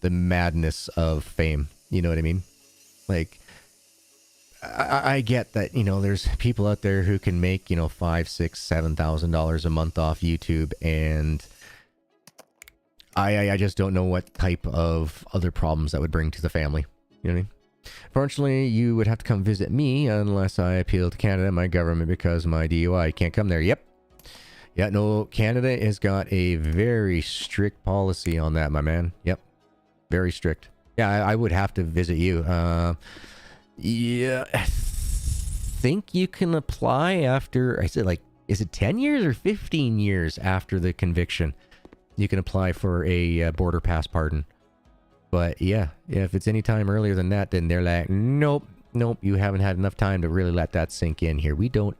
madness of fame. You know what I mean? Like, I get that, you know, there's people out there who can make, you know, $5,000, $6,000, $7,000 a month off YouTube, and I just don't know what type of other problems that would bring to the family. You know what I mean? Fortunately, you would have to come visit me unless I appeal to Canada and my government because my DUI can't come there. Yep. Yeah, no, Canada has got a very strict policy on that, my man. Yep. Very strict. Yeah, I would have to visit you. Yeah, I think you can apply after, is it 10 years or 15 years after the conviction? You can apply for a border pass pardon. But yeah, if it's any time earlier than that, then they're like, nope, you haven't had enough time to really let that sink in here. We don't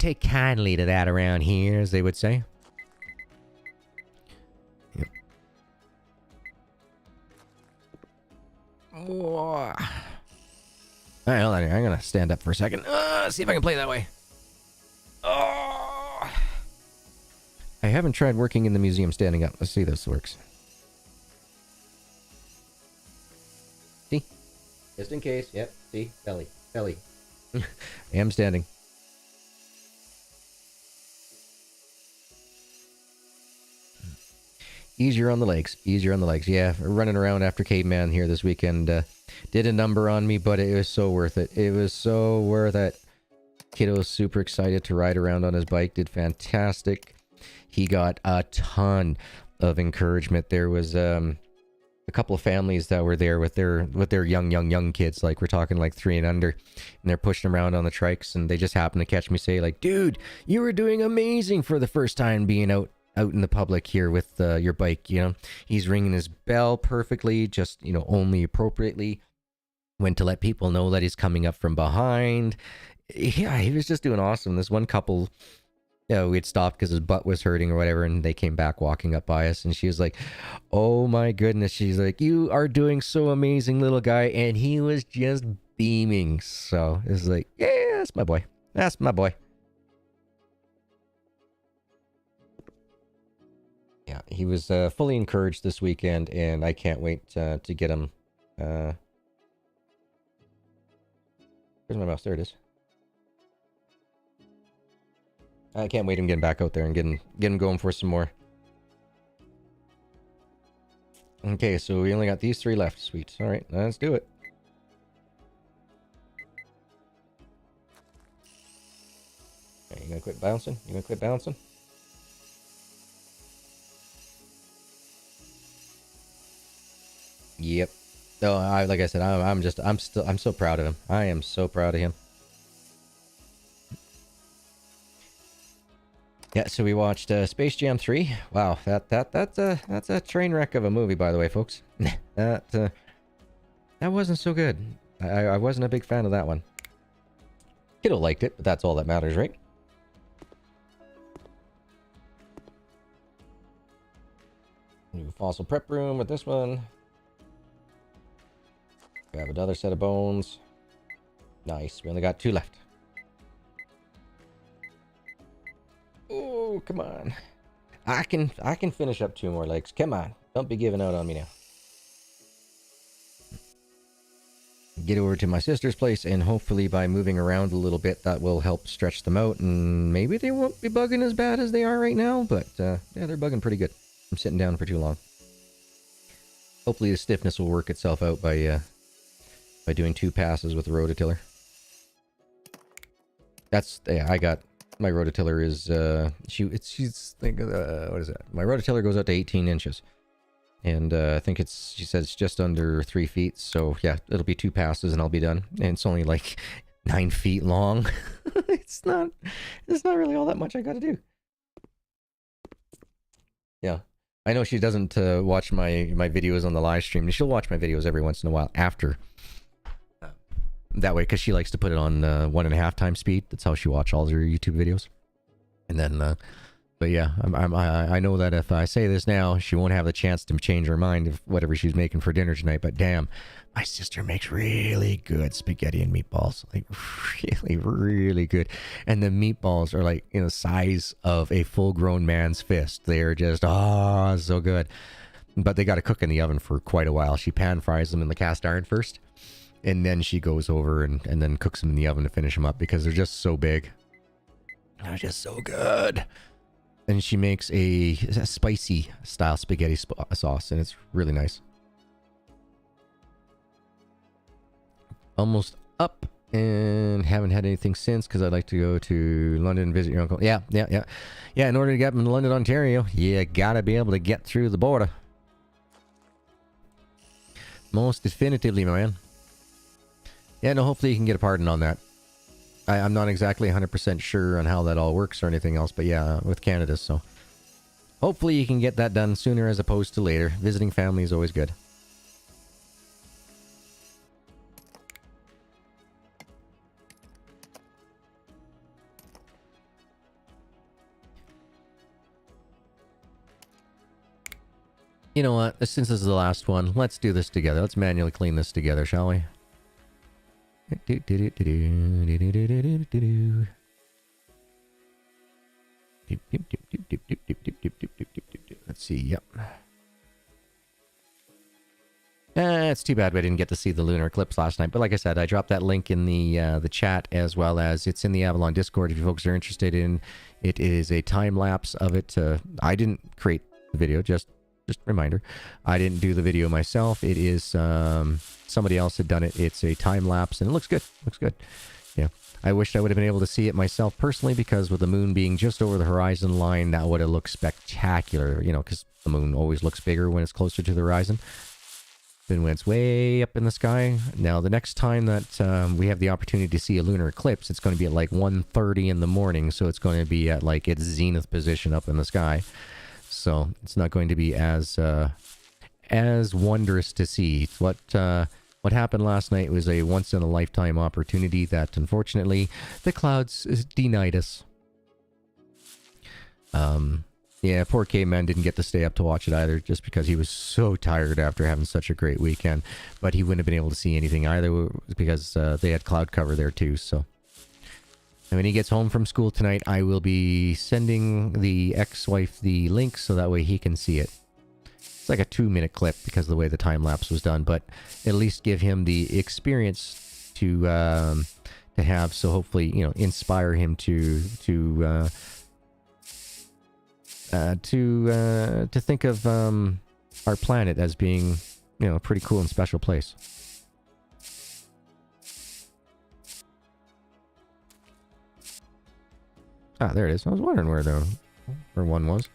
take kindly to that around here, as they would say. Yep. All right, hold on here. I'm gonna stand up for a second. See if I can play that way. Oh. I haven't tried working in the museum standing up. Let's see if this works. See? Just in case. Yep. See? Belly. I am standing. Easier on the legs. Yeah, running around after Caveman here this weekend did a number on me, but it was so worth it. Kiddo was super excited to ride around on his bike. Did fantastic. He got a ton of encouragement. There was a couple of families that were there with their young kids. Like, we're talking like 3 and under, and they're pushing around on the trikes, and they just happened to catch me say like, dude, you were doing amazing for the first time being out in the public here with your bike. You know, he's ringing his bell perfectly, just, you know, only appropriately when to let people know that he's coming up from behind. Yeah, he was just doing awesome. This one couple, Yeah, we had stopped because his butt was hurting or whatever, and they came back walking up by us, and she was like, "Oh my goodness!" She's like, "You are doing so amazing, little guy," and he was just beaming. So it's like, "Yeah, that's my boy. That's my boy." Yeah, he was fully encouraged this weekend, and I can't wait to get him. Where's my mouse? There it is. I can't wait him getting back out there and get him going for some more. Okay, so we only got these 3 left. Sweet. All right, let's do it. Okay, you gonna quit bouncing? You gonna quit bouncing? Yep. No, like I said, I'm so proud of him. I am so proud of him. Yeah, so we watched Space Jam 3. Wow, that's a train wreck of a movie, by the way, folks. that wasn't so good. I wasn't a big fan of that one. Kiddo liked it, but that's all that matters, right? New fossil prep room with this one. We have another set of bones. Nice. We only got 2 left. Oh, come on. I can finish up 2 more legs. Come on. Don't be giving out on me now. Get over to my sister's place, and hopefully by moving around a little bit, that will help stretch them out, and maybe they won't be bugging as bad as they are right now, but yeah, they're bugging pretty good. I'm sitting down for too long. Hopefully the stiffness will work itself out by doing 2 passes with the rototiller. That's, yeah, I got... My rototiller is, she's like, what is that? My rototiller goes out to 18 inches. And I think she says it's just under 3 feet. So yeah, it'll be 2 passes and I'll be done. And it's only like 9 feet long. It's not really all that much I gotta do. Yeah. I know she doesn't watch my videos on the live stream. She'll watch my videos every once in a while after. That way, because she likes to put it on 1.5 times speed. That's how she watches all her YouTube videos. And then, but yeah, I know that if I say this now, she won't have the chance to change her mind of whatever she's making for dinner tonight. But damn, my sister makes really good spaghetti and meatballs. Like, really, really good. And the meatballs are like, the size of a full-grown man's fist. They're just, so good. But they got to cook in the oven for quite a while. She pan fries them in the cast iron first. And then she goes over and then cooks them in the oven to finish them up because they're just so big. They're just so good. And she makes a spicy style spaghetti sauce, and it's really nice. Almost up, and haven't had anything since because I'd like to go to London and visit your uncle. Yeah. In order to get from London, Ontario, you gotta be able to get through the border. Most definitively, my man. Yeah, no, hopefully you can get a pardon on that. I'm not exactly 100% sure on how that all works or anything else, but yeah, with Canada, so. Hopefully you can get that done sooner as opposed to later. Visiting family is always good. You know what? Since this is the last one, let's do this together. Let's manually clean this together, shall we? Let's see. Yep. It's too bad I didn't get to see the lunar eclipse last night. But like I said, I dropped that link in the chat, as well as it's in the Avalon Discord if you folks are interested in. It is a time lapse of it. I didn't create the video, just reminder. I didn't do the video myself. It is somebody else had done it. It's a time lapse and it looks good. Looks good. Yeah. I wished I would have been able to see it myself personally, because with the moon being just over the horizon line, that would have looked spectacular, because the moon always looks bigger when it's closer to the horizon than when it's way up in the sky. Now, the next time that we have the opportunity to see a lunar eclipse, it's going to be at like 1:30 in the morning, so it's going to be at like its zenith position up in the sky. So it's not going to be as wondrous to see. What happened last night was a once-in-a-lifetime opportunity that, unfortunately, the clouds denied us. Yeah, poor caveman didn't get to stay up to watch it either, just because he was so tired after having such a great weekend. But he wouldn't have been able to see anything either, because they had cloud cover there too. So, and when he gets home from school tonight, I will be sending the ex-wife the link so that way he can see it. It's like a 2-minute clip because of the way the time lapse was done, but at least give him the experience to have. So hopefully, inspire him to think of our planet as being, a pretty cool and special place. Ah, there it is. I was wondering where one was.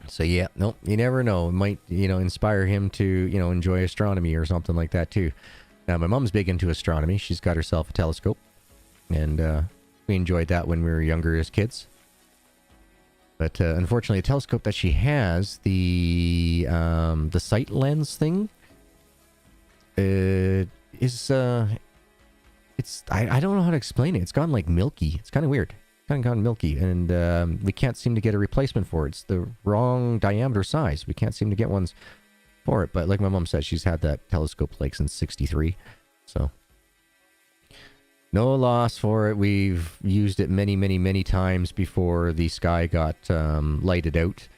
So yeah, nope, you never know. It might, inspire him to, enjoy astronomy or something like that too. Now, my mom's big into astronomy. She's got herself a telescope. And we enjoyed that when we were younger as kids. But unfortunately, the telescope that she has, the sight lens thing, is it's I don't know how to explain it. It's gone like milky. It's kind of weird. Kind of gone milky, and we can't seem to get a replacement for it. It's the wrong diameter size. We can't seem to get ones for it. But like my mom said, she's had that telescope like since '63, so. No loss for it. We've used it many, many, many times before the sky got lighted out.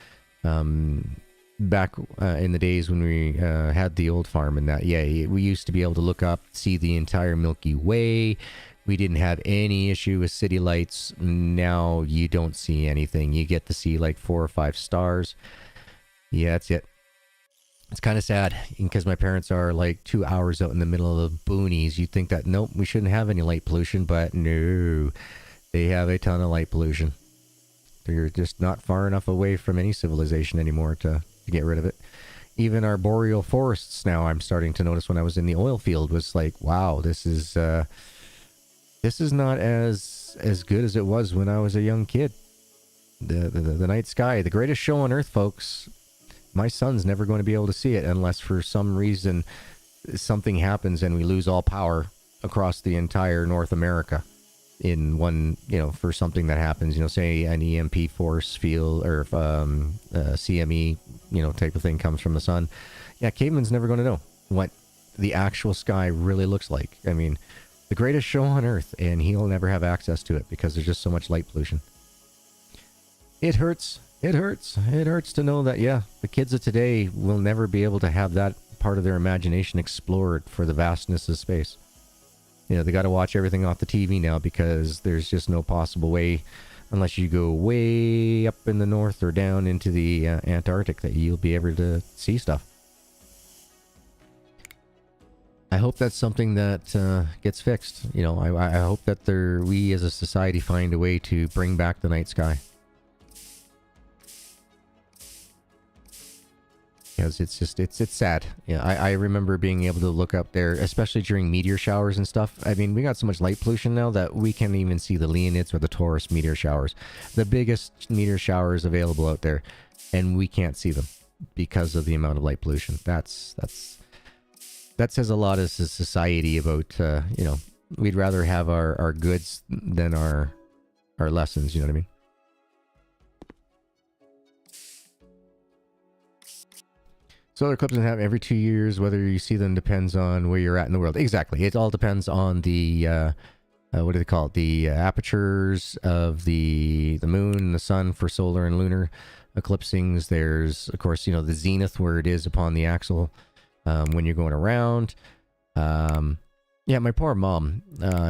Back in the days when we had the old farm and that, yeah, we used to be able to look up, see the entire Milky Way. We didn't have any issue with city lights. Now you don't see anything. You get to see like 4 or 5 stars. Yeah, that's it. It's kind of sad because my parents are like 2 hours out in the middle of the boonies. You'd think that, nope, we shouldn't have any light pollution, but no, they have a ton of light pollution. They're just not far enough away from any civilization anymore to get rid of it. Even our boreal forests now, I'm starting to notice when I was in the oil field, was like, wow, this is not as good as it was when I was a young kid. The night sky, the greatest show on earth, folks. My son's never going to be able to see it unless for some reason something happens and we lose all power across the entire North America in one, for something that happens, say an EMP force field or CME, type of thing comes from the sun. Yeah, caveman's never going to know what the actual sky really looks like. I mean, the greatest show on earth, and he'll never have access to it because there's just so much light pollution. It hurts. It hurts. It hurts to know that, yeah, the kids of today will never be able to have that part of their imagination explored for the vastness of space. They got to watch everything off the TV now because there's just no possible way, unless you go way up in the north or down into the Antarctic, that you'll be able to see stuff. I hope that's something that gets fixed. I hope that we as a society find a way to bring back the night sky. Because it's sad. Yeah, I remember being able to look up there, especially during meteor showers and stuff. I mean, we got so much light pollution now that we can't even see the Leonids or the Taurus meteor showers, the biggest meteor showers available out there, and we can't see them because of the amount of light pollution. That says a lot as a society about we'd rather have our goods than our lessons. You know what I mean? Solar eclipses happen every 2 years. Whether you see them depends on where you're at in the world. Exactly. It all depends on the, what do they call it? The apertures of the moon and the sun for solar and lunar eclipsings. There's, of course, the zenith where it is upon the axle when you're going around. Yeah, my poor mom.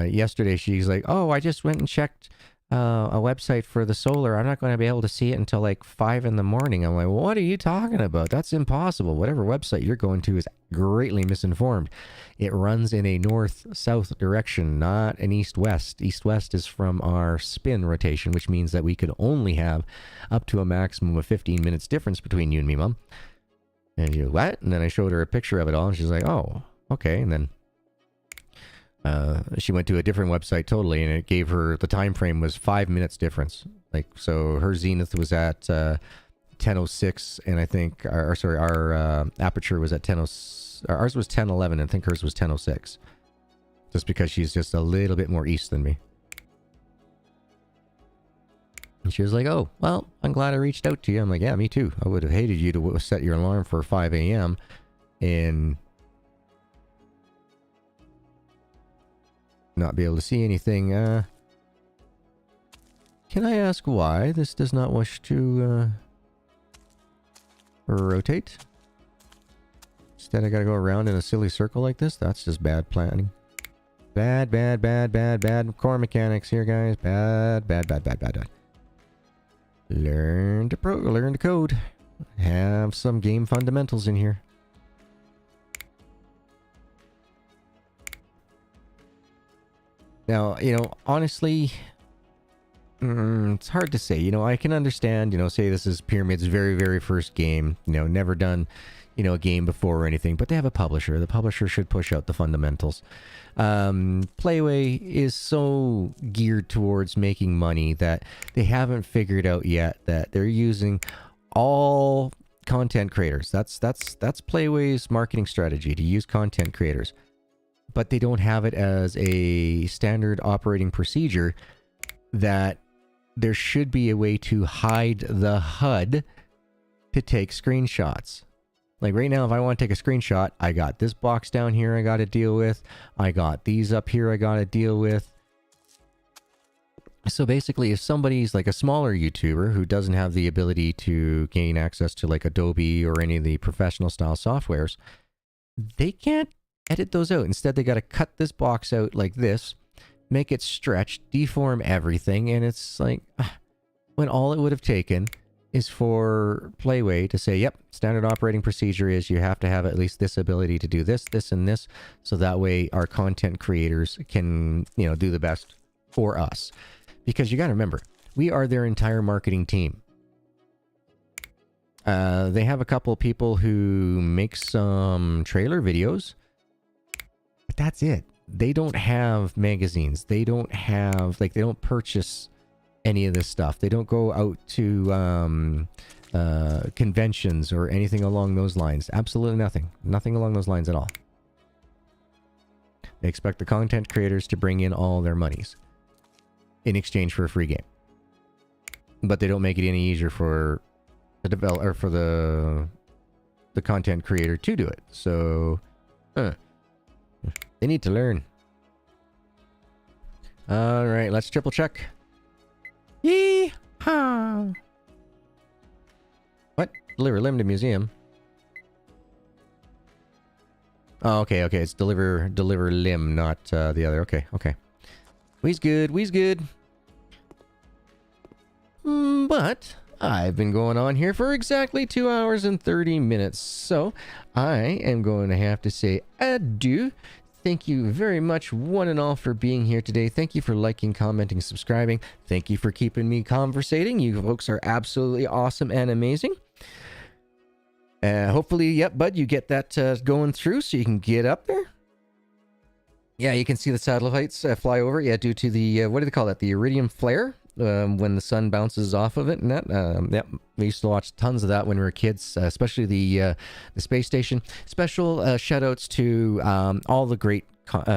Yesterday, she's like, oh, I just went and checked a website for the solar. I'm not going to be able to see it until like 5 in the morning. I'm like, what are you talking about? That's impossible. Whatever website you're going to is greatly misinformed. It runs in a north-south direction, not an east-west. East-west is from our spin rotation, which means that we could only have up to a maximum of 15 minutes difference between you and me, Mom. And she goes, what? And then I showed her a picture of it all, and she's like, oh, okay. And then she went to a different website totally, and it gave her, the time frame was 5 minutes difference. Like, so her zenith was at 10:06, and I think our aperture was at ours was 10:11, and I think hers was 10:06. just because she's just a little bit more east than me. And she was like, oh, well, I'm glad I reached out to you. I'm like, yeah, me too. I would have hated you to set your alarm for 5 a.m. and not be able to see anything. Can I ask why this does not wish to rotate? Instead, I gotta go around in a silly circle like this? That's just bad planning. Bad core mechanics here, guys. Bad. Learn to code. Have some game fundamentals in here. Now, you know, honestly, it's hard to say. You know, I can understand, you know, say this is Pyramid's very first game. You know, never done, you know, a game before or anything. But they have a publisher. The publisher should push out the fundamentals. Playway is so geared towards making money that they haven't figured out yet that they're using all content creators. That's Playway's marketing strategy, to use content creators. But they don't have it as a standard operating procedure that there should be a way to hide the HUD to take screenshots. Like right now, if I want to take a screenshot, I got this box down here I got to deal with. I got these up here I got to deal with. So basically, if somebody's like a smaller YouTuber who doesn't have the ability to gain access to like Adobe or any of the professional style softwares, they can't edit those out. Instead, they got to cut this box out like this, make it stretch, deform everything, and it's like, when all it would have taken is for Playway to say, yep, standard operating procedure is you have to have at least this ability to do this, this, and this, so that way our content creators can, you know, do the best for us. Because you got to remember, we are their entire marketing team. They have a couple of people who make some trailer videos, but that's it. They don't have magazines. They don't have, like, they don't purchase any of this stuff. They don't go out to conventions or anything along those lines. Absolutely nothing. Nothing along those lines at all. They expect the content creators to bring in all their monies in exchange for a free game. But they don't make it any easier for the developer, or for the content creator to do it. So they need to learn. All right, let's triple check. Yee-haw! What? Deliver limb to museum. Oh, okay. It's deliver limb, not the other. Okay. We's good. But I've been going on here for exactly 2 hours and 30 minutes, so I am going to have to say adieu. Thank you very much, one and all, for being here today. Thank you for liking, commenting, subscribing. Thank you for keeping me conversating. You folks are absolutely awesome and amazing. Hopefully, yep, bud, you get that going through so you can get up there. Yeah, you can see the satellites fly over. Yeah, due to the, what do they call that? The iridium flare, when the sun bounces off of it and that. Yep, we used to watch tons of that when we were kids, especially the space station. Special shout-outs to all the great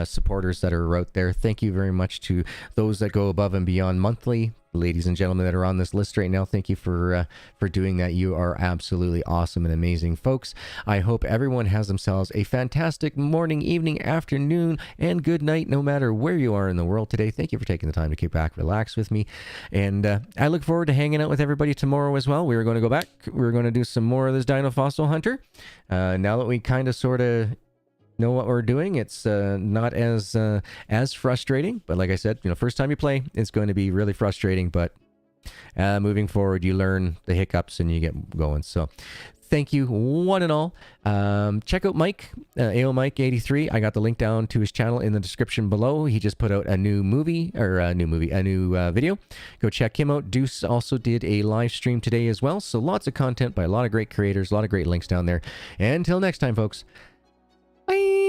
supporters that are out there. Thank you very much to those that go above and beyond monthly. Ladies and gentlemen that are on this list right now, thank you for doing that. You are absolutely awesome and amazing folks. I hope everyone has themselves a fantastic morning, evening, afternoon, and good night, no matter where you are in the world today. Thank you for taking the time to kick back, relax with me. And I look forward to hanging out with everybody tomorrow as well. We're going to go back. We're going to do some more of this Dino Fossil Hunter. Now that we kind of sort of know what we're doing, it's not as frustrating, but like I said, you know, first time you play, it's going to be really frustrating, but moving forward, you learn the hiccups and you get going. So thank you, one and all. Check out Mike, AO Mike 83. I got the link down to his channel in the description below. He just put out a new video. Go check him out. Deuce also did a live stream today as well. So lots of content by a lot of great creators, a lot of great links down there. And until next time, folks. Bye.